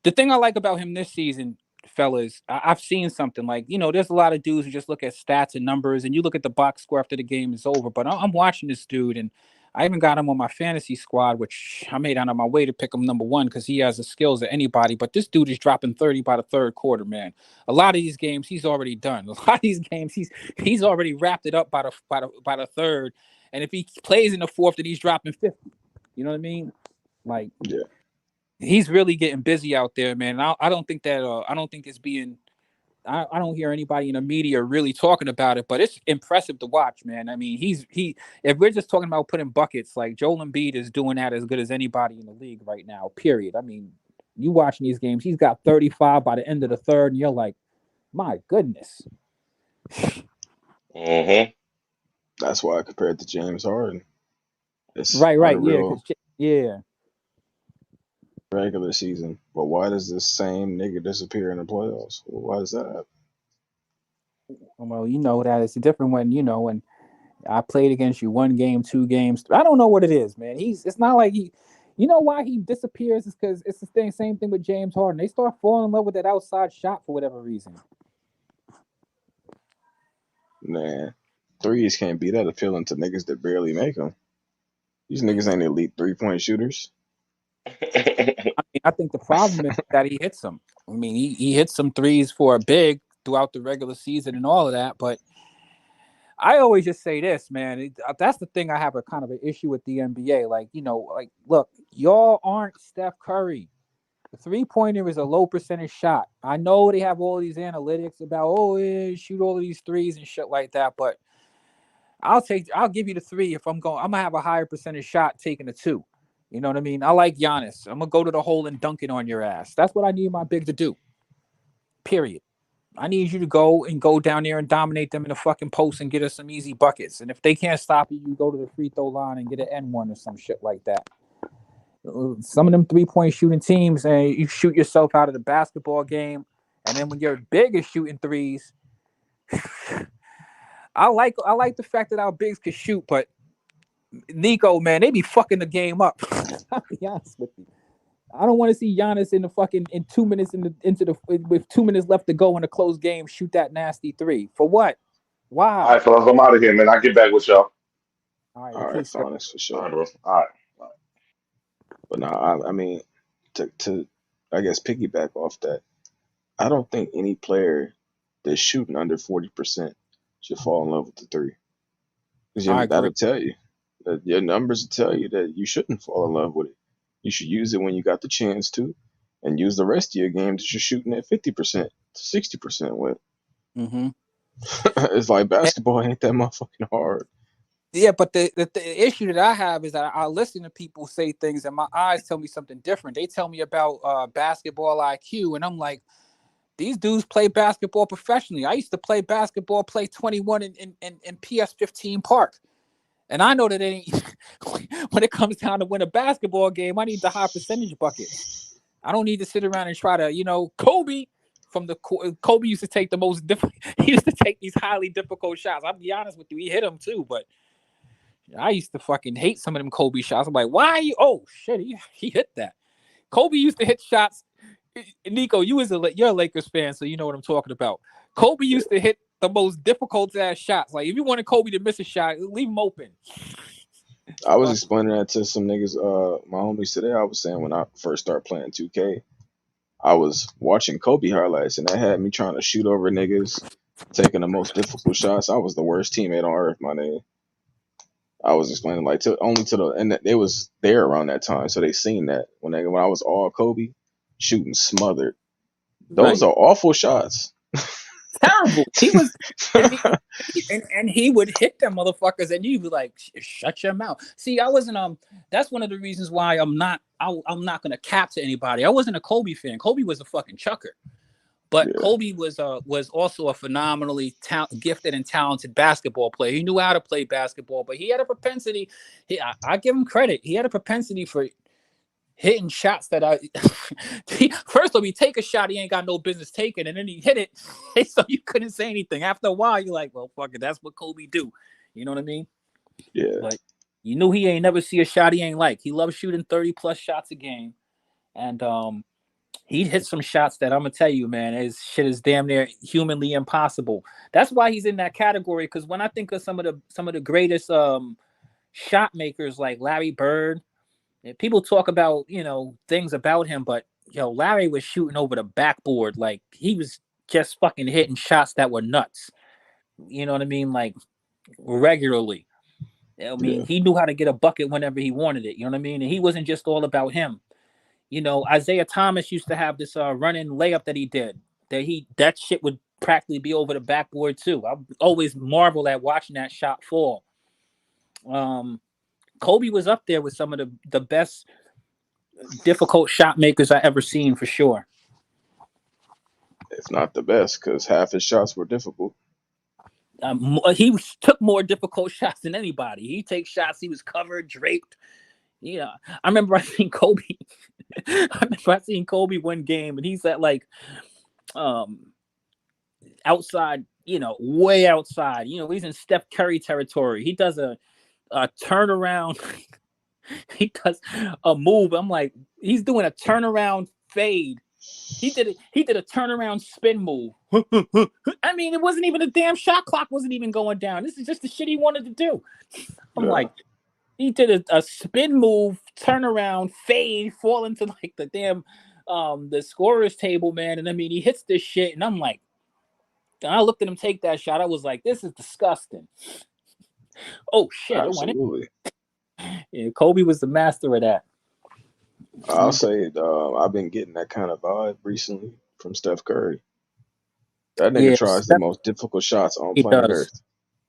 the thing I like about him this season, fellas, I've seen something like, there's a lot of dudes who just look at stats and numbers and you look at the box score after the game is over. But I'm watching this dude and I even got him on my fantasy squad, which I made out of my way to pick him number one because he has the skills of anybody. But this dude is dropping 30 by the third quarter, man. A lot of these games he's already done. A lot of these games he's already wrapped it up by the third. And if he plays in the fourth, then he's dropping 50. You know what I mean? Like,
Yeah.
He's really getting busy out there, man. I don't think it's being. I don't hear anybody in the media really talking about it, but it's impressive to watch, man. I mean, if we're just talking about putting buckets, like Joel Embiid is doing that as good as anybody in the league right now, period. I mean, you watching these games, he's got 35 by the end of the third, and you're like, my goodness.
Mm-hmm.
That's why I compared to James Harden. It's
Right,
unreal
yeah.
regular season, but why does this same nigga disappear in the playoffs? Why does that happen?
Well, you know that it's different when I played against you 1 game, 2 games. I don't know what it is, man. It's not like he. You know why he disappears is because it's the same thing with James Harden. They start falling in love with that outside shot for whatever reason.
Man, threes can't be that appealing to niggas that barely make them. These niggas ain't elite 3-point shooters.
I think the problem is that he hits them. I mean, he hits some threes for a big throughout the regular season and all of that. But I always just say this, man. That's the thing I have a kind of an issue with the NBA. Like, look, y'all aren't Steph Curry. The 3-pointer is a low percentage shot. I know they have all these analytics about, shoot all of these threes and shit like that. But I'll give you the 3 if I'm gonna have a higher percentage shot taking the 2. You know what I mean? I like Giannis. I'm going to go to the hole and dunk it on your ass. That's what I need my big to do. Period. I need you to go down there and dominate them in the fucking post and get us some easy buckets. And if they can't stop you, you go to the free throw line and get an N1 or some shit like that. Some of them 3-point shooting teams, and you shoot yourself out of the basketball game. And then when you're big is shooting threes, I like the fact that our bigs can shoot, but Nico, man, they be fucking the game up. I'll be honest with you. I don't want to see Giannis in 2 minutes with 2 minutes left to go in a close game shoot that nasty 3. For what? Why?
All right, fellas, I'm out of here, man. I'll get back with y'all.
All
All right, fine, that's for
All
sure.
right, bro. All right.
But no, I mean, to I guess piggyback off that, I don't think any player that's shooting under 40% should fall in love with the 3.
I agree.
That'll tell you. Your numbers will tell you that you shouldn't fall in love with it. You should use it when you got the chance to, and use the rest of your game that you're shooting at 50% to 60% with.
Mm-hmm.
It's like basketball ain't that motherfucking hard.
Yeah, but the issue that I have is that I listen to people say things and my eyes tell me something different. They tell me about basketball IQ, and I'm like, these dudes play basketball professionally. I used to play basketball, play 21 in PS 15 Park. And I know that when it comes down to win a basketball game, I need the high percentage buckets. I don't need to sit around and try to, Kobe used to take the most difficult. He used to take these highly difficult shots. I'll be honest with you, he hit them too, but I used to fucking hate some of them Kobe shots. I'm like, why are you? Oh shit, he hit that. Kobe used to hit shots. Nico, you're a Lakers fan, so you know what I'm talking about. Kobe used to hit the most difficult ass shots. Like if you wanted Kobe to miss a shot, leave him open.
I was explaining that to some niggas, my homies today. I was saying when I first started playing 2K, I was watching Kobe highlights, and that had me trying to shoot over niggas, taking the most difficult shots. I was the worst teammate on earth, my nigga. I was explaining and they was there around that time, so they seen that when I was all Kobe, shooting smothered. Those are awful shots.
Terrible. He was, and he would hit them motherfuckers, and you'd be like, "Shut your mouth." See, I wasn't. That's one of the reasons why I'm not going to cap to anybody. I wasn't a Kobe fan. Kobe was a fucking chucker, but Kobe was also a phenomenally gifted and talented basketball player. He knew how to play basketball, but he had a propensity. I give him credit. He had a propensity for hitting shots that first of all, he take a shot he ain't got no business taking, and then he hit it, so you couldn't say anything. After a while, you're like, well, fuck it, that's what Kobe do. You know what I mean?
Yeah.
Like, you knew he ain't never see a shot he ain't like. He loves shooting 30 plus shots a game, and he'd hit some shots that I'm gonna tell you, man, his shit is damn near humanly impossible. That's why he's in that category. Because when I think of some of the greatest shot makers like Larry Bird. And people talk about, things about him, but Larry was shooting over the backboard. Like he was just fucking hitting shots that were nuts. You know what I mean? Like regularly. I mean,
Yeah,
he knew how to get a bucket whenever he wanted it. You know what I mean? And he wasn't just all about him. Isaiah Thomas used to have this running layup that he did. That shit would practically be over the backboard too. I always marvel at watching that shot fall. Kobe was up there with some of the best difficult shot makers I ever seen for sure.
if not the best, because half his shots were difficult.
He took more difficult shots than anybody. He takes shots. He was covered, draped. Yeah, I remember I seen Kobe. One game, and he's at like outside, way outside. He's in Steph Curry territory. He does a turnaround. He does a move. I'm like, he's doing a turnaround fade. He did a turnaround spin move. I mean, it wasn't even a damn shot clock. Wasn't even going down. This is just the shit he wanted to do. I'm like, he did a spin move, turnaround, fade, fall into like the damn the scorer's table, man. And I mean, he hits this shit, and I'm like, I looked at him take that shot. I was like, this is disgusting. Oh shit!
Absolutely.
Yeah, Kobe was the master of that.
I'll say I've been getting that kind of vibe recently from Steph Curry. That nigga tries the most difficult shots on planet Earth.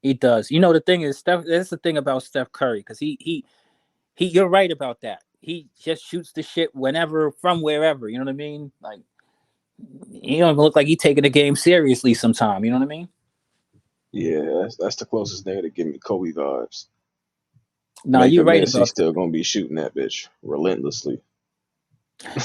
He does. The thing is, Steph. That's the thing about Steph Curry, because he. You're right about that. He just shoots the shit whenever, from wherever. You know what I mean? Like, he don't look like he taking the game seriously sometime. You know what I mean?
Yeah, that's the closest nigga to give me Kobe vibes.
No, you're right about
he's still gonna be shooting that bitch relentlessly.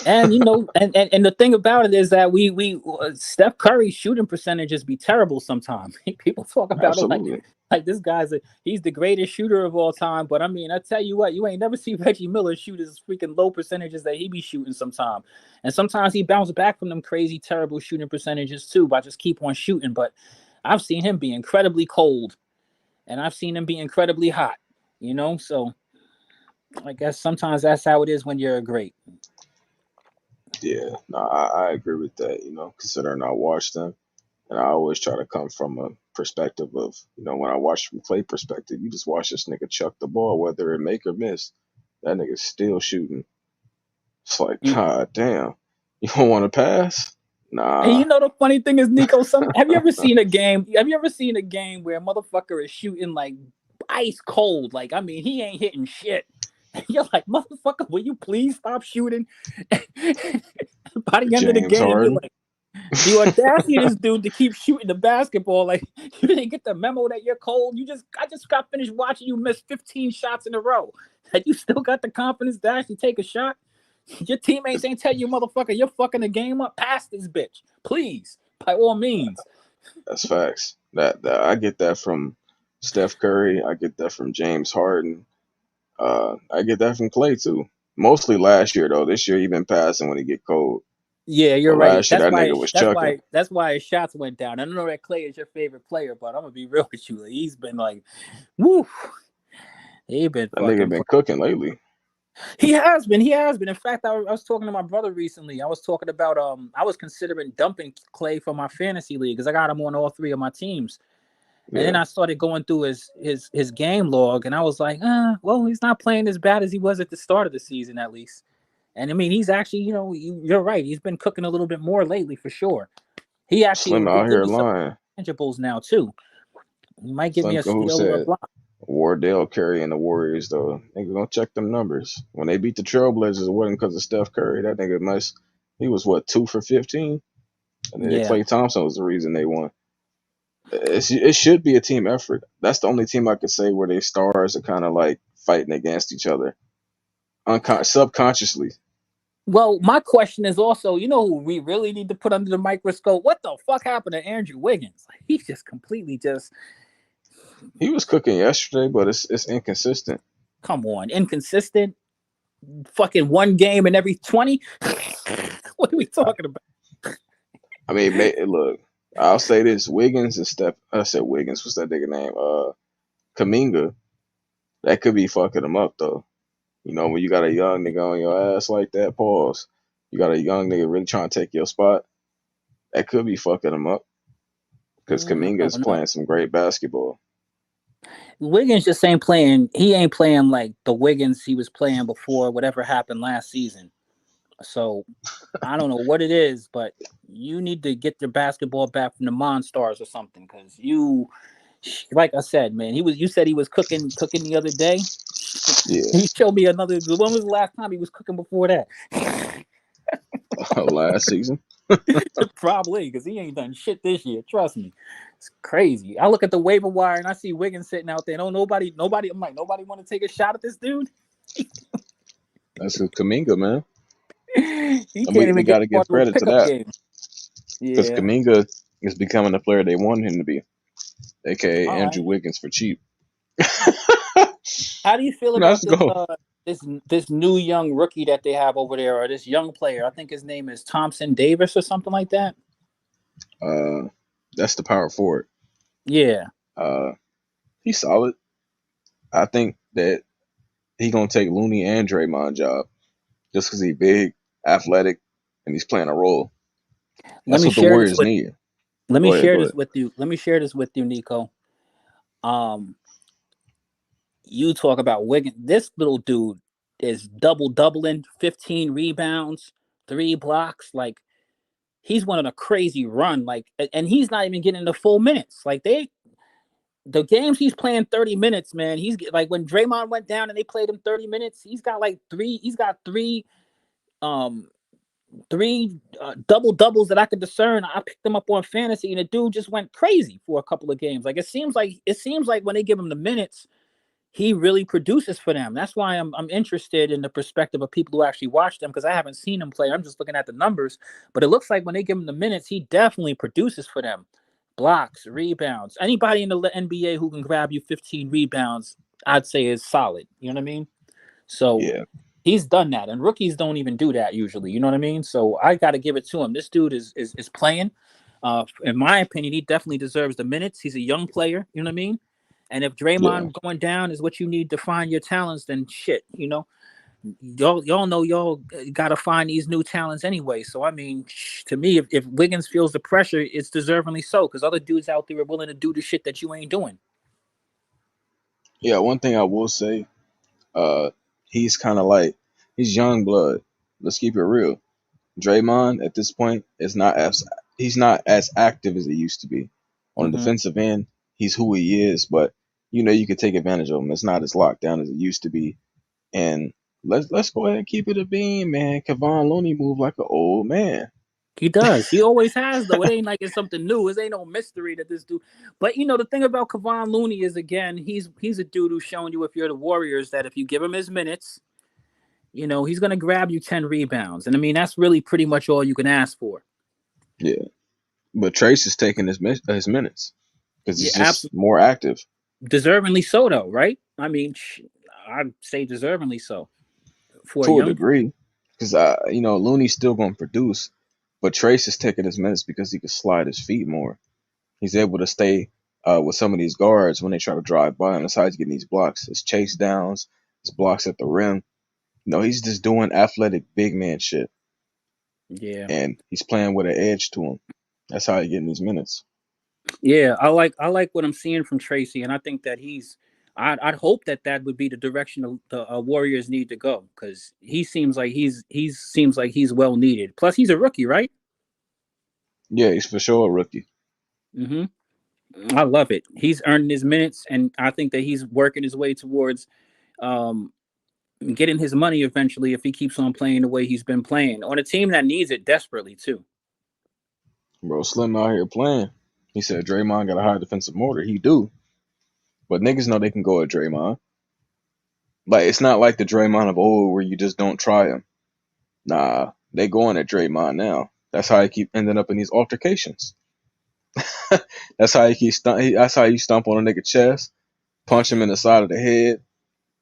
And and the thing about it is that we Steph Curry's shooting percentages be terrible sometimes. People talk about it like this guy's he's the greatest shooter of all time. But I mean, I tell you what, you ain't never see Reggie Miller shoot his freaking low percentages that he be shooting sometimes. And sometimes he bounced back from them crazy, terrible shooting percentages too, by just keep on shooting. But I've seen him be incredibly cold, and I've seen him be incredibly hot. So I guess sometimes that's how it is when you're great.
Yeah, no, I agree with that, considering I watch them, and I always try to come from a perspective of, when I watch from Clay perspective, you just watch this nigga chuck the ball, whether it make or miss, that nigga's still shooting. It's like, God damn, you don't want to pass? Nah.
And the funny thing is, Nico, have you ever seen a game? Have you ever seen a game where a motherfucker is shooting like ice cold? Like, I mean, he ain't hitting shit. You're like, motherfucker, will you please stop shooting? By the end of the game, you're like, the audacity of this dude to keep shooting the basketball. Like, you didn't get the memo that you're cold. I just got finished watching you miss 15 shots in a row. And you still got the confidence to actually take a shot? Your teammates ain't tell you, motherfucker, you're fucking the game up. Pass this bitch, please, by all means.
That's facts. That I get that from Steph Curry. I get that from James Harden. I get that from Clay too. Mostly last year though. This year he been passing when he get cold.
Yeah, you're right.
Last year that nigga was chucking.
That's why his shots went down. I don't know that Clay is your favorite player, but I'm gonna be real with you. He's been like, woo. That
nigga been cooking lately.
He has been. In fact, I was talking to my brother recently. I was talking about I was considering dumping Clay for my fantasy league because I got him on all three of my teams. And then I started going through his game log, and I was like, well, he's not playing as bad as he was at the start of the season, at least. And I mean, he's actually, you're right. He's been cooking a little bit more lately, for sure. He actually
Slim out here lying.
Intangibles now too. He might give me a steal or a block.
Wardell carrying the Warriors though. Nigga, gonna check them numbers. When they beat the Trailblazers, it wasn't because of Steph Curry. That nigga he was 2 for 15, and then Klay Thompson was the reason they won. It should be a team effort. That's the only team I could say where their stars are kind of like fighting against each other, subconsciously.
Well, my question is also, who we really need to put under the microscope? What the fuck happened to Andrew Wiggins? Like, he's just completely
He was cooking yesterday, but it's inconsistent.
Come on, inconsistent? Fucking one game in every 20? What are we talking about?
I mean, look, I'll say this: Wiggins and Steph. I said Wiggins. What's that nigga name? Kuminga. That could be fucking him up though. You know, when you got a young nigga on your ass like that, pause. You got a young nigga really trying to take your spot. That could be fucking him up because Kaminga
I
is
don't know.
playing some great basketball.
Wiggins just ain't playing. He ain't playing like the Wiggins he was playing before whatever happened last season. So I don't know what it is, but you need to get your basketball back from the Monstars or something. Because you, like I said, man, he was. You said he was cooking the other day.
Yeah,
He showed me another. When was the last time he was cooking before that?
last season.
Probably because he ain't done shit this year. Trust me, it's crazy. I look at the waiver wire and I see Wiggins sitting out there. No, nobody. I'm like, nobody want to take a shot at this dude.
That's Kaminga, man.
He
And
can't
we
even get
got to
part
give
of a
credit to
pickup
that
game.
because
Yeah.
Kaminga is becoming the player they wanted him to be, aka
All
Andrew
right.
Wiggins for cheap.
How do you feel about
Let's
this
go.
this new young rookie that they have over there, or this young player? I think his name is Thompson Davis or something like that.
Uh, that's the power forward.
Yeah.
He's solid. I think that he gonna take Looney and Draymond job just because he's big, athletic, and he's playing a role.
Let
That's
me
what the
share this
Warriors
with
need.
let me
Go ahead,
share
go
this
ahead.
with you. Let me share this with you, Nico. Um, you talk about Wiggins. This little dude is double doubling, 15 rebounds, 3 blocks. Like he's one on a crazy run. Like, and he's not even getting the full minutes. Like the games he's playing 30 minutes, man. He's like when Draymond went down and they played him 30 minutes. He's got um three double doubles that I could discern. I picked them up on fantasy, and the dude just went crazy for a couple of games. Like it seems like when they give him the minutes, he really produces for them. That's why I'm interested in the perspective of people who actually watch them because I haven't seen him play. I'm just looking at the numbers, but it looks like when they give him the minutes, he definitely produces for them. Blocks, rebounds. Anybody in the NBA who can grab you 15 rebounds, I'd say is solid. You know what I mean? So
Yeah,
he's done that, and rookies don't even do that usually. You know what I mean? So I got to give it to him. This dude is playing. In my opinion, he definitely deserves the minutes. He's a young player. You know what I mean? And if
yeah,
Draymond going down is what you need to find your talents, then shit, y'all know y'all got to find these new talents anyway. So I mean, to me, if Wiggins feels the pressure, it's deservingly so because other dudes out there are willing to do the shit that you ain't doing.
yeah. One thing I will say, uh, he's kind of like he's young blood. Let's keep it real. Draymond at this point is not as he's not as active as he used to be. On the
Mm-hmm.
defensive end, he's who he is, but you could take advantage of him. It's not as locked down as it used to be. And let's go ahead and keep it a beam, man. Kevon Looney moved like an old man.
He does. He always has, though. It ain't like it's something new. It ain't no mystery that this dude. But the thing about Kevon Looney is again, he's a dude who's showing you if you're the Warriors that if you give him his minutes, he's gonna grab you 10 rebounds. And I mean that's really pretty much all you can ask for.
Yeah, but Trace is taking his minutes because
Yeah,
he's just
absolutely.
more active
Deservingly so, though, right? I mean, I'd say deservingly so for a
to a
young.
degree. Because Looney's still going to produce, but Trace is taking his minutes because he can slide his feet more. He's able to stay with some of these guards when they try to drive by him. That's how he's getting these blocks. His chase downs, his blocks at the rim. He's just doing athletic big man shit,
Yeah.
and he's playing with an edge to him. That's how he's getting these minutes.
Yeah, I like what I'm seeing from Tracy, and I think that I'd hope that would be the direction the Warriors need to go because he seems like he's well needed. Plus, he's a rookie, right?
Yeah, he's for sure a rookie.
hmm I love it. He's earning his minutes, and I think that he's working his way towards um, getting his money eventually if he keeps on playing the way he's been playing on a team that needs it desperately too.
Bro, Slim out here playing. He said Draymond got a high defensive motor. He do. But niggas know they can go at Draymond. Like, it's not like the Draymond of old where you just don't try him. Nah, they going at Draymond now. That's how he keep ending up in these altercations. That's how he keep that's how you stomp on a nigga chest, punch him in the side of the head.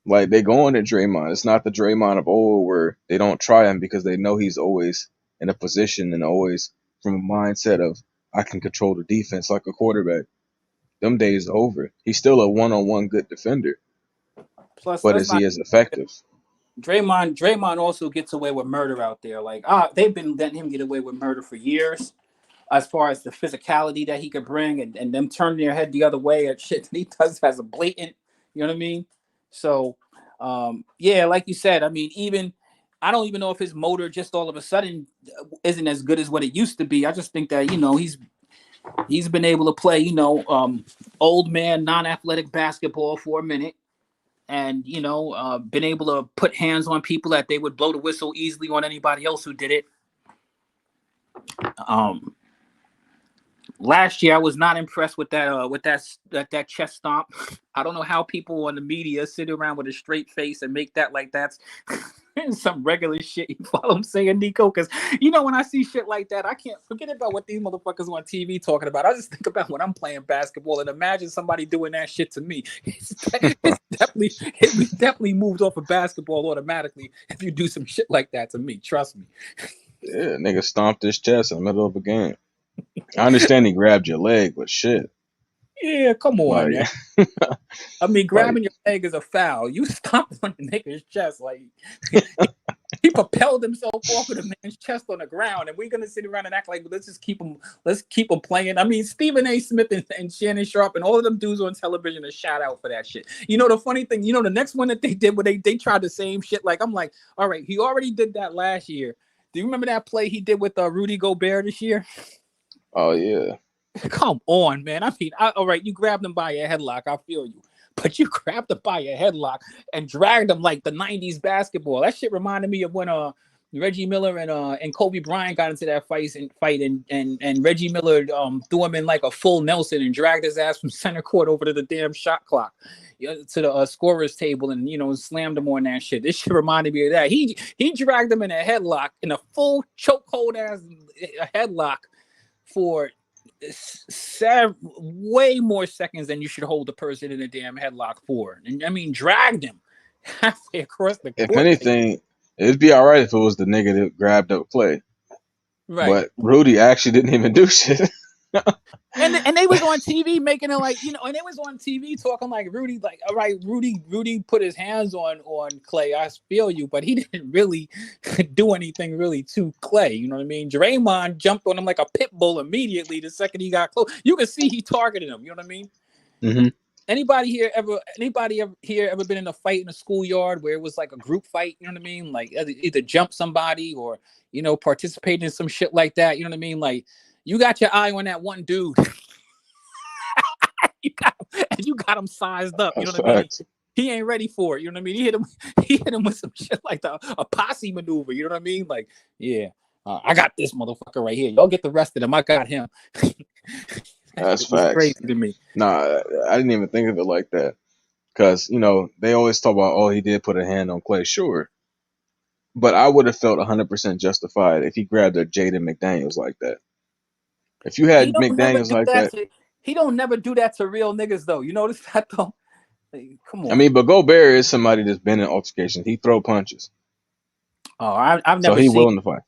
Like, they going at Draymond. It's not the Draymond of old where they don't try him because they know he's always in a position and always from a mindset of I can control the defense like a quarterback. Them days are over. He's still a one-on-one good defender,
Plus,
But
let's
is he
not.
as effective?
Draymond also gets away with murder out there. Like, they've been letting him get away with murder for years. As far as the physicality that he could bring, and them turning their head the other way at shit that he does as a blatant, you know what I mean? So, yeah, like you said, I mean, even I don't even know if his motor just all of a sudden isn't as good as what it used to be. I just think that he's been able to play, old man non-athletic basketball for a minute, and been able to put hands on people that they would blow the whistle easily on anybody else who did it. Last year, I was not impressed with that chest stomp. I don't know how people on the media sit around with a straight face and make that like that's some regular shit. You follow what I'm saying, Nico? Because when I see shit like that, I can't forget about what these motherfuckers on TV talking about. I just think about when I'm playing basketball and imagine somebody doing that shit to me. We definitely moved off of basketball automatically if you do some shit like that to me. Trust me.
Yeah, nigga stomped his chest in the middle of a game. I understand he grabbed your leg, but shit.
Yeah, come on,
Like,
man. I mean,
like,
grabbing your leg is a foul. You stomped on the nigga's chest. Like, he propelled himself off of the man's chest on the ground, and we're gonna sit around and act like let's keep him playing. I mean, Stephen A. Smith and Shannon Sharp and all of them dudes on television are shout out for that shit. The funny thing, the next one that they did where they tried the same shit. Like, I'm like, all right, he already did that last year. Do you remember that play he did with Rudy Gobert this year?
oh yeah.
Come on, man. I mean, all right, you grabbed him by your headlock. I feel you. But you grabbed him by your headlock and dragged him like the 90s basketball. That shit reminded me of when Reggie Miller and Kobe Bryant got into that fight and Reggie Miller threw him in like a full Nelson and dragged his ass from center court over to the damn shot clock, to the scorer's table, and slammed him on that shit. This shit reminded me of that. He dragged him in a headlock, in a full chokehold ass headlock for way more seconds than you should hold a person in a damn headlock for. And I mean, dragged him halfway across the court.
If anything, it'd be all right if it was the nigga that grabbed up Clay.
Right.
But Rudy actually didn't even do shit.
And they was on TV making it like, and they was on TV talking like Rudy, like, all right, Rudy put his hands on Clay. I feel you, but he didn't really do anything really to Clay. You know what I mean? Draymond jumped on him like a pit bull immediately the second he got close. You can see he targeted him. You know what I mean?
Mm-hmm.
Anybody here ever been in a fight in a schoolyard where it was like a group fight? You know what I mean? Like either jump somebody or participate in some shit like that. You know what I mean? Like, you got your eye on that one dude. you got him sized up. You know what I mean? He ain't ready for it. You know what I mean? He hit him with some shit like a posse maneuver. You know what I mean? Like, yeah, I got this motherfucker right here. Y'all get the rest of them. I got him.
That's facts.
Crazy to me.
Nah, I didn't even think of it like that. Because, they always talk about, oh, he did put a hand on Clay. Sure. But I would have felt 100% justified if he grabbed a Jaden McDaniels like that. If you had McDaniels like that.
He don't never do that to real niggas, though. You notice that, though? Like, come on.
I mean, but Gobert is somebody that's been in altercations. He throw punches.
Oh, I've never
So
seen.
He willing to fight.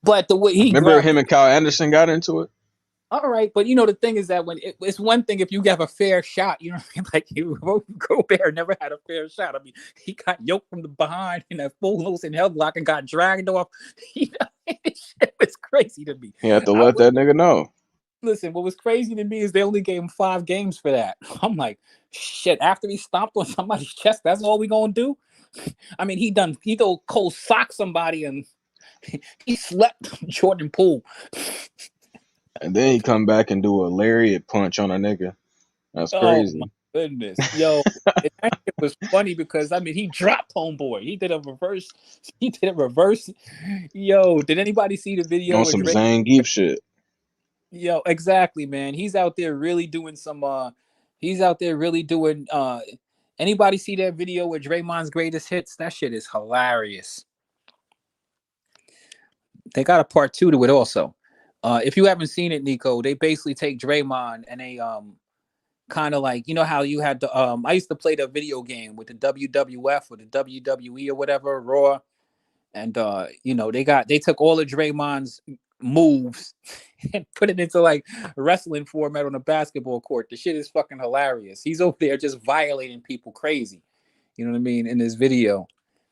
But the way he
remember him and Kyle Anderson got into it?
All right, but the thing is that when it's one thing if you have a fair shot, you know what I mean? Like, Gobert never had a fair shot. I mean, he got yoked from the behind in a full Wilson headlock and got dragged off. It was crazy to me.
He had to let that nigga know.
Listen, what was crazy to me is they only gave him 5 games for that. I'm like, shit, after he stomped on somebody's chest, that's all we gonna do? I mean, he go cold sock somebody and he slept Jordan Poole.
And then he come back and do a lariat punch on a nigga. That's crazy.
Oh, my goodness. Yo, it was funny because, I mean, he dropped homeboy. He did a reverse. Yo, did anybody see the video?
On some Zangief shit.
Yo, exactly, man. He's out there really doing anybody see that video with Draymond's greatest hits? That shit is hilarious. They got a part 2 to it also. If you haven't seen it, Nico, they basically take Draymond and they kind of like, how you had the I used to play the video game with the WWF or the WWE or whatever, Raw, and they took all of Draymond's moves and put it into like wrestling format on a basketball court. The shit is fucking hilarious. He's over there just violating people crazy. You know what I mean? In this video,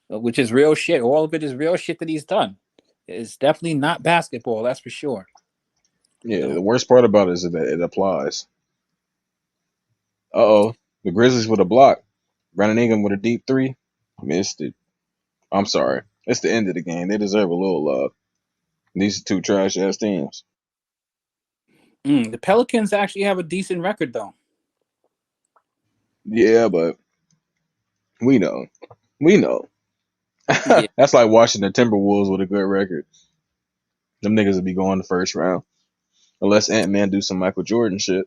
which is real shit. All of it is real shit that he's done. It's definitely not basketball, that's for sure.
Yeah,
So,
the worst part about it is that it applies. The Grizzlies with a block. Brandon Ingram with a deep three. Missed it. I'm sorry. It's the end of the game. They deserve a little love. These are two trash ass teams.
the Pelicans actually have a decent record, though.
Yeah, but we know. We know.
Yeah.
That's like watching the Timberwolves with a good record. Them niggas would be going the first round. Unless Ant-Man do some Michael Jordan shit.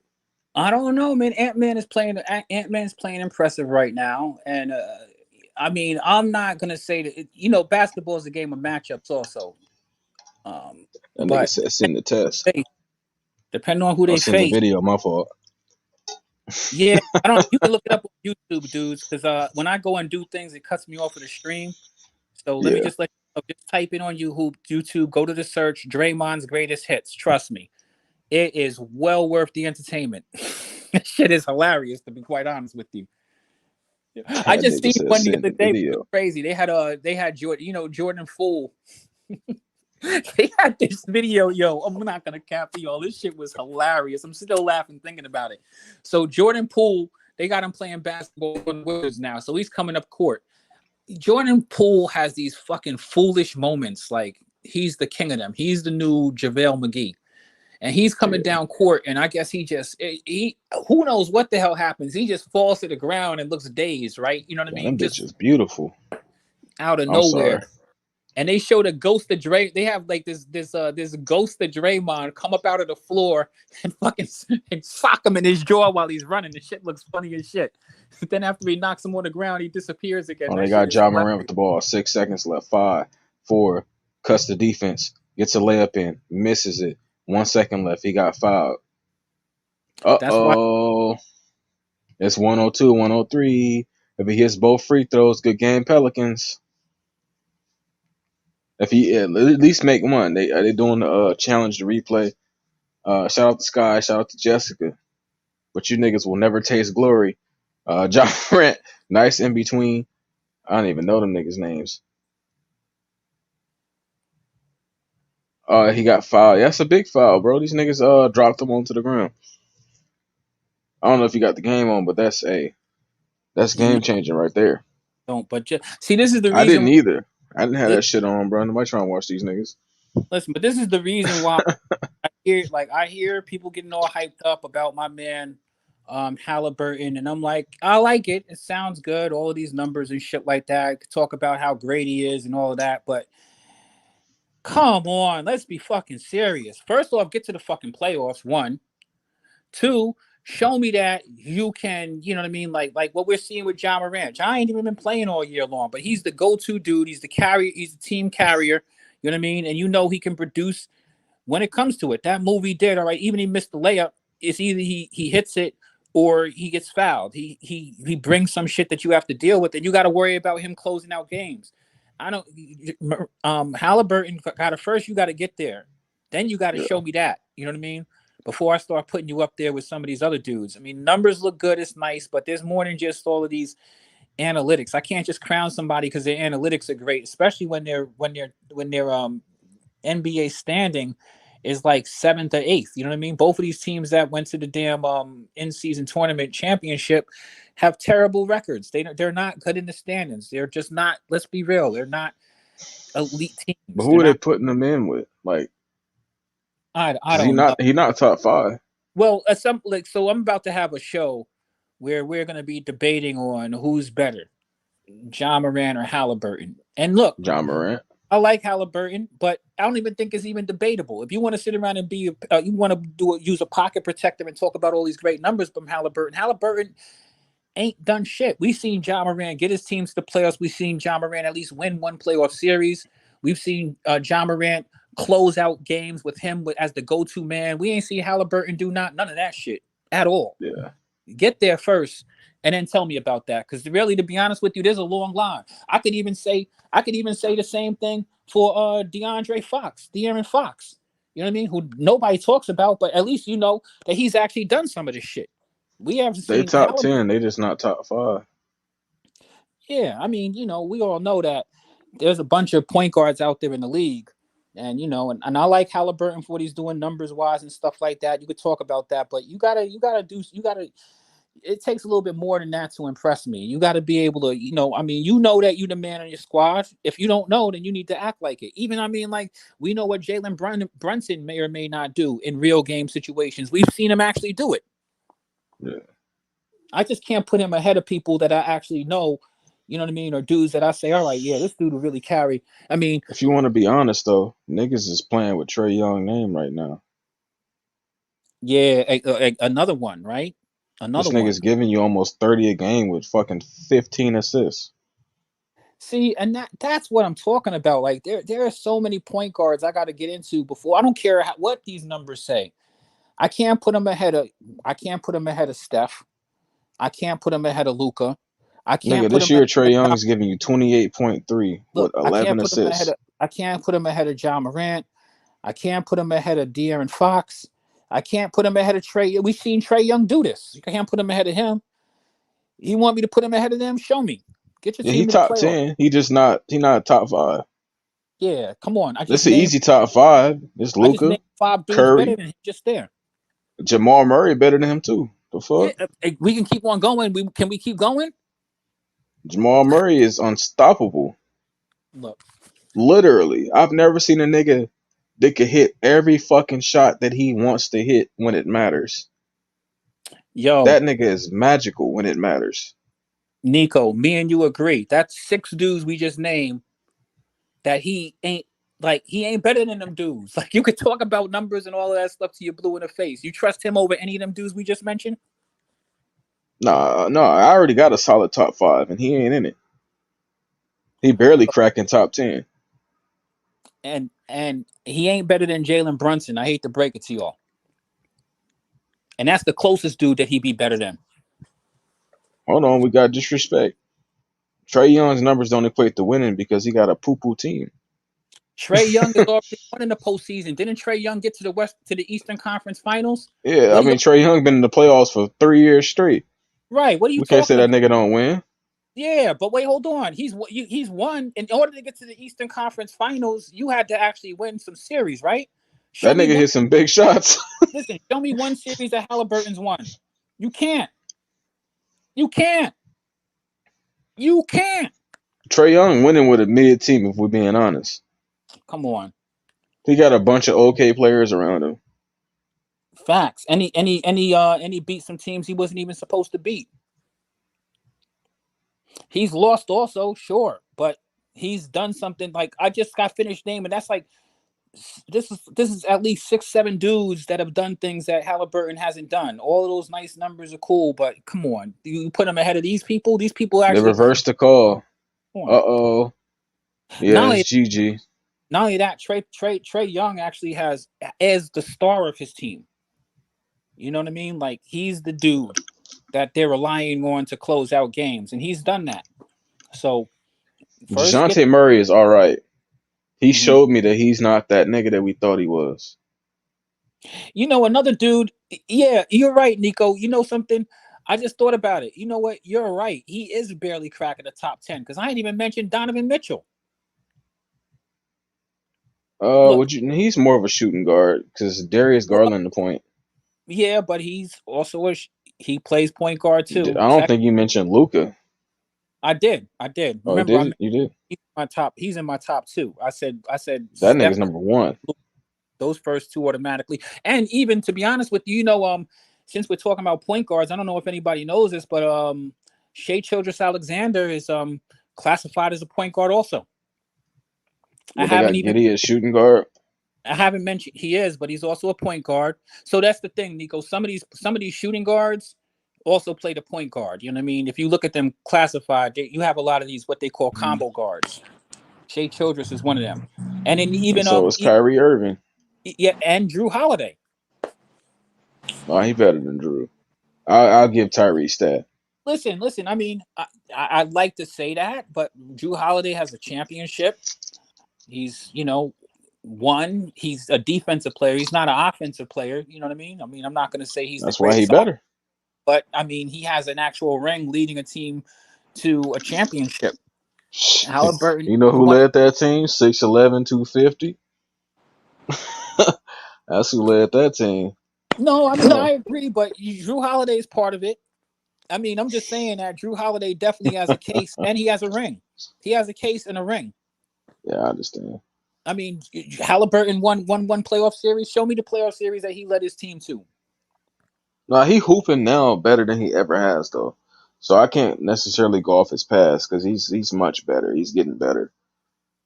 I don't know, man. Ant-Man's playing impressive right now. And, I mean, I'm not going to say that, basketball is a game of matchups also.
That nigga
But
said send the test.
depending on who they
Send the
face.
video, my fault.
Yeah, you can look it up on YouTube, dudes, because when I go and do things, it cuts me off of the stream. So let me just let you know, just type in on YouTube, go to the search, Draymond's greatest hits. Trust me, it is well worth the entertainment. Shit is hilarious, to be quite honest with you. I just seen one the other day. It was crazy. They had Jordan, Jordan Fool. They had this video, I'm not gonna cap y'all. This shit was hilarious. I'm still laughing thinking about it. So Jordan Poole, they got him playing basketball in the Wizards now. So he's coming up court. Jordan Poole has these fucking foolish moments, like he's the king of them. He's the new JaVale McGee. And he's coming down court, and I guess he who knows what the hell happens. He just falls to the ground and looks dazed, right? You know what I mean?
Them bitches beautiful.
Out of nowhere. Sorry. And they showed a ghost of Dre. They have like this ghost of Draymond come up out of the floor and fucking sock him in his jaw while he's running. The shit looks funny as shit. Then after he knocks him on the ground, he disappears again.
Oh, they got Ja Morant with the ball. 6 seconds left. 5, 4. Cuts the defense. Gets a layup in. Misses it. 1 second left. He got fouled. Uh-oh. It's 102, 103. If he hits both free throws, good game, Pelicans. If he at least make one, they doing the challenge to replay. Shout out to Sky, shout out to Jessica. But you niggas will never taste glory. Ja Morant, nice in between. I don't even know them niggas' names. He got fouled. Yeah, that's a big foul, bro. These niggas dropped him onto the ground. I don't know if you got the game on, but that's game changing right there.
Don't, but see, this is the reason.
I didn't either. I didn't have that shit on, bro. Nobody trying to watch these niggas.
Listen, but this is the reason why I hear people getting all hyped up about my man Halliburton, and I'm like, I like it. It sounds good. All of these numbers and shit like that. Talk about how great he is and all of that, but come on, let's be fucking serious. First off, get to the fucking playoffs. 1, 2. Show me that you can, you know what I mean? Like what we're seeing with Ja Morant. Ja ain't even been playing all year long, but he's the go-to dude. He's the carrier. He's the team carrier. You know what I mean? And he can produce when it comes to it. That move he did, all right, even he missed the layup, it's either he hits it or he gets fouled. He brings some shit that you have to deal with, and you got to worry about him closing out games. Halliburton got it first. You got to get there. Then you got to show me that. You know what I mean? Before I start putting you up there with some of these other dudes. I mean, numbers look good. It's nice, but there's more than just all of these analytics. I can't just crown somebody because their analytics are great, especially when their NBA standing is like 7th or 8th. You know what I mean? Both of these teams that went to the damn in-season tournament championship have terrible records. They're not good in the standings. They're just not. Let's be real. They're not elite teams.
But who are they putting them in with? Like,
I don't know.
He's not top 5.
Well, so I'm about to have a show where we're going to be debating on who's better, Ja Morant or Halliburton. And look,
Ja Morant.
I like Halliburton, but I don't even think it's even debatable. If you want to sit around and you want to use a pocket protector and talk about all these great numbers from Halliburton ain't done shit. We've seen Ja Morant get his teams to the playoffs. We've seen Ja Morant at least win one playoff series. We've seen Ja Morant close out games with him as the go-to man. We ain't seen Halliburton do none of that shit at all.
Yeah.
Get there first and then tell me about that. Because really, to be honest with you, there's a long line. I could even say the same thing for DeAaron Fox. You know what I mean? Who nobody talks about, but at least you know that he's actually done some of this shit. We haven't seen.
They top 10. They just not top 5.
Yeah, I mean, we all know that there's a bunch of point guards out there in the league. And and I like Halliburton for what he's doing numbers wise and stuff like that. You could talk about that, but you gotta it takes a little bit more than that to impress me. You gotta be able to, that you the man on your squad. If you don't know, then you need to act like it. Even like we know what Brunson may or may not do in real game situations. We've seen him actually do it.
Yeah.
I just can't put him ahead of people that I actually know, you know what I mean, or dudes that I say, all right, yeah, this dude will really carry. I mean,
If you want to be honest though, niggas is playing with Trae Young name right now.
yeah, another one, right?
This
Another one.
nigga's giving you almost 30 a game with fucking 15 assists.
See, and that's what I'm talking about. Like there are so many point guards I got to get into before. I don't care what these numbers say. I can't put him ahead of Steph. I can't put him ahead of Luka. I can't
Nigga,
put
this
him
year
ahead
Trae
of
Young is giving you 28.3 with
Look,
11 assists.
I can't put him ahead of John Morant. I can't put him ahead of De'Aaron Fox. I can't put him ahead of Trae. We've seen Trae Young do this. You can't put him ahead of him. You want me to put him ahead of them? Show me. Get your
Yeah, he
team to the
top
playoffs.
10. He not top 5.
Yeah, come on.
This an easy top 5. It's
I just
Luka,
named 5 dudes better
Curry,
than him just there.
Jamal Murray better than him too. The fuck?
Yeah, we can keep on going. Can we keep going?
Jamal Murray is unstoppable.
Look,
Literally. I've never seen a nigga that could hit every fucking shot that he wants to hit when it matters.
yo,
That nigga is magical when it matters.
Nico, me and you agree. That's 6 dudes we just named that he ain't better than them dudes. Like you could talk about numbers and all of that stuff till you're blue in the face. You trust him over any of them dudes we just mentioned?
No, I already got a solid top 5 and he ain't in it. He barely cracking top 10.
And he ain't better than Jalen Brunson. I hate to break it to y'all. And that's the closest dude that he'd be better than.
Hold on, we got disrespect. Trae Young's numbers don't equate to winning because he got a poo-poo team.
Trae Young is already won in the postseason. Didn't Trae Young get to the Eastern Conference Finals?
Yeah, I mean Trae Young been in the playoffs for 3 years straight.
Right. What are you
We
talking
can't say that
about?
nigga don't win.
Yeah, but wait, hold on. He's won. In order to get to the Eastern Conference Finals, you had to actually win some series, right?
That nigga hit some big shots.
Listen, show me one series that Halliburton's won. You can't. You can't. You can't.
Trae Young winning with a mid team, if we're being honest.
Come on.
He got a bunch of okay players around him.
Facts. And he beat some teams he wasn't even supposed to beat. He's lost also, sure, but he's done something. Like I just got finished naming. That's like this is at least 6-7 dudes that have done things that Halliburton hasn't done. All of those nice numbers are cool, but come on, you put them ahead of these people. These people actually
They reversed the call. Uh-oh. Yeah, it's GG.
Not only that, Trae Young actually is the star of his team. You know what I mean? Like he's the dude that they're relying on to close out games, and he's done that. So
DeJounte Murray is all right. He showed me that he's not that nigga that we thought he was.
You know, another dude. Yeah, you're right, Nico. You know something? I just thought about it. You know what? You're right. He is barely cracking the top 10 because I ain't even mentioned Donovan Mitchell.
He's more of a shooting guard because Darius Garland the point.
Yeah, but he's also he plays point guard too.
I don't think you mentioned Luka.
I did. Remember,
oh, you did.
He's in my top 2. I said
that nigga's number 1.
Those first 2 automatically, and even to be honest with you, since we're talking about point guards, I don't know if anybody knows this, but Shai Gilgeous-Alexander is classified as a point guard also.
I haven't even Giddy as shooting guard.
I haven't mentioned he is, but he's also a point guard. So that's the thing, Nico. Some of these shooting guards also play the point guard. You know what I mean? If you look at them classified, you have a lot of these what they call combo guards. Shai Gilgeous is one of them, and then even
so it's Kyrie Irving.
Yeah, and Drew Holiday.
Oh, he better than Drew. I'll give Tyrese that.
Listen. I mean, I'd like to say that, but Drew Holiday has a championship. He's, one. He's a defensive player. He's not an offensive player. You know what I mean? I'm not going to say he's.
That's why he better.
But I mean, he has an actual ring leading a team to a championship. Halliburton.
You know who
Won,
led that team? 6'11", 250. That's who led that team.
no, I mean I agree, but Drew Holiday is part of it. I mean, I'm just saying that Drew Holiday definitely has a case, and he has a ring. He has a case and a ring.
Yeah, I understand.
I mean, Halliburton won one playoff series. Show me the playoff series that he led his team to.
No, he hooping now better than he ever has though. So I can't necessarily go off his past because he's much better. He's getting better.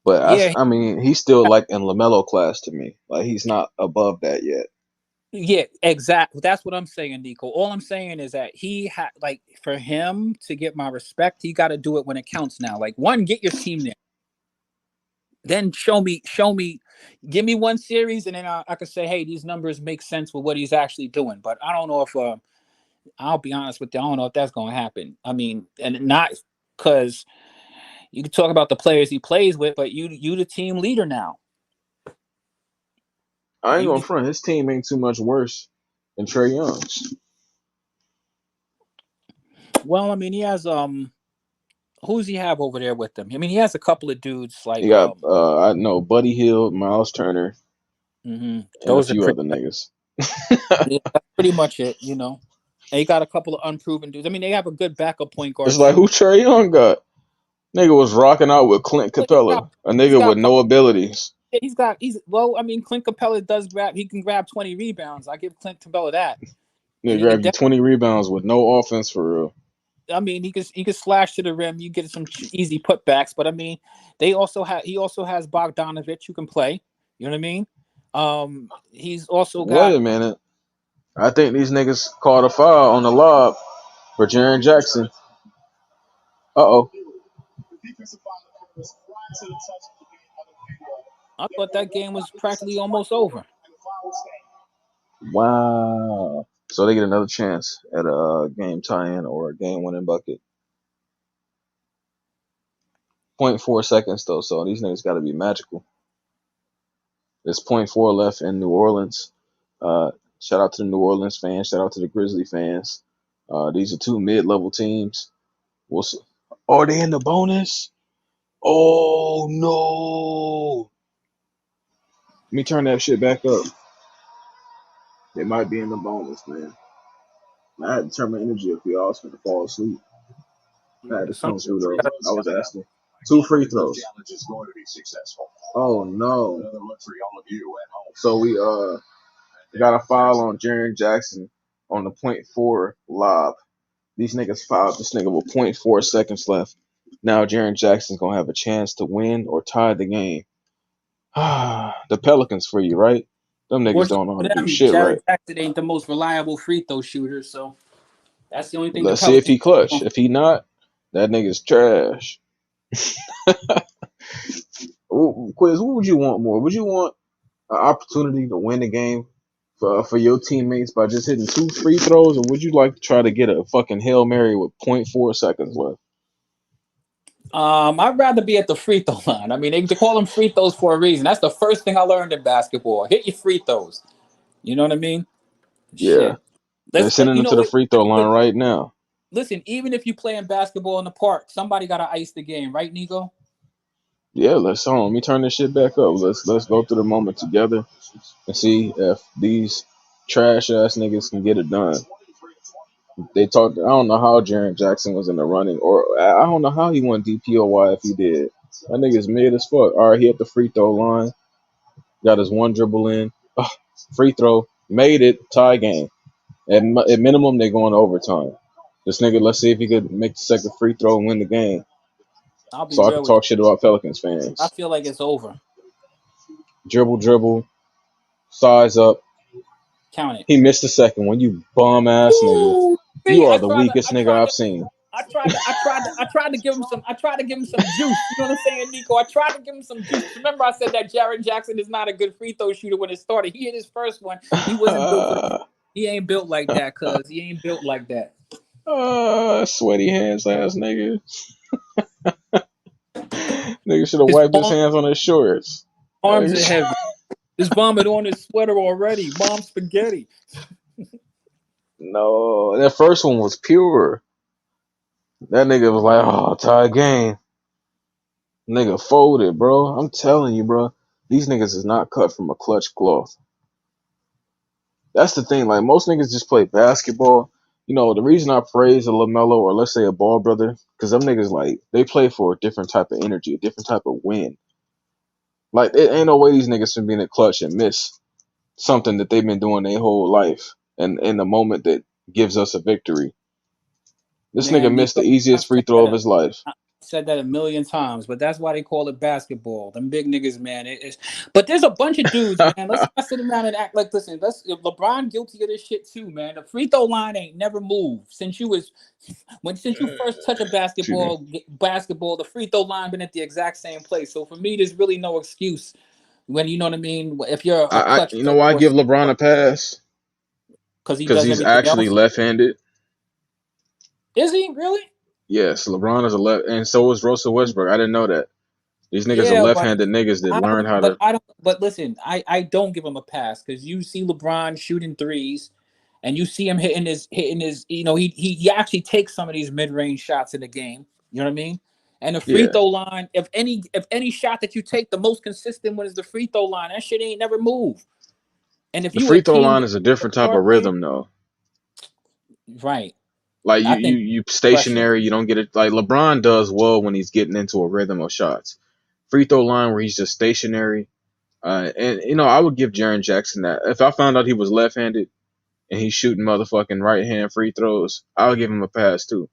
But
Yeah,
I mean, he's still like in LaMelo class to me. Like he's not above that yet.
yeah, exactly. That's what I'm saying, Nico. All I'm saying is that he had, like, for him to get my respect, he got to do it when it counts now. Like, one, get your team there. Then show me, give me one series, and then I could say, hey, these numbers make sense with what he's actually doing. But I don't know if, I'll be honest with you, I don't know if that's going to happen. I mean, and not because you can talk about the players he plays with, but you the team leader now.
I ain't
You
gonna front. His team ain't too much worse than Trey Young's.
Well, I mean, he has who's he have over there with him? I mean, he has a couple of dudes like
He got I know Buddy Hield, Miles Turner, and a
those are
few
pretty.
other niggas.
Yeah, that's pretty much it, you know. And he got a couple of unproven dudes. I mean, they have a good backup point
It's
guard
like
too.
who Trey Young got? Nigga was rocking out with Clint
Well,
Capella, a
he's
nigga
got
with
a
no
couple.
abilities.
He's well. I mean, Clint Capella does grab. He can grab 20 rebounds. I give Clint Capella that,
Nigga
and he can.
grab you 20 rebounds with no offense for real.
I mean, he can slash to the rim. You get some easy putbacks, but I mean, he also has Bogdanovich who can play. You know what I mean? He's also
Wait
got.
a minute. I think these niggas called a foul on the lob for Jaren Jackson. Uh-oh.
I thought that game was practically almost over.
Wow. So they get another chance at a game tie-in or a game-winning bucket. 0.4 seconds, though, so these niggas got to be magical. There's 0.4 left in New Orleans. Shout out to the New Orleans fans. Shout out to the Grizzly fans. These are two mid-level teams. We'll see. Are they in the bonus? Oh, no. Let me turn that shit back up. They might be in the bonus, man. I had to turn my energy up for y'all. I was going to fall asleep. I had to come through, though. I was asking. 2 free throws. Oh, no. So we got a foul on Jaren Jackson on the 0.4 lob. These niggas fouled this nigga with 0.4 seconds left. Now Jaren Jackson's going to have a chance to win or tie the game. The Pelicans for you, right? Them niggas don't know how to do shit right.
Jared Jackson ain't the most reliable free throw shooter, so that's the only thing the
Let's see if
Pelicans.
he clutch. If he not, that nigga's trash. Quiz, what would you want more? Would you want an opportunity to win the game for your teammates by just hitting 2 free throws, or would you like to try to get a fucking Hail Mary with 0.4 seconds left?
I'd rather be at the free throw line. I mean, they call them free throws for a reason. That's the first thing I learned in basketball. Hit your free throws. You know what I mean?
Yeah.
Shit.
And sending
You
them
know
to the
what?
free throw line right now.
Listen, even if you playing basketball in the park, somebody got to ice the game, right, Nico?
Yeah, let me turn this shit back up. Let's go through the moment together and see if these trash ass niggas can get it done. They talked. I don't know how Jaren Jackson was in the running, or I don't know how he won DPOY if he did. That nigga's mid as fuck. All right, he at the free throw line, got his one dribble in, free throw, made it, tie game. At minimum, they going to overtime. This nigga, let's see if he could make the second free throw and win the game.
I'll be
So I
real
could
with
talk shit about Pelicans
you. I
fans.
feel like it's over.
Dribble, size up.
Count it.
He missed the second one. You bum ass nigga.
Ooh,
You
see,
are the weakest nigga I've seen.
I tried to give him some juice. You know what I'm saying, Nico? I tried to give him some juice. Remember, I said that Jaren Jackson is not a good free throw shooter when it started. He hit his first one. He wasn't built for the. He ain't built like that, cuz he ain't built like that.
Sweaty hands ass nigga. Nigga should have
His
wiped his hands on his shorts.
arms are heavy. His vomit on his sweater already. Mom spaghetti.
No, that first one was pure. That nigga was like, oh, tie game. Nigga folded, bro. I'm telling you, bro. These niggas is not cut from a clutch cloth. That's the thing. Like, most niggas just play basketball. You know, the reason I praise a LaMelo or let's say a Ball brother, because them niggas, like, they play for a different type of energy, a different type of win. Like, it ain't no way these niggas can be in a clutch and miss something that they've been doing their whole life and in the moment that gives us a victory. This nigga
Man,
missed the
Nico,
easiest free throw of his life.
I said that a million times, but that's why they call it basketball. Them big niggas, man. But there's a bunch of dudes, man. Let's not sit around and act like, listen, if LeBron guilty of this shit too, man. The free throw line ain't never moved since since you first touch a
Excuse me.
basketball, the free throw line been at the exact same place. So for me, there's really no excuse when you know what I mean. If you're a
I
clutch
you know
player
why I
or
give LeBron a pass?
because he
Because
does
he's
everything
actually
else.
left-handed.
Is he really?
Yes, LeBron is a left, and so is Russell Westbrook. I didn't know that. These niggas are
Yeah, but
left-handed niggas that learn how to.
I don't. But listen, I don't give him a pass because you see LeBron shooting threes, and you see him hitting his. You know, he actually takes some of these mid range shots in the game. You know what I mean? And the free
Yeah,
throw line, if any shot that you take, the most consistent one is the free throw line. That shit ain't never move. And if
the
you a
free throw
team
line
with
is a different type
star
of
players,
rhythm though.
right?
Like
I think
you
pressure.
stationary. You don't get it. Like LeBron does well when he's getting into a rhythm of shots. Free throw line where he's just stationary. And you know, I would give Jaren Jackson that. If I found out he was left-handed and he's shooting motherfucking right-hand free throws, I would give him a pass too.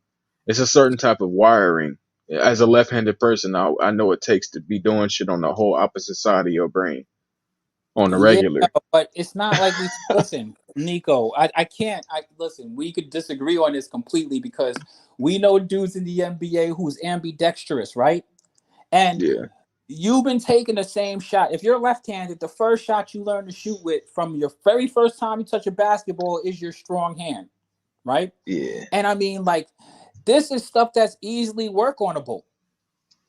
It's a certain type of wiring. As a left-handed person, I know it takes to be doing shit on the whole opposite side of your brain on the
Yeah,
regular.
but it's not like we listen, Nico. I can't. I listen. We could disagree on this completely because we know dudes in the NBA who's ambidextrous, right? And
Yeah,
you've been taking the same shot. If you're left-handed, the first shot you learn to shoot with from your very first time you touch a basketball is your strong hand, right?
yeah.
And I mean, like, this is stuff that's easily work onable.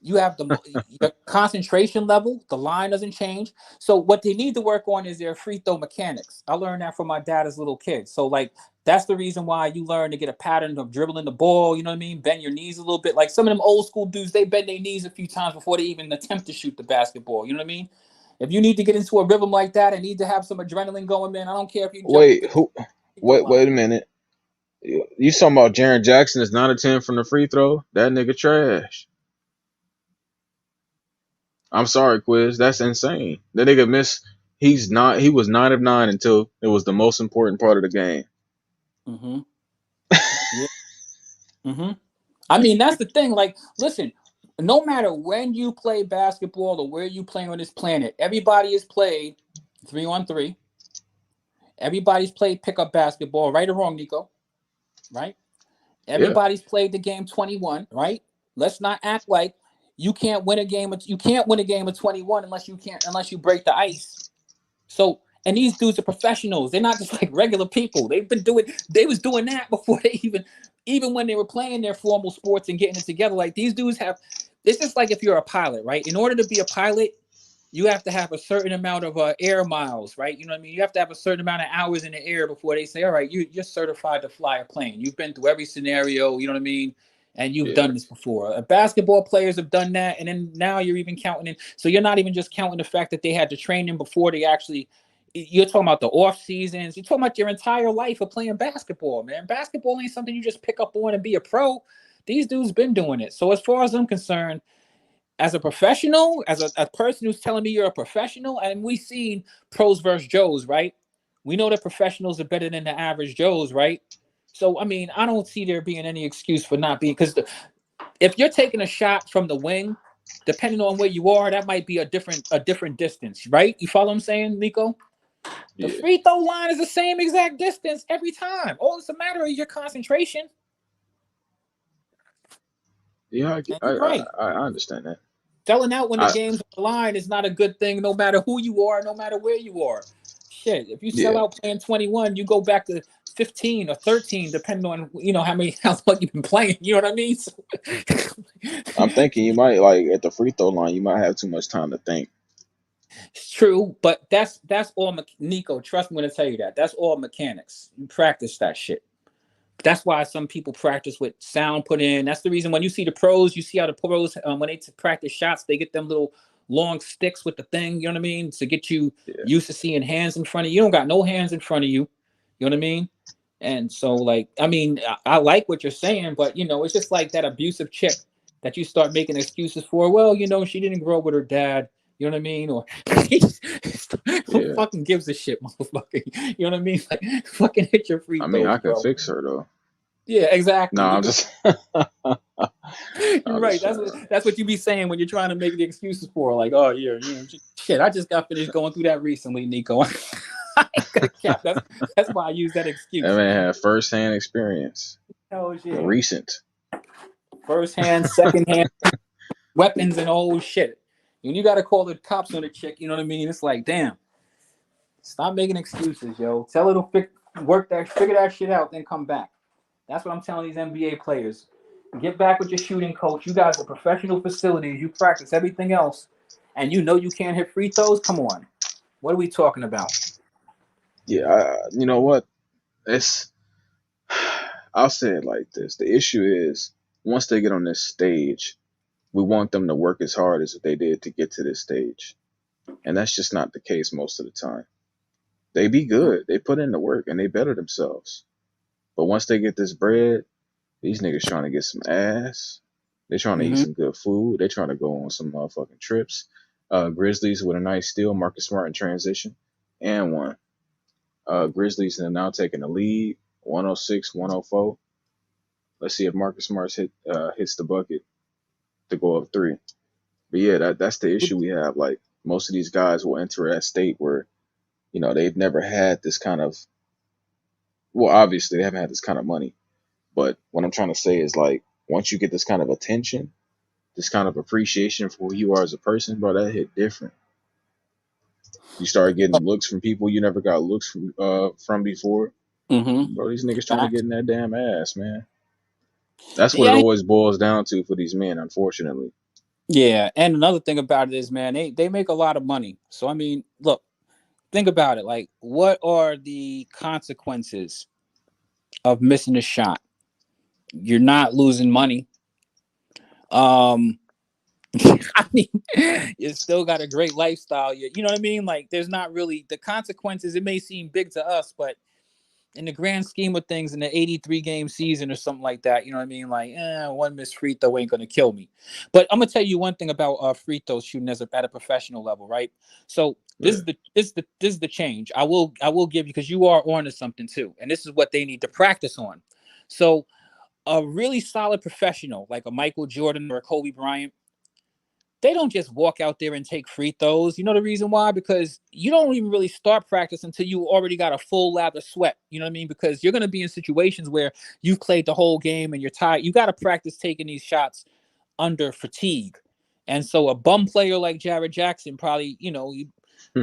You have your concentration level, the line doesn't change. So what they need to work on is their free throw mechanics. I learned that from my dad as a little kid. So like that's the reason why you learn to get a pattern of dribbling the ball, you know what I mean? Bend your knees a little bit. Like some of them old school dudes, they bend their knees a few times before they even attempt to shoot the basketball. You know what I mean? If you need to get into a rhythm like that and need to have some adrenaline going, man, I don't care if you jumping
Wait,
50
who?
free throw
Wait
line.
a minute. You talking about Jaren Jackson is 9 of 10 from the free throw? That nigga trash. I'm sorry, Quiz. That's insane. That nigga missed. He's not. He was 9 of 9 until it was the most important part of the game.
Mm-hmm. Yeah. Mm-hmm. I mean, that's the thing. Like, listen, no matter when you play basketball or where you play on this planet, everybody has played 3-on-3. Everybody's played pickup basketball, right or wrong, Nico? Right?
Yeah,
Everybody's played the game 21, right? Let's not act like you can't win a game of 21 unless you break the ice. So, and these dudes are professionals. They're not just like regular people. They was doing that before they even when they were playing their formal sports and getting it together. Like these dudes have, it's just like if you're a pilot, right? In order to be a pilot, you have to have a certain amount of air miles, right? You know what I mean? You have to have a certain amount of hours in the air before they say, all right, you're certified to fly a plane. You've been through every scenario, you know what I mean? And you've
yeah,
done this before. Basketball players have done that. And then now you're even counting in. So you're not even just counting the fact that they had to train them before they actually, you're talking about the off seasons. You're talking about your entire life of playing basketball, man. Basketball ain't something you just pick up on and be a pro. These dudes been doing it. So as far as I'm concerned, as a professional, as a person who's telling me you're a professional, and we seen pros versus Joes, right? We know that professionals are better than the average Joes, right? So I mean, I don't see there being any excuse for not being because if you're taking a shot from the wing, depending on where you are, that might be a different distance, right? You follow what I'm saying, Nico? The
yeah,
free throw line is the same exact distance every time. All it's a matter of your concentration.
yeah.
And you're right.
I understand that.
Selling out when the
I
game's on the line is not a good thing, no matter who you are, no matter where you are. Shit, if you sell
yeah.
out playing 21, you go back to 15 or 13, depending on how long you've been playing. You know what I mean? So,
I'm thinking you might like at the free throw line. You might have too much time to think.
it's true, but that's all Nico. Trust me when I tell you that. That's all mechanics. You practice that shit. That's why some people practice with sound put in. That's the reason when you see the pros, you see how the pros when they practice shots, they get them little long sticks with the thing. You know what I mean? To get you
Yeah,
used to seeing hands in front of you. You don't got no hands in front of you. You know what I mean? And so, like, I mean, I like what you're saying, but it's just like that abusive chick that you start making excuses for. Well, she didn't grow up with her dad. You know what I mean? Or who
yeah.
fucking gives a shit, motherfucker? You know what I mean? Like, fucking hit your free
I mean,
throws,
I could
bro.
fix her though.
Yeah,
No,
exactly.
I'm just,
You're
I'm
right.
just
That's
trying.
what you be saying when you're trying to make the excuses for, like, oh yeah, shit. I just got finished going through that recently, Nico. I ain't gonna cap. That's why I use that
That
excuse.
man had first-hand experience,
Hell yeah.
recent.
First hand, second hand, weapons and old shit. When you got to call the cops on a chick, you know what I mean? It's like, damn, stop making excuses, yo. Tell her to figure that shit out, then come back. That's what I'm telling these NBA players. Get back with your shooting coach. You guys are professional facilities. You practice everything else, and you can't hit free throws. Come on, what are we talking about?
Yeah, you know what? It's I'll say it like this. The issue is once they get on this stage, we want them to work as hard as they did to get to this stage. And that's just not the case most of the time. They be good. They put in the work and they better themselves. But once they get this bread, these niggas trying to get some ass. They trying to eat
Mm-hmm.
some good food. They trying to go on some motherfucking trips. Grizzlies with a nice steal, Marcus Smart in transition, and one. Grizzlies are now taking the lead, 106-104. Let's see if Marcus Smart hits the bucket to go up three. But yeah, that's the issue we have. Like most of these guys will enter that state where they've never had this kind of. Well, obviously they haven't had this kind of money. But what I'm trying to say is like once you get this kind of attention, this kind of appreciation for who you are as a person, bro, that hit different. You start getting looks from people you never got looks from before.
Mm-hmm.
Bro, these niggas trying to
Facts.
get in that damn ass, man. That's what it
Yeah,
always boils down to for these men, unfortunately.
yeah. And another thing about it is, man, they make a lot of money. So I mean, look, think about it. Like, what are the consequences of missing a shot? You're not losing money. Um, I mean, you still got a great lifestyle. You know what I mean? Like, there's not really the consequences. It may seem big to us, but in the grand scheme of things, in the 83 game season or something like that, you know what I mean? Like, one missed free throw ain't gonna kill me. But I'm gonna tell you one thing about free throw shooting at a professional level, right? So this
Yeah.
is the change. I will give you because you are on to something too, and this is what they need to practice on. So a really solid professional like a Michael Jordan or a Kobe Bryant, they don't just walk out there and take free throws. You know the reason why? Because you don't even really start practice until you already got a full lather sweat. You know what I mean? Because you're going to be in situations where you've played the whole game and you're tired. You got to practice taking these shots under fatigue. And so a bum player like Jared Jackson probably, he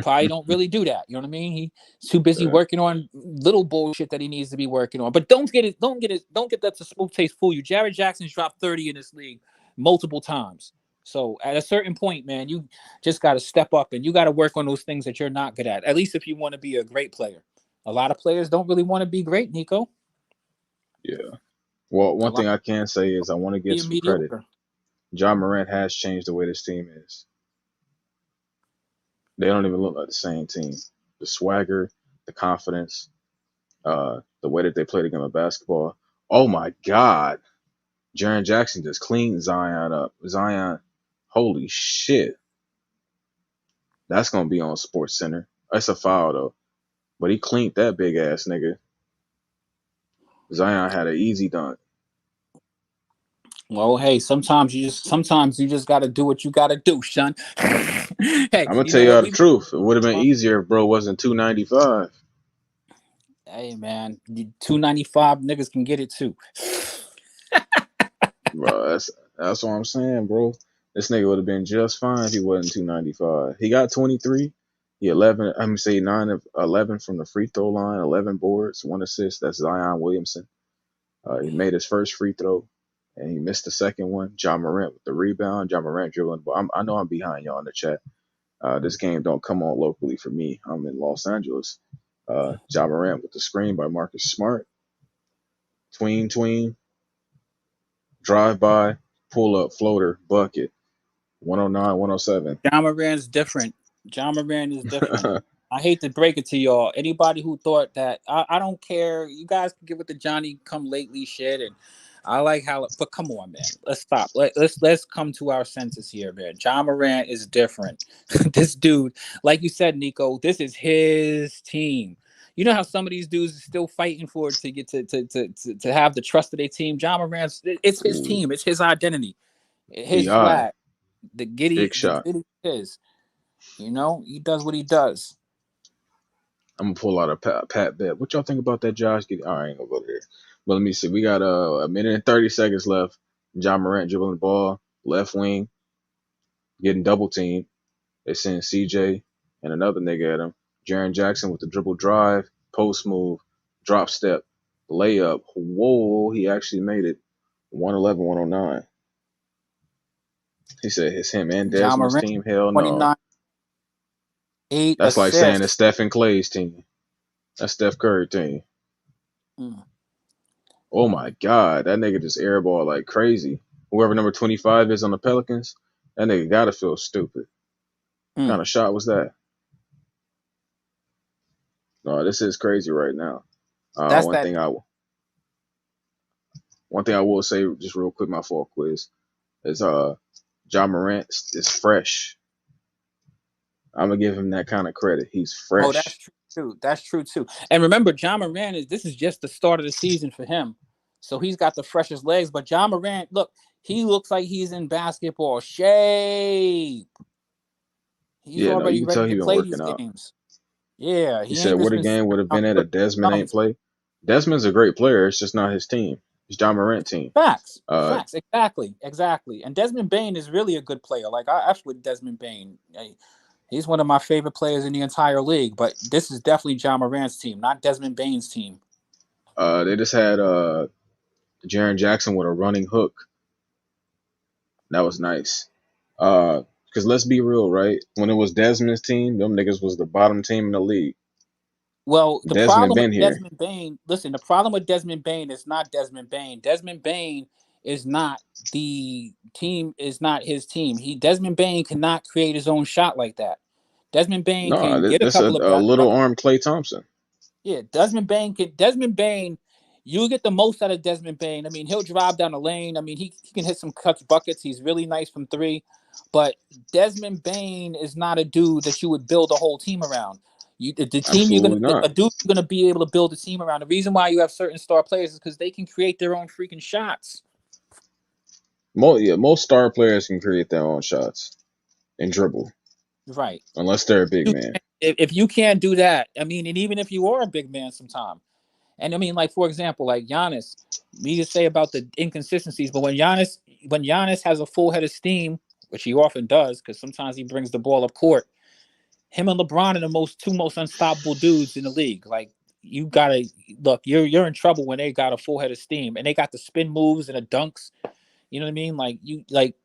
probably don't really do that. You know what I mean? He's too busy
Yeah.
working on little bullshit that he needs to be working on. But don't get that to smooth taste fool you. Jared Jackson's dropped 30 in this league multiple times. So at a certain point, man, you just got to step up and you got to work on those things that you're not good at least if you want to be a great player. A lot of players don't really want to be great, Nico.
Yeah. Well,
A
one
lot
thing I can say is I want to give
being
some credit.
mediocre.
John Morant has changed the way this team is. They don't even look like the same team. The swagger, the confidence, the way that they play the game of basketball. Oh my God. Jaren Jackson just cleaned Zion up. Zion, holy shit. That's gonna be on Sports Center. That's a foul though. But he cleaned that big ass nigga. Zion had an easy dunk.
Well, hey, sometimes you just got to do what you got to do, son. Hey,
I'm gonna
you
tell
know
you
what?
all the truth. It would have been easier if bro wasn't 295.
Hey man, 295 niggas can get it too.
Bro, that's what I'm saying, bro. This nigga would have been just fine if he wasn't 295. He got 23. He 11. I'm gonna say 9 of 11 from the free throw line. 11 boards, 1 assist. That's Zion Williamson. He made his first free throw, and he missed the second one. John Morant with the rebound. John Morant dribbling. But I know I'm behind y'all in the chat. This game don't come on locally for me. I'm in Los Angeles. John Morant with the screen by Marcus Smart. tween, drive by, pull up, floater, bucket. 109, 107.
John Moran's different. John Moran is different. I hate to break it to y'all. Anybody who thought that I don't care. You guys can get with the Johnny come lately shit, and I like how. But come on, man. Let's stop. Let's come to our senses here, man. John Moran is different. This dude, like you said, Nico, this is his team. You know how some of these dudes are still fighting for it to get to have the trust of their team. John Moran's it's his
Ooh,
team. It's his identity. His
Bi,
flag. The
big
the
shot.
giddy is. You know, he does what he does.
I'm gonna pull out a Pat bet. What y'all think about that, Josh? All right, I ain't gonna go there. But let me see. We got a minute and 30 seconds left. John Morant dribbling the ball, left wing, getting double teamed. They send CJ and another nigga at him. Jaren Jackson with the dribble drive, post move, drop step, layup. Whoa, he actually made it. 111, 109. He said it's him and
John
Desmond's
Morant,
team. Hell no.
29, 8
That's like saying it's
assists.
Stephen Clay's team. That's Steph Curry team.
Mm.
Oh my God, that nigga just airball like crazy. Whoever number 25 is on the Pelicans, that nigga gotta feel stupid. What kind of shot was that? No, this is crazy right now.
That's
One
that.
thing I will say just real quick, my fall quiz is John Morant is fresh. I'm gonna give him that kind of credit. He's
Oh, that's
fresh.
true too. That's true too. And remember, John Morant this is just the start of the season for him. So he's got the freshest legs. But John Morant, look, he looks like he's in basketball shape. He's
Yeah, no, you
already
can
ready
tell
to
he been
play
working
these
out.
games. Yeah,
He
he
said
ain't
what
just
a
been sitting
game would have
around
been at a
twiddling his
Desmond ain't
thumbs.
play. Desmond's a great player. It's just not his team. It's John Morant team.
Facts,
Uh,
facts, exactly. And Desmond Bain is really a good player. Like I F with Desmond Bain. He's one of my favorite players in the entire league. But this is definitely John Morant's team, not Desmond Bain's team.
they just had Jaren Jackson with a running hook. That was nice. Because let's be real, right? When it was Desmond's team, them niggas was the bottom team in the league.
Well, the
Desmond
problem with
been here.
Desmond Bain, listen, the problem with Desmond Bain is not Desmond Bain. Desmond Bain is not the team, is not his team. Desmond Bain cannot create his own shot like that. Desmond Bain
No,
can get a
this a
couple of
little armed Klay Thompson.
yeah, Desmond Bain, you get the most out of Desmond Bain. I mean, he'll drive down the lane. I mean, he can hit some cuts buckets. He's really nice from three. But Desmond Bain is not a dude that you would build a whole team around. The team
Absolutely
a
not.
dude you're gonna be able to build a team around. The reason why you have certain star players is because they can create their own freaking shots.
Most star players can create their own shots and dribble,
Right.
unless they're a big man.
If you can't do that, I mean, and even if you are a big man sometime, and I mean, like for example, like Giannis, me to say about the inconsistencies, but when Giannis has a full head of steam, which he often does, because sometimes he brings the ball up court, him and LeBron are the two most unstoppable dudes in the league. Like you gotta look, you're in trouble when they got a full head of steam and they got the spin moves and the dunks. You know what I mean?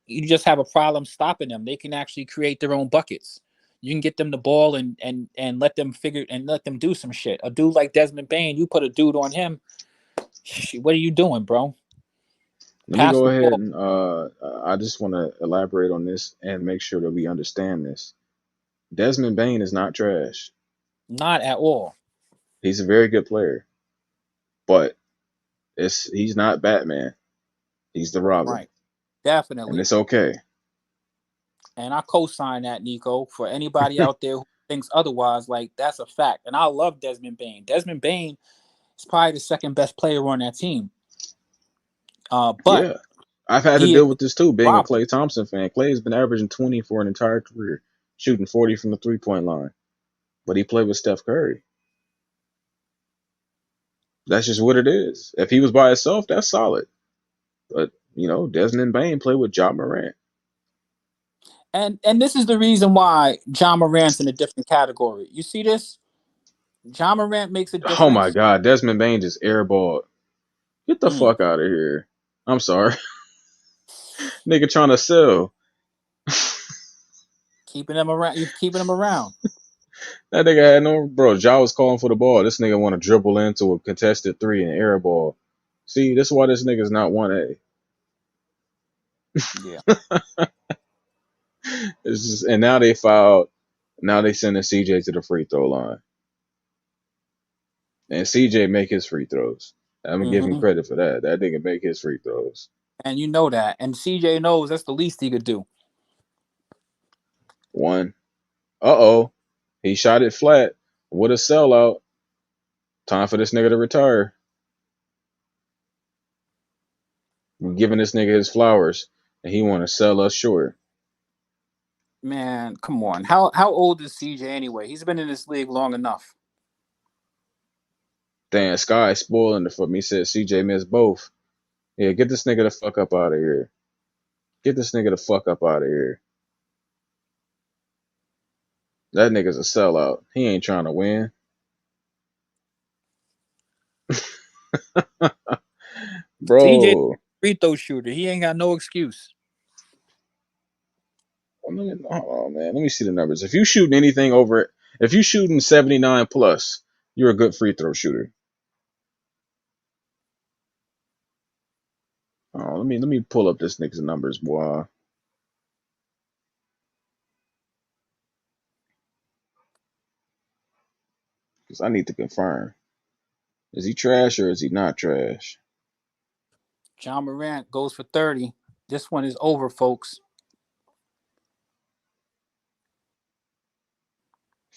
You just have a problem stopping them. They can actually create their own buckets. You can get them the ball and let them let them do some shit. A dude like Desmond Bain, you put a dude on him. What are you doing, bro?
Let me
Pass
go
the
ahead
ball.
and I just want to elaborate on this and make sure that we understand this. Desmond Bain is not trash.
Not at all.
He's a very good player, but he's not Batman. He's the Robin,
Right.
and
Definitely.
it's okay.
And I co-sign that, Nico. For anybody out there who thinks otherwise, like that's a fact. And I love Desmond Bain. Desmond Bain is probably the second best player on that team. But
Yeah, I've had to
he is
deal with this too, being a
Robin.
Klay Thompson fan. Klay has been averaging 20 for an entire career, shooting 40 from the 3-point line, but he played with Steph Curry. That's just what it is. If he was by himself, that's solid. But Desmond Bain played with John Morant.
And this is the reason why John Morant's in a different category. You see this? John Morant makes a
Oh my
difference.
God, Desmond Bain just airballed. Get the
Mm.
fuck out of here. I'm sorry. Nigga trying to sell.
Keeping him around. You keeping him around.
That nigga had no, bro. Ja was calling for the ball. This nigga want to dribble into a contested three and airball. See, that's why this nigga's not 1A.
Yeah.
It's just, and now they filed. Now they sending CJ to the free throw line, and CJ make his free throws. I'm gonna give him
Hmm.
credit for that. That nigga make his free throws.
And you know that. And CJ knows that's the least he could do.
One. Oh, he shot it flat. What a sellout. Time for this nigga to retire. We're giving this nigga his flowers, and he want to sell us short.
Man, come on. How old is CJ anyway? He's been in this league long enough.
Damn, Sky spoiling it for me. Said CJ missed both. Yeah, get this nigga the fuck up out of here. Get this nigga the fuck up out of here. That nigga's a sellout. He ain't trying to win.
CJ
Bro.
free throw shooter. He ain't got no excuse.
Hold on, man. Let me see the numbers. If you shooting anything over, if you shooting 79 plus, you're a good free throw shooter. Oh, let me pull up this nigga's numbers, boy. Because I need to confirm. Is he trash or is he not trash?
John Morant goes for 30. This one is over, folks.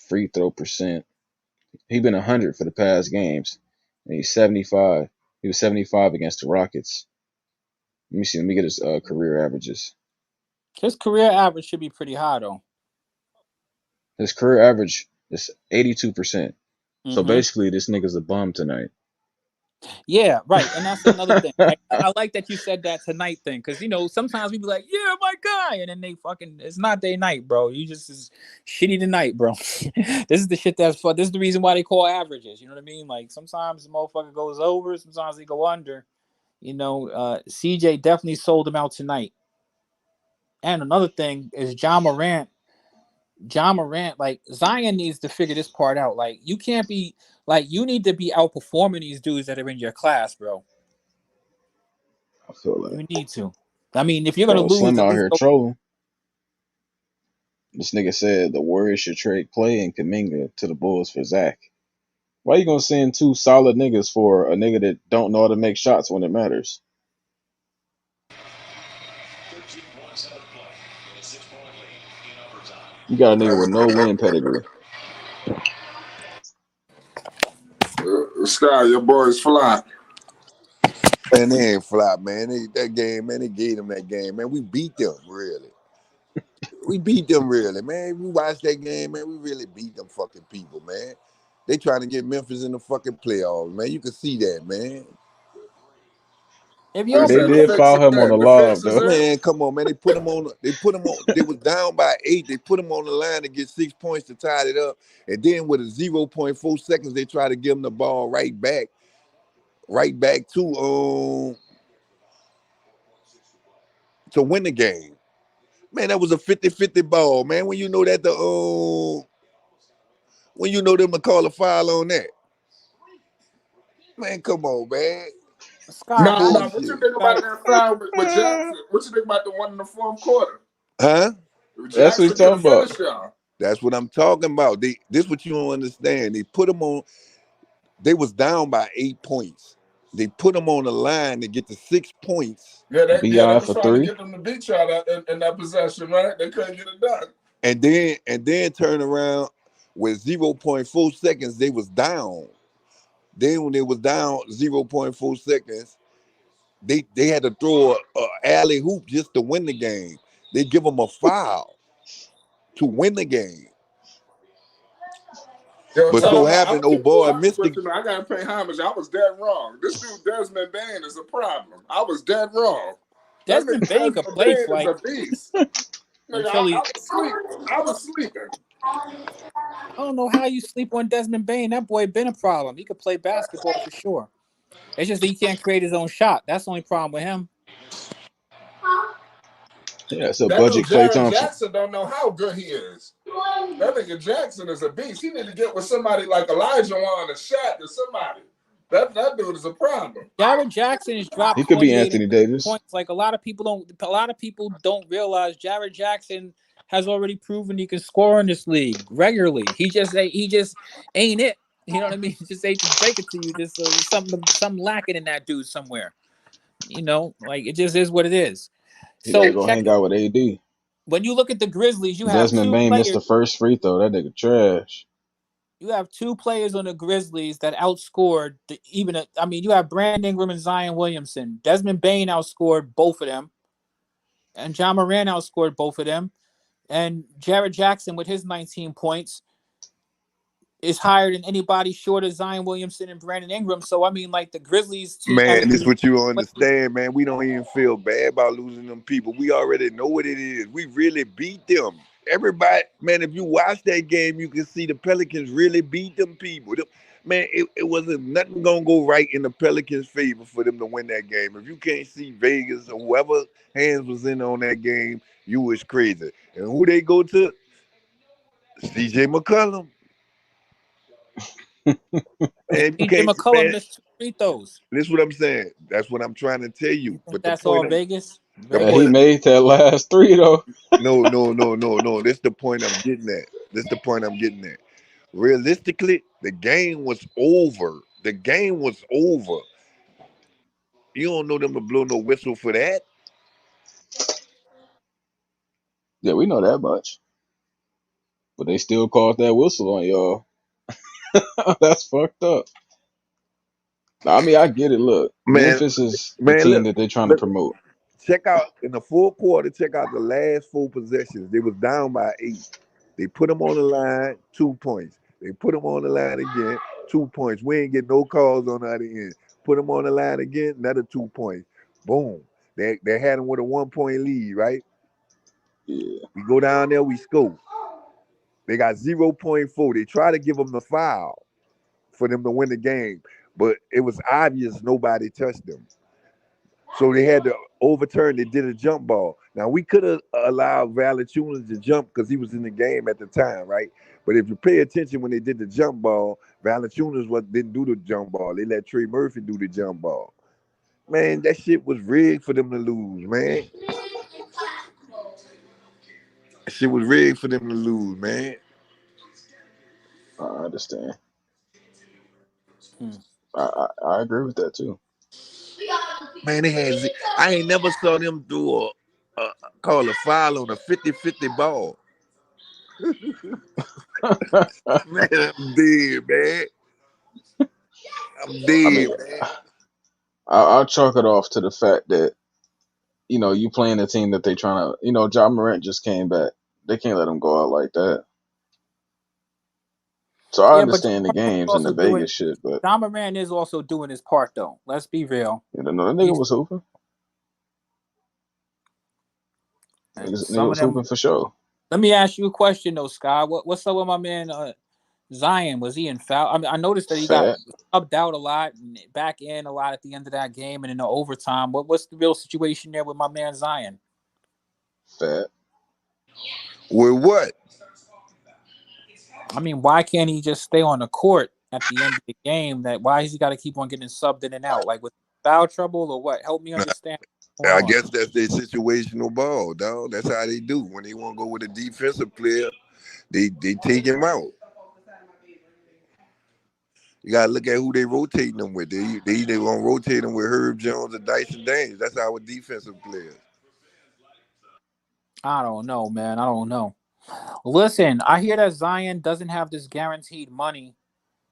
Free throw percent. He been 100 for the past games, and he's 75. He was 75 against the Rockets. Let me see. Let me get his career averages.
His career average should be pretty high, though.
His career average is 82%. So
Mm-hmm.
basically, this nigga's a bum tonight.
Yeah, right. And that's another thing. Right? I like that you said that tonight thing, because sometimes we be like, yeah, my guy, and then they fucking, it's not their night, bro. You just is shitty tonight, bro. This is the shit that's fun. This is the reason why they call averages. You know what I mean? Like sometimes the motherfucker goes over, sometimes they go under. CJ definitely sold him out tonight. And another thing is John Morant, like Zion needs to figure this part out. Like you can't be like you need to be outperforming these dudes that are in your class, bro.
I feel like
You need to. I mean, if you're gonna lose,
Slim
at
out
least
here trolling. This nigga said the Warriors should trade Clay and Kuminga to the Bulls for Zach. Why you gonna send two solid niggas for a nigga that don't know how to make shots when it matters? You got a nigga with no win pedigree.
Sky, your boys fly.
Man, they ain't fly, man. That game, man, they gave them that game, man. We beat them, really. We beat them, really, man. We watched that game, man. We really beat them fucking people, man. They trying to get Memphis in the fucking playoffs, man. You can see that, man.
if
Hey,
y'all
they
beat
did foul him on the lob, though.
Man, come on, man. They put them on. They was down by 8. They put them on the line to get 6 points to tie it up, and then with a 0.4 seconds, they try to give them the ball right back to win the game. Man, that was a 50-50 ball, man. When you know that when you know them to call a foul on that. Man, come on, man.
Sky,
Nah,
how
what you
Bullshit.
think about that foul with Jackson? What you think about the one in the fourth quarter?
Huh?
That's what he's
Jackson could
talking
have
about.
finished y'all.
That's what I'm talking about. This what you don't understand. They put them on, they was down by 8 points. They put them on the line to get to 6 points.
Yeah, they
BI
was
for
trying to
3.
get them to beat y'all in that possession, right? They couldn't get it done.
And then turn around with 0.4 seconds, they was down. Then when they was down 0.4 seconds, they had to throw a alley hoop just to win the game. They give them a foul to win the game.
Yo,
But so
time out.
happened, oh boy, Mystic.
I gotta pay homage. I was dead wrong. This dude Desmond Bain is a problem. I was dead wrong. That
Desmond
nigga
Bain could
Desmond
play
Bain
for
is
like
a beast. Nigga,
until he.
I was sleeping.
I don't know how you sleep on Desmond Bain. That boy been a problem. He could play basketball for sure. It's just that he can't create his own shot. That's the only problem with him.
Yeah, it's a
That dude
budget Klay
Jaron
Thompson.
Jackson don't know how good he is. That nigga Jackson is a beast. He need to get with somebody like Elijah on a shot to somebody. That dude is a problem.
Jared Jackson has dropped
He could be
28
Anthony Davis.
points. Like a lot of people don't realize Jared Jackson has already proven he can score in this league regularly. He just ain't it. You know what I mean? Just hate to break it to you. Just something lacking in that dude somewhere. You know, like it just is what it is.
He gotta
So
go
check
hang
it.
out with AD.
When you look at the Grizzlies, you have
Desmond
two
Bain missed
players.
the first free throw. That nigga trash.
You have two players on the Grizzlies that outscored you have Brandon Ingram and Zion Williamson. Desmond Bain outscored both of them, and John Morant outscored both of them. And Jared Jackson with his 19 points is higher than anybody short of Zion Williamson and Brandon Ingram. So I mean, like the Grizzlies team as a
Man, this
team.
what you don't understand, man. We don't even feel bad about losing them people. We already know what it is. We really beat them. Everybody, man, if you watch that game, you can see the Pelicans really beat them people. Man, it wasn't nothing gonna go right in the Pelicans' favor for them to win that game. If you can't see Vegas or whoever hands was in on that game, you was crazy. And who they go to? CJ McCollum. And you
CJ
can't,
McCollum
man.
missed 2 free throws.
This is what I'm saying. That's what I'm trying to tell
You
you.
think
But the
that's all
point I'm
Vegas?
the
And he
point
made that last three though.
no. This the point I'm getting at. This the point I'm getting at. Realistically, the game was over. The game was over. You don't know them to blow no whistle for that.
Yeah, we know that much. But they still called that whistle on y'all. That's fucked up. I mean, I get it. Look,
Man,
Memphis is the
man,
team
look,
that they're trying to
look,
promote.
check out in the fourth quarter, check out the last 4 possessions. They was down by 8. They put them on the line, 2 points. They put them on the line again, 2 points. We ain't get no calls on the other end. Put them on the line again, another 2 points. Boom. They had them with a 1 point lead, right?
Yeah,
We go down there, we score. They got 0.4. They try to give them the foul for them to win the game, but it was obvious nobody touched them. So they had to overturn. They did a jump ball. Now we could have allowed Valanciunas to jump because he was in the game at the time, right? But if you pay attention when they did the jump ball, Valanciunas didn't do the jump ball. They let Trey Murphy do the jump ball. Man, that shit was rigged for them to lose, man. That shit was rigged for them to lose, man.
I understand.
Hmm.
I agree with that too.
Man, they had. I ain't never saw them do call a foul on a 50-50 ball. Man, I'm dead, man. I'm
I
dead,
mean,
man.
I'll chalk it off to the fact that you playing a team that they trying to. John Morant just came back. They can't let him go out like that. So I
Yeah, but
understand the games and the
also doing
Vegas shit, but
John Moran is also doing his part though. Let's be real.
that nigga
He's
was hooping.
and
Nigga
some of
was
them.
hooping for sure.
Let me ask you a question though, Sky. What's up with my man Zion? Was he in foul? I mean, I noticed that he got
Fat,
subbed out a lot and back in a lot at the end of that game and in the overtime. What's the real situation there with my man Zion?
fat.
With what?
I mean, why can't he just stay on the court at the end of the game? Why has he got to keep on getting subbed in and out? Like with foul trouble or what? Help me understand what's
I
going on.
guess that's their situational ball, dog. That's how they do. When they want to go with a defensive player, they take him out. You gotta look at who they rotating them with. They either gonna rotate them with Herb Jones or Dyson Daniels. That's our defensive players.
I don't know, man. I don't know. Listen, I hear that Zion doesn't have this guaranteed money.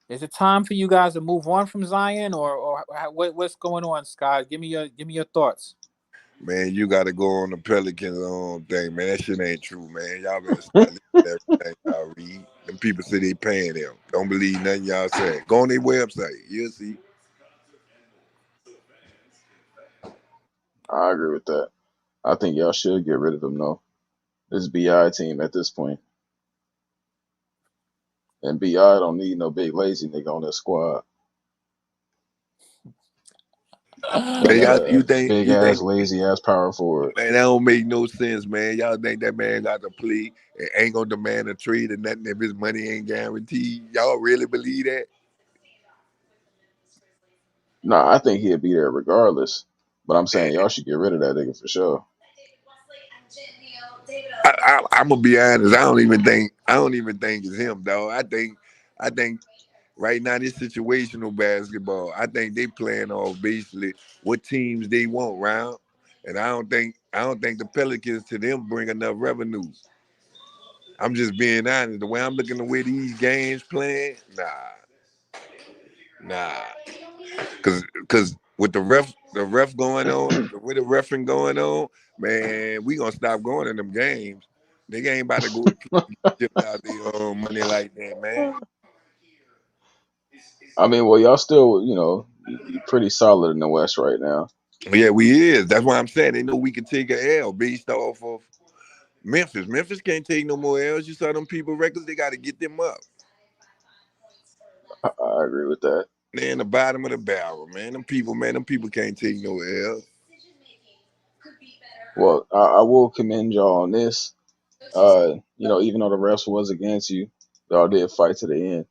Is it time for you guys to move on from Zion, or what's going on, Scott? Give me your thoughts.
Man, you gotta go on the Pelicans thing, man. That shit ain't true, man. Y'all better start listening to everything y'all read. Them people say they paying them. Don't believe nothing y'all say. Go on their website. You'll see.
I agree with that. I think y'all should get rid of him though. This BI team at this point, and BI don't need no big lazy nigga on their squad. Y'all
Man,
got
y'all,
a big
you
ass
think
lazy ass power forward.
man, that don't make no sense, man. Y'all think that man got to play and ain't gonna demand a trade or nothing if his money ain't guaranteed? Y'all really believe that?
Nah, I think he'd be there regardless. But I'm saying y'all should get rid of that nigga for sure.
I'm gonna be honest. I don't even think it's him, though. I think right now this situational basketball. I think they playing off basically what teams they want round, and I don't think the Pelicans to them bring enough revenue. I'm just being honest. The way I'm looking, the way these games playing, nah, cause with the ref going on, with the refing going on, man, we gonna stop going in them games. They ain't about to go give out their money like that, man.
I mean, well, y'all still, you pretty solid in the West right now.
Yeah, we is. That's why I'm saying they know we can take a L based off of Memphis. Memphis can't take no more L's. You saw them people records, they got to get them up.
I agree with that.
They're in the bottom of the barrel, man. Them people can't take no L's.
Well, I will commend y'all on this. Even though the refs was against you, y'all did fight to the end.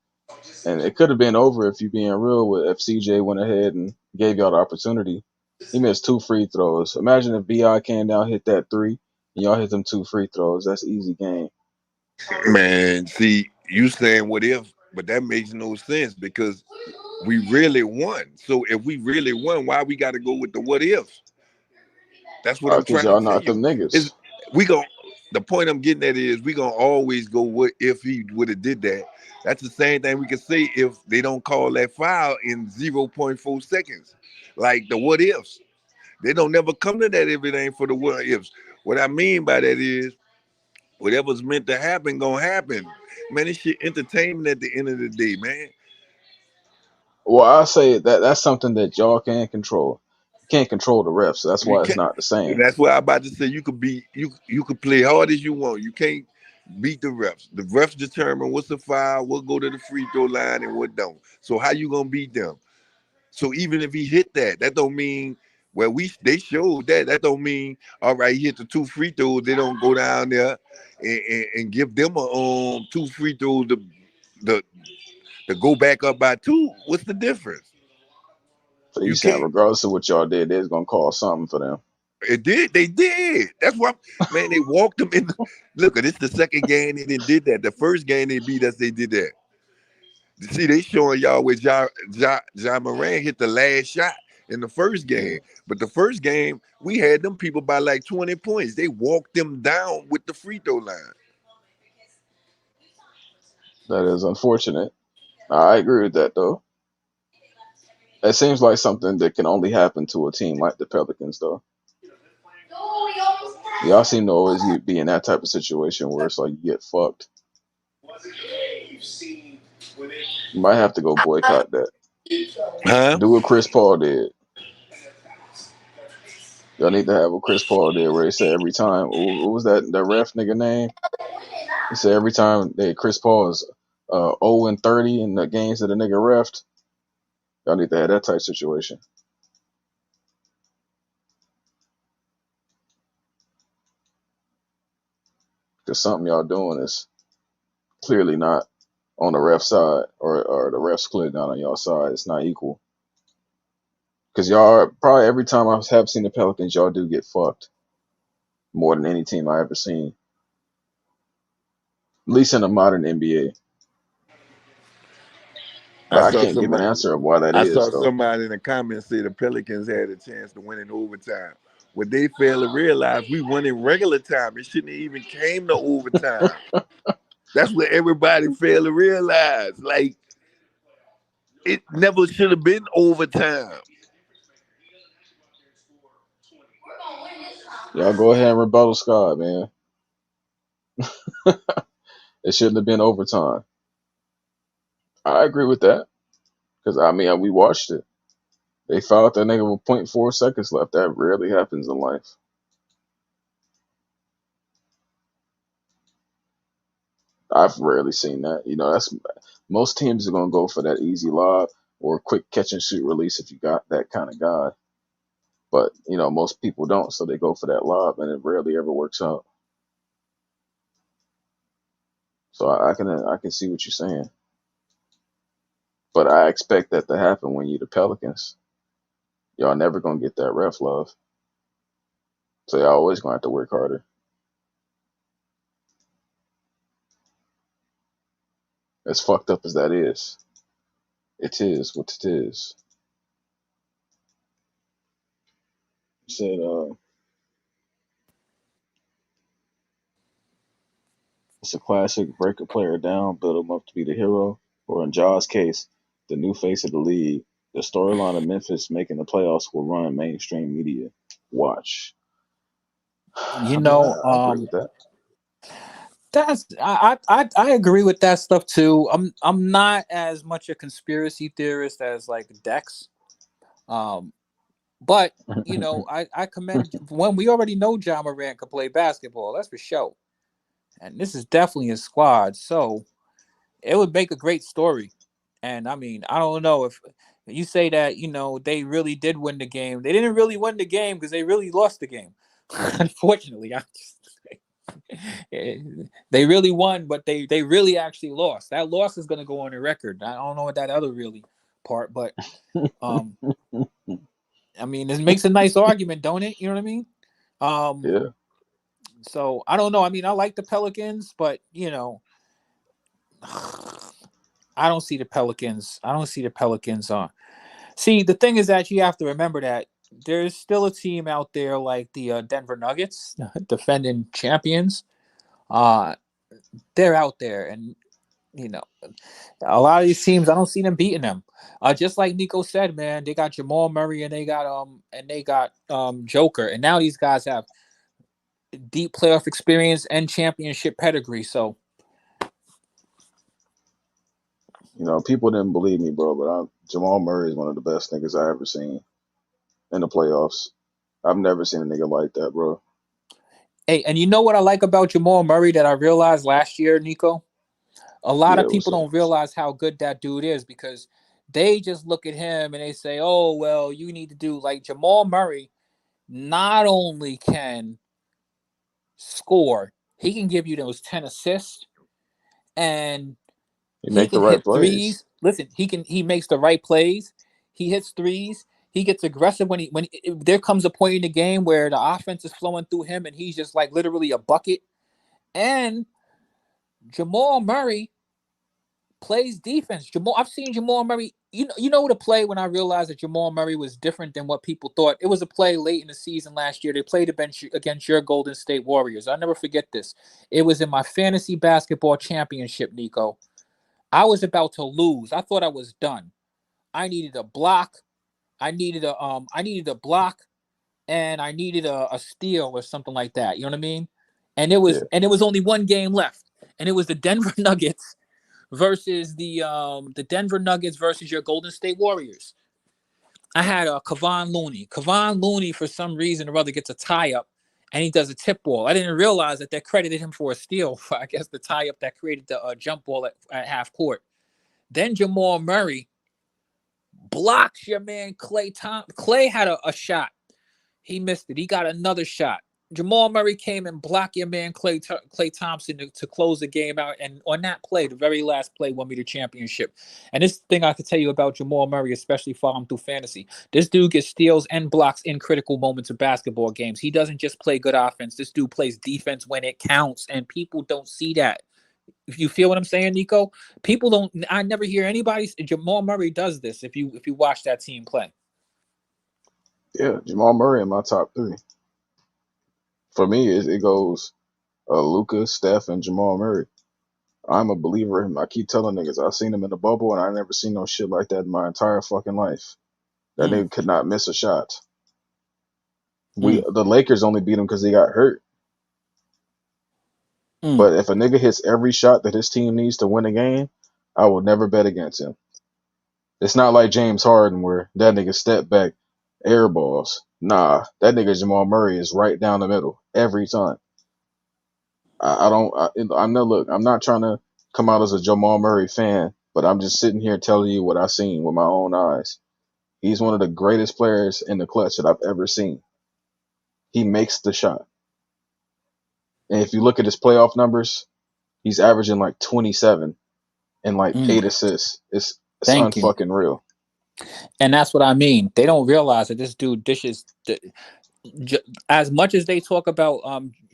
And it could have been over if you being real with if CJ went ahead and gave y'all the opportunity. He missed 2 free throws. Imagine if BI came down, hit that three, and y'all hit them 2 free throws. That's easy game.
Man, see, you saying what if, but that makes no sense because we really won. So if we really won, why we got to go with the what ifs? That's what I'm
Because
trying to
y'all
tell
not
you.
them
Is
niggas.
we gon' the point I'm getting at is we gonna always go what if he would have did that. That's the same thing we can say if they don't call that foul in 0.4 seconds. Like the what ifs. They don't never come to that if it ain't for the what ifs. What I mean by that is whatever's meant to happen gonna happen. Man, this shit entertainment at the end of the day, man.
Well, I say that that's something that y'all can control. You can't control the refs, so that's
You
why it's
can't.
not the same.
That's what I'm about to say. You could play hard as you want. You can't beat the refs. The refs determine what's a foul, what go to the free throw line, and what don't. So how you gonna beat them? So even if he hit that, that don't mean well they showed that. That don't mean all right. He hit the 2 free throws. They don't go down there and give them a 2 free throws to to go back up by two. What's the difference?
So you
You
saying
can't.
regardless of what y'all did, they's gonna call something for them.
It did. They did. That's why, man. They walked them in. Look, this the second game they did that. The first game they beat us, they did that. See, they showing y'all where Ja Morant hit the last shot in the first
Yeah,
game. But the first game, we had them people by like 20 points. They walked them down with the free throw line.
that is unfortunate. I agree with that though. It seems like something that can only happen to a team like the Pelicans, though. Y'all seem to always be in that type of situation where it's like you get fucked. You might have to go boycott that.
Huh?
Do what Chris Paul did. Y'all need to have what Chris Paul did, where he said every time, what was that ref nigga name? He said every time Chris Paul is 0-30 in the games that the nigga refed, y'all need to have that type of situation. Because something y'all doing is clearly not on the ref side, or the refs clearly not on y'all side. It's not equal. Because y'all probably every time I have seen the Pelicans, y'all do get fucked more than any team I ever seen. At least in the modern NBA.
I
But I
saw
can't give an
somebody.
answer of why that
I
is
saw
though.
somebody in the comments say the Pelicans had a chance to win in overtime. What they fail to realize, we won in regular time. It shouldn't have even came to overtime. That's what everybody fail to realize. Like it never should have been overtime.
Y'all go ahead and rebuttal Scott, man. It shouldn't have been overtime. I agree with that. Because I mean we watched it. They fouled that nigga with point 0.4 seconds left. That rarely happens in life. I've rarely seen that. That's most teams are gonna go for that easy lob or quick catch and shoot release if you got that kind of guy. But most people don't, so they go for that lob, and it rarely ever works out. So I can see what you're saying, but I expect that to happen when you're the Pelicans. y'all never gonna get that ref love. So y'all always gonna have to work harder. As fucked up as that is, it is what it is. You said it's a classic: break a player down, build him up to be the hero, or in Ja's case, the new face of the league. The storyline of Memphis making the playoffs will run mainstream media. Watch.
You
I mean,
know,
I agree with that.
I agree with that stuff too. I'm not as much a conspiracy theorist as like Dex. Um, but you know, I commend when we already know John Morant could play basketball. That's for sure. And this is definitely a squad, so it would make a great story. And I mean, I don't know if you say that, you know, they really did win the game. They didn't really win the game because they really lost the game. Unfortunately, I just they really won, but they really actually lost. That loss is going to go on the record. I don't know what that other really part, but um, I mean, it makes a nice argument, don't it? You know what I mean? Um,
Yeah.
so I don't know. I mean, I like the Pelicans, but you know, I don't see the Pelicans. I don't see the Pelicans on. See, the thing is that you have to remember that there's still a team out there like the Denver Nuggets, defending champions. Uh, they're out there, and you know, a lot of these teams, I don't see them beating them. Just like Nico said, man, they got Jamal Murray and they got Joker, and now these guys have deep playoff experience and championship pedigree. So
You know, people didn't believe me, bro, but Jamal Murray is one of the best niggas I ever seen in the playoffs. I've never seen a nigga like that, bro.
hey, and you know what I like about Jamal Murray that I realized last year, Nico? A lot
Yeah,
of
what's
people
up?
don't realize how good that dude is because they just look at him and they say, "Oh, well, you need to do like Jamal Murray." Not only can score, he can give you those 10 assists, and
He
he
make the
can
right
hit
plays.
threes. Listen, he makes the right plays. He hits threes. He gets aggressive there comes a point in the game where the offense is flowing through him and he's just like literally a bucket. And Jamal Murray plays defense. I've seen Jamal Murray. You know the play when I realized that Jamal Murray was different than what people thought. It was a play late in the season last year. They played against your Golden State Warriors. I'll never forget this. It was in my fantasy basketball championship, Nico. I was about to lose. I thought I was done. I needed a block. I needed a block, and I needed a steal or something like that. You know what I mean?
Yeah.
And it was only one game left, and it was the Denver Nuggets versus the Denver Nuggets versus your Golden State Warriors. I had a Kevon Looney. Kevon Looney, for some reason or other, gets a tie up and he does a tip ball. I didn't realize that they credited him for a steal. I guess the tie up that created the jump ball at half court. Then Jamal Murray blocks your man Clay Thompson. Clay had a shot. He missed it. He got another shot. Jamal Murray came and blocked your man Clay Thompson to close the game out. And on that play, the very last play, won me the championship. And this thing I could tell you about Jamal Murray, especially following through fantasy. This dude gets steals and blocks in critical moments of basketball games. He doesn't just play good offense. This dude plays defense when it counts, and people don't see that. If you feel what I'm saying, Nico, people don't. I never hear anybody. Jamal Murray does this. If you watch that team play.
Yeah, Jamal Murray in my top three. For me, it goes Luka, Steph, and Jamal Murray. I'm a believer in him. I keep telling niggas, I seen him in the bubble, and I never seen no shit like that in my entire fucking life. That
Mm,
nigga could not miss a shot.
mm,
The Lakers only beat him because he got hurt.
mm.
But if a nigga hits every shot that his team needs to win a game, I will never bet against him. It's not like James Harden where that nigga step back air balls. Nah, that nigga Jamal Murray is right down the middle every time. I don't. I'm not. Look, I'm not trying to come out as a Jamal Murray fan, but I'm just sitting here telling you what I've seen with my own eyes. He's one of the greatest players in the clutch that I've ever seen. He makes the shot, and if you look at his playoff numbers, he's averaging like 27 and like
Mm,
8 assists. It's
thank you.
unfucking real.
And that's what I mean. They don't realize that this dude dishes as much as they talk about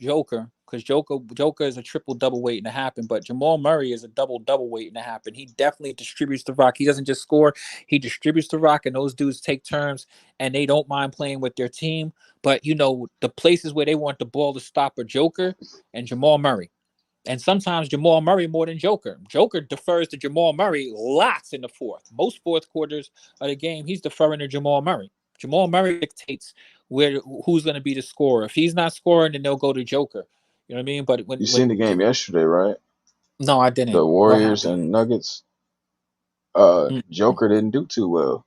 Joker, because Joker is a triple double waiting to happen, but Jamal Murray is a double waiting to happen. He definitely distributes the rock. He doesn't just score; he distributes the rock, and those dudes take turns, and they don't mind playing with their team. But you know, the places where they want the ball to stop are Joker and Jamal Murray. And sometimes Jamal Murray more than Joker. Joker defers to Jamal Murray lots in the fourth. Most fourth quarters of the game, he's deferring to Jamal Murray. Jamal Murray dictates who's going to be the scorer. If he's not scoring, then they'll go to Joker. You know what I mean? But
You seen the game yesterday, right?
no, I didn't.
The
What
Warriors
happened?
and Nuggets.
Mm.
Joker didn't do too well,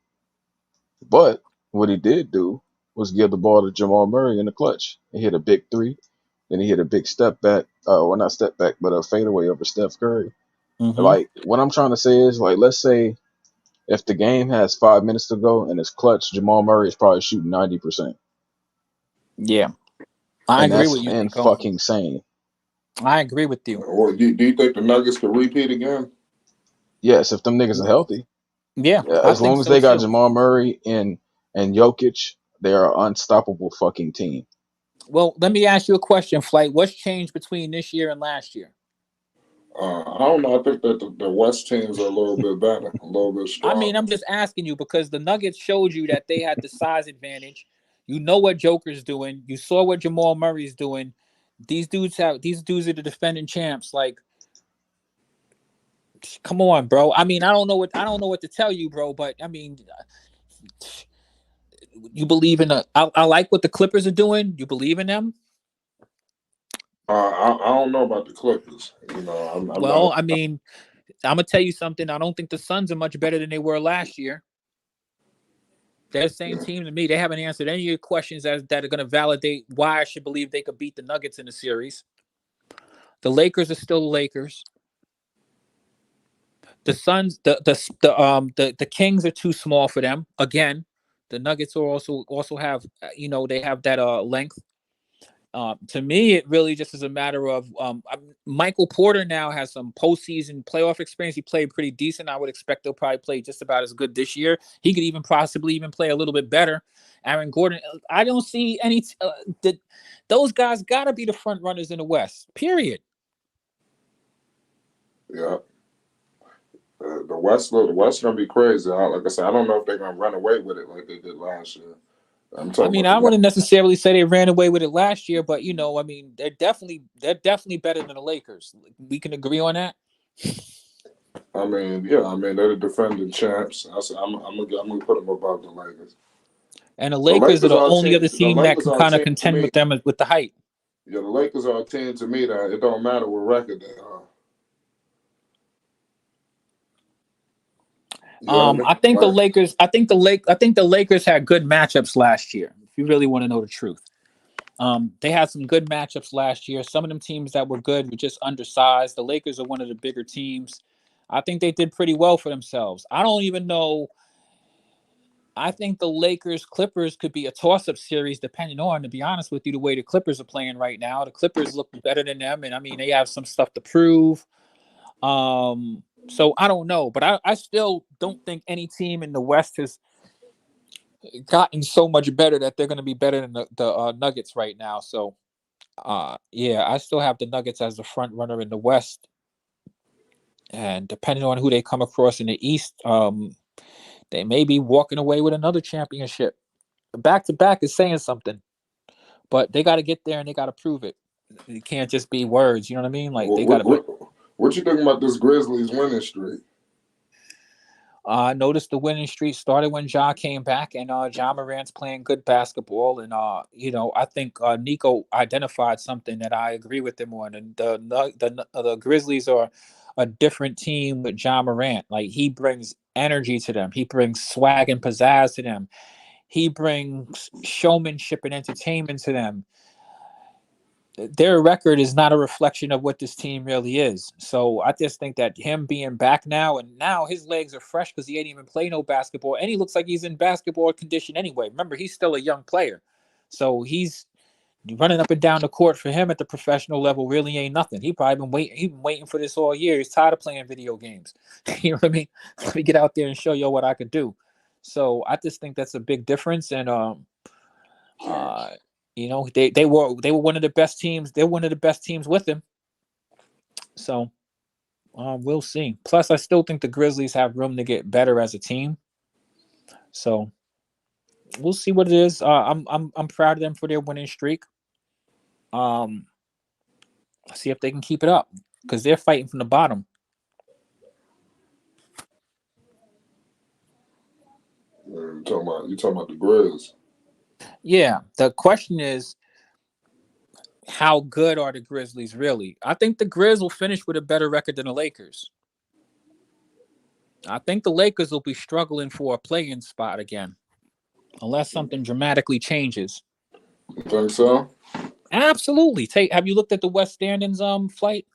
but what he did do was give the ball to Jamal Murray in the clutch. He hit a big three, then he hit a big step back. Well, not step back, but a fadeaway over Steph Curry.
Mm-hmm.
Like, what I'm trying to say is, like, let's say if the game has 5 minutes to go and it's clutch, Jamal Murray is probably shooting 90%,
Yeah, I
and
agree
that's
with you,
in
Nico.
fucking insane.
I agree with you.
Or do you think the Nuggets could repeat again?
Yes, if them niggas are healthy,
Yeah, I
as
think
long as
so
they got
too.
Jamal Murray and Jokic, they are an unstoppable fucking team.
Well, let me ask you a question, Flight. What's changed between this year and last year?
I don't know. I think that the West teams are a little bit better, a little bit
I
stronger.
mean, I'm just asking you because the Nuggets showed you that they had the size advantage. You know what Joker's doing. You saw what Jamal Murray's doing. These dudes are the defending champs. Like, come on, bro. I mean, I don't know what to tell you, bro. But I mean, you believe in I like what the Clippers are doing. You believe in them?
I don't know about the Clippers. You know, I'm
Well,
not.
I mean, I'm gonna tell you something. I don't think the Suns are much better than they were last year. They're the same
Yeah.
team to me. They haven't answered any of your questions that are going to validate why I should believe they could beat the Nuggets in the series. The Lakers are still the Lakers. The Suns, the Kings are too small for them. Again, the Nuggets are also have they have that length. To me, it really just is a matter of Michael Porter now has some postseason playoff experience. He played pretty decent. I would expect he'll probably play just about as good this year. He could even possibly play a little bit better. Aaron Gordon, I don't see any. Those guys got to be the front runners in the West. Period.
Yeah. The West gonna be crazy. Like I said, I don't know if they're gonna run away with it like they did last year. I'm
I
talking
mean,
about
I
the
wouldn't necessarily say they ran away with it last year, but I mean, they're definitely better than the Lakers. We can agree on that.
I mean, yeah, I mean they're the defending champs. I said I'm gonna put them above the Lakers.
And the
The
Lakers are
Lakers
the
are a
only
team.
other
The
team that
Lakers
can
are a
kind of
team to
contend
me.
with them with the height.
Yeah, the Lakers are a team to me that it don't matter what record they are. You know what I mean?
I think the
Like,
Lakers. I think the Lakers had good matchups last year. If you really want to know the truth, they had some good matchups last year. Some of them teams that were good were just undersized. The Lakers are one of the bigger teams. I think they did pretty well for themselves. I don't even know. I think the Lakers Clippers could be a toss-up series, depending on, to be honest with you, the way the Clippers are playing right now. The Clippers look better than them, and I mean they have some stuff to prove. So I don't know, but I still don't think any team in the West has gotten so much better that they're going to be better than the Nuggets right now. So, yeah, I still have the Nuggets as the front runner in the West, and depending on who they come across in the East, they may be walking away with another championship. Back to back is saying something, but they got to get there and they got to prove it. It can't just be words. You know what I mean? Like they got to.
what you think about this Grizzlies winning streak?
I noticed the winning streak started when Ja came back, and Ja Morant's playing good basketball. And I think Nico identified something that I agree with him on. And the Grizzlies are a different team with Ja Morant. Like he brings energy to them. He brings swag and pizzazz to them. He brings showmanship and entertainment to them. Their record is not a reflection of what this team really is. So I just think that him being back now, and now his legs are fresh because he ain't even play no basketball, and he looks like he's in basketball condition anyway. Remember, he's still a young player, so he's running up and down the court for him at the professional level really ain't nothing. He probably been waiting. He's been waiting for this all year. He's tired of playing video games. You know what I mean? Let me get out there and show you what I could do. So I just think that's a big difference. And they were one of the best teams. They're one of the best teams with him. So we'll see. Plus, I still think the Grizzlies have room to get better as a team. So we'll see what it is. I'm proud of them for their winning streak. See if they can keep it up because they're fighting from the bottom.
You talking about the Grizz?
Yeah. The question is, how good are the Grizzlies really? I think the Grizz will finish with a better record than the Lakers. I think the Lakers will be struggling for a play-in spot again, unless something dramatically changes.
You think so?
Absolutely. Have you looked at the West standings flight?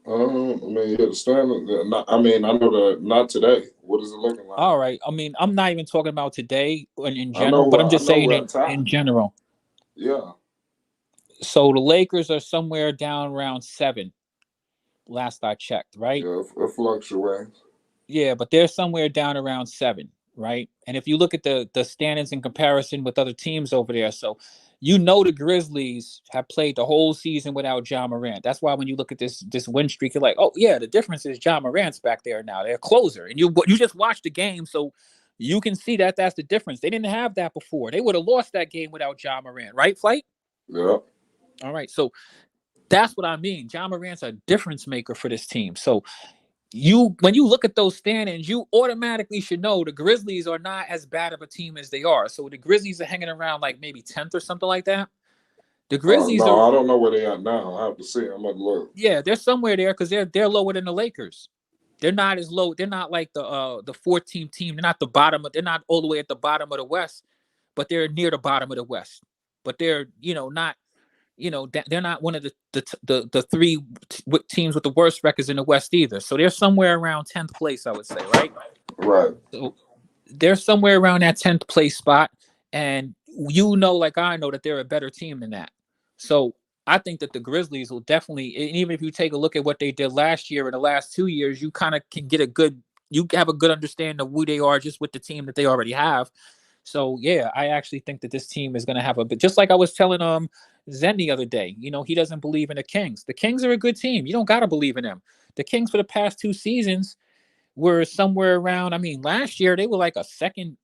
I mean, yeah, the standard. I know that not today. What is it looking like?
All right. I mean, I'm not even talking about today in general, but I'm just saying in general.
Yeah.
So the Lakers are somewhere down around 7. Last I checked, right?
Yeah, it fluctuates.
Yeah, but they're somewhere down around 7, right? And if you look at the standings in comparison with other teams over there, so the Grizzlies have played the whole season without Ja Morant. That's why when you look at this win streak, you're like, oh yeah, the difference is Ja Morant's back there now. They're closer, and you just watched the game, so you can see that that's the difference. They didn't have that before. They would have lost that game without Ja Morant, right, Flight?
Yeah.
All right, so that's what I mean. Ja Morant's a difference maker for this team. So when you look at those standings, you automatically should know the Grizzlies are not as bad of a team as they are. So the Grizzlies are hanging around like maybe 10th or something like that. The Grizzlies
I don't know where they are now. I have to see. I'm gonna look.
Yeah, they're somewhere there because they're lower than the Lakers. They're not as low. They're not like the 14th team. They're not the bottom. They're not all the way at the bottom of the West, but they're near the bottom of the West. But they're not. They're not one of the 3 teams with the worst records in the West either. So they're somewhere around 10th place, I would say, right?
Right.
So they're somewhere around that 10th place spot. And like I know that they're a better team than that. So I think that the Grizzlies will definitely, even if you take a look at what they did last year and the last 2 years, you kind of can you have a good understanding of who they are just with the team that they already have. So yeah, I actually think that this team is going to have just like I was telling Zen the other day. He doesn't believe in the Kings. The Kings are a good team. You don't got to believe in them. The Kings for the past 2 seasons were somewhere around. I mean, last year they were like the second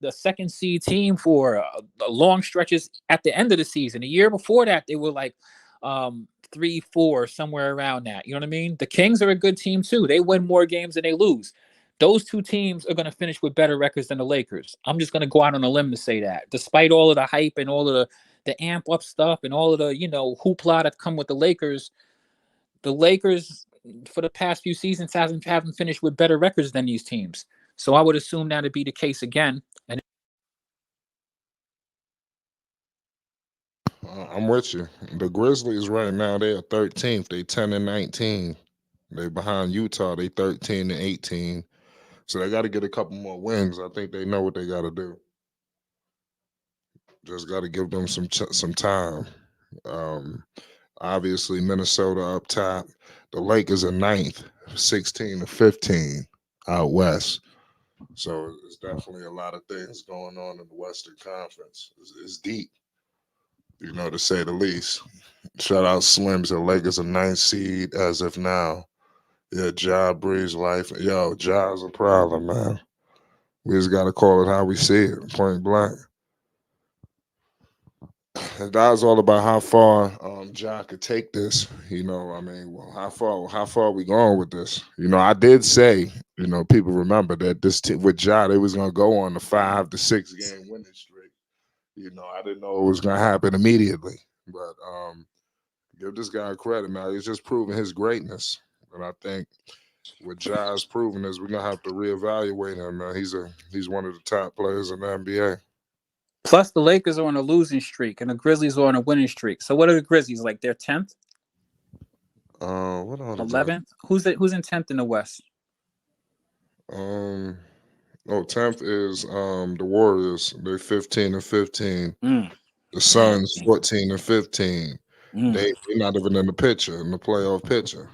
seed team for long stretches at the end of the season. The year before that, they were like 3-4, somewhere around that. You know what I mean? The Kings are a good team too. They win more games than they lose. Those 2 teams are going to finish with better records than the Lakers. I'm just going to go out on a limb to say that. Despite all of the hype and all of the amp up stuff and all of the, hoopla that come with the Lakers for the past few seasons haven't finished with better records than these teams. So I would assume that to be the case again. And
I'm with you. The Grizzlies right now, they are 13th. They 10-19. They behind Utah. They 13-18. So they got to get a couple more wins. I think they know what they got to do. Just got to give them some time. Obviously, Minnesota up top. The Lakers are 9th, 16-15 out west. So it's definitely a lot of things going on in the Western Conference. It's deep, to say the least. Shout out Slims. The Lakers are 9th seed as of now. Yeah, Ja breathes life. Yo, Ja's a problem, man. We just got to call it how we see it, point blank. And that was all about how far Ja could take this. How far are we going with this? I did say, people remember that this team with Ja, they was going to go on the 5 to 6 game winning streak. I didn't know it was going to happen immediately. But give this guy credit, man. He's just proving his greatness. And I think what Ja's proven is we're gonna have to reevaluate him, man. He's one of the top players in the NBA.
Plus, the Lakers are on a losing streak, and the Grizzlies are on a winning streak. So, what are the Grizzlies like? They're 10th,
What are the
11th. Who's in 10th in the West?
10th is the Warriors. They're 15-15. The Suns 14-15. They're not even in the playoff picture.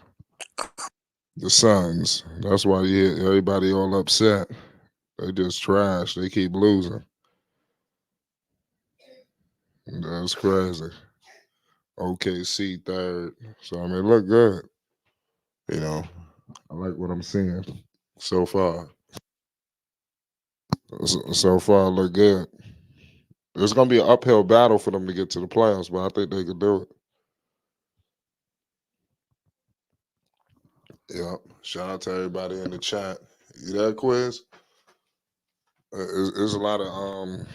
The Suns. That's why everybody all upset. They just trash. They keep losing. That's crazy. OKC third. So I mean, look good. You know, I like what I'm seeing so far. So far, look good. It's gonna be an uphill battle for them to get to the playoffs, but I think they could do it. Yep. Shout out to everybody in the chat. You there, Quiz? There's a lot of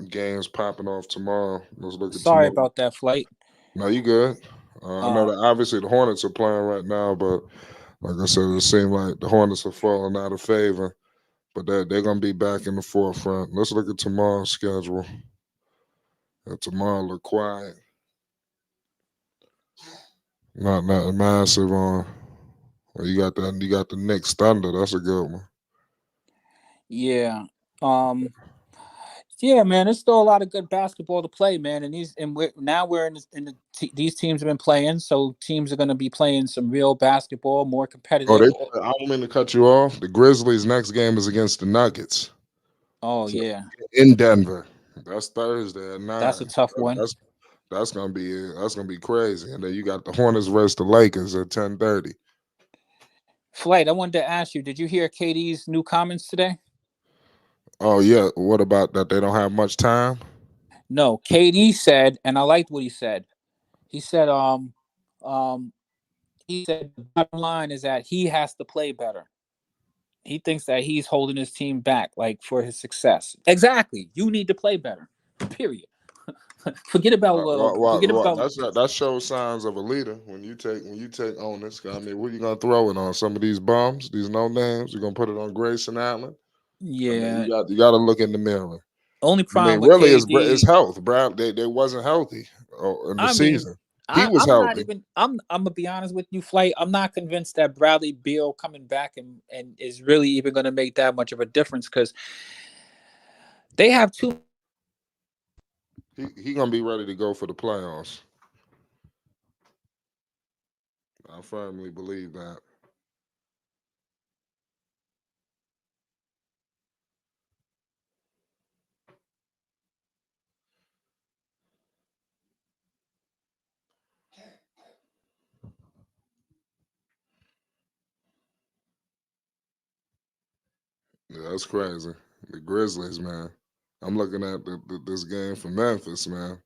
games popping off tomorrow. Let's look at
Sorry
tomorrow.
about that, Flight.
No, you good. I know that obviously the Hornets are playing right now, but like I said, it seems like the Hornets are falling out of favor. But they're going to be back in the forefront. Let's look at tomorrow's schedule. Tomorrow look quiet. Not massive on. Well, you got the Knicks Thunder. That's a good one.
Yeah. Yeah, man. There's still a lot of good basketball to play, man. And we're in these teams have been playing, so teams are going to be playing some real basketball, more competitive.
I don't mean to cut you off. The Grizzlies' next game is against the Nuggets.
Oh yeah,
in Denver. That's Thursday at 9.
That's a tough one.
That's gonna be crazy. And then you got the Hornets versus the Lakers at 10:30.
Flight, I wanted to ask you, did you hear KD's new comments today?
Oh yeah. What about that? They don't have much time?
No, KD said, and I liked what he said. He said, the bottom line is that he has to play better. He thinks that he's holding his team back, like, for his success. Exactly. You need to play better. Period. Forget about
that shows signs of a leader when you take onus. I mean, what are you gonna throw it on? Some of these bums, these no names. You're gonna put it on Grayson Allen.
Yeah,
I mean, you got to look in the mirror.
Only problem
with really
KD
is health. Brown, they wasn't healthy in the season. He was healthy.
I'm gonna be honest with you, Flight. I'm not convinced that Bradley Beal coming back and is really even gonna make that much of a difference, because they have two.
He gonna be ready to go for the playoffs. I firmly believe that. Yeah, that's crazy. The Grizzlies, man. I'm looking at this game for Memphis, man.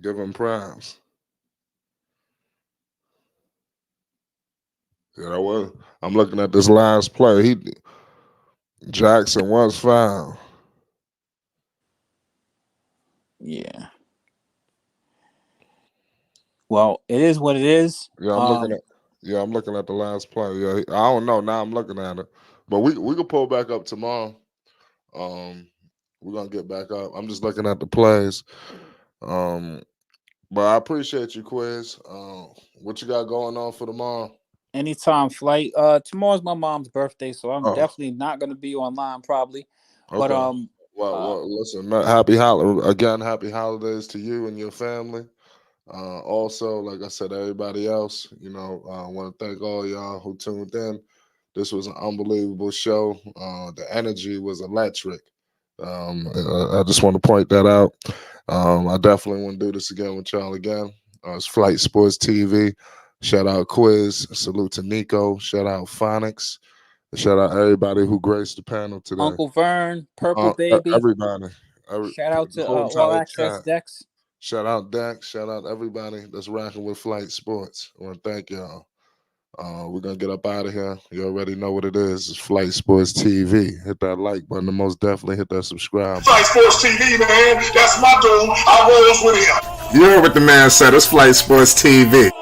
Give them props. Yeah, I'm looking at this last play. Jackson was fouled.
Yeah. Well, it is what it is.
Yeah, I'm looking at the last play. Yeah, I don't know. Now I'm looking at it, but we can pull back up tomorrow. We're gonna get back up. I'm just looking at the plays. But I appreciate you, Quiz. What you got going on for tomorrow?
Anytime, Flight. Tomorrow's my mom's birthday, so I'm definitely not gonna be online probably.
Okay.
But
well, listen, happy holidays to you and your family. Also, like I said, everybody else, I want to thank all y'all who tuned in. This was an unbelievable show. The energy was electric. I just want to point that out. I definitely want to do this again with y'all again. It's Flight Sports TV. Shout out Quiz. Salute to Nico. Shout out Phonics. Shout out everybody who graced the panel today.
Uncle Vern, Purple Baby.
Everybody.
Shout out to All Access Dex.
Shout out Dex. Shout out everybody that's rocking with Flight Sports. I want to thank y'all. We're going to get up out of here. You already know what it is. It's Flight Sports TV. Hit that like button and most definitely hit that subscribe button.
Flight Sports TV, man. That's my dude. I rolls with him.
You heard what the man said. It's Flight Sports TV.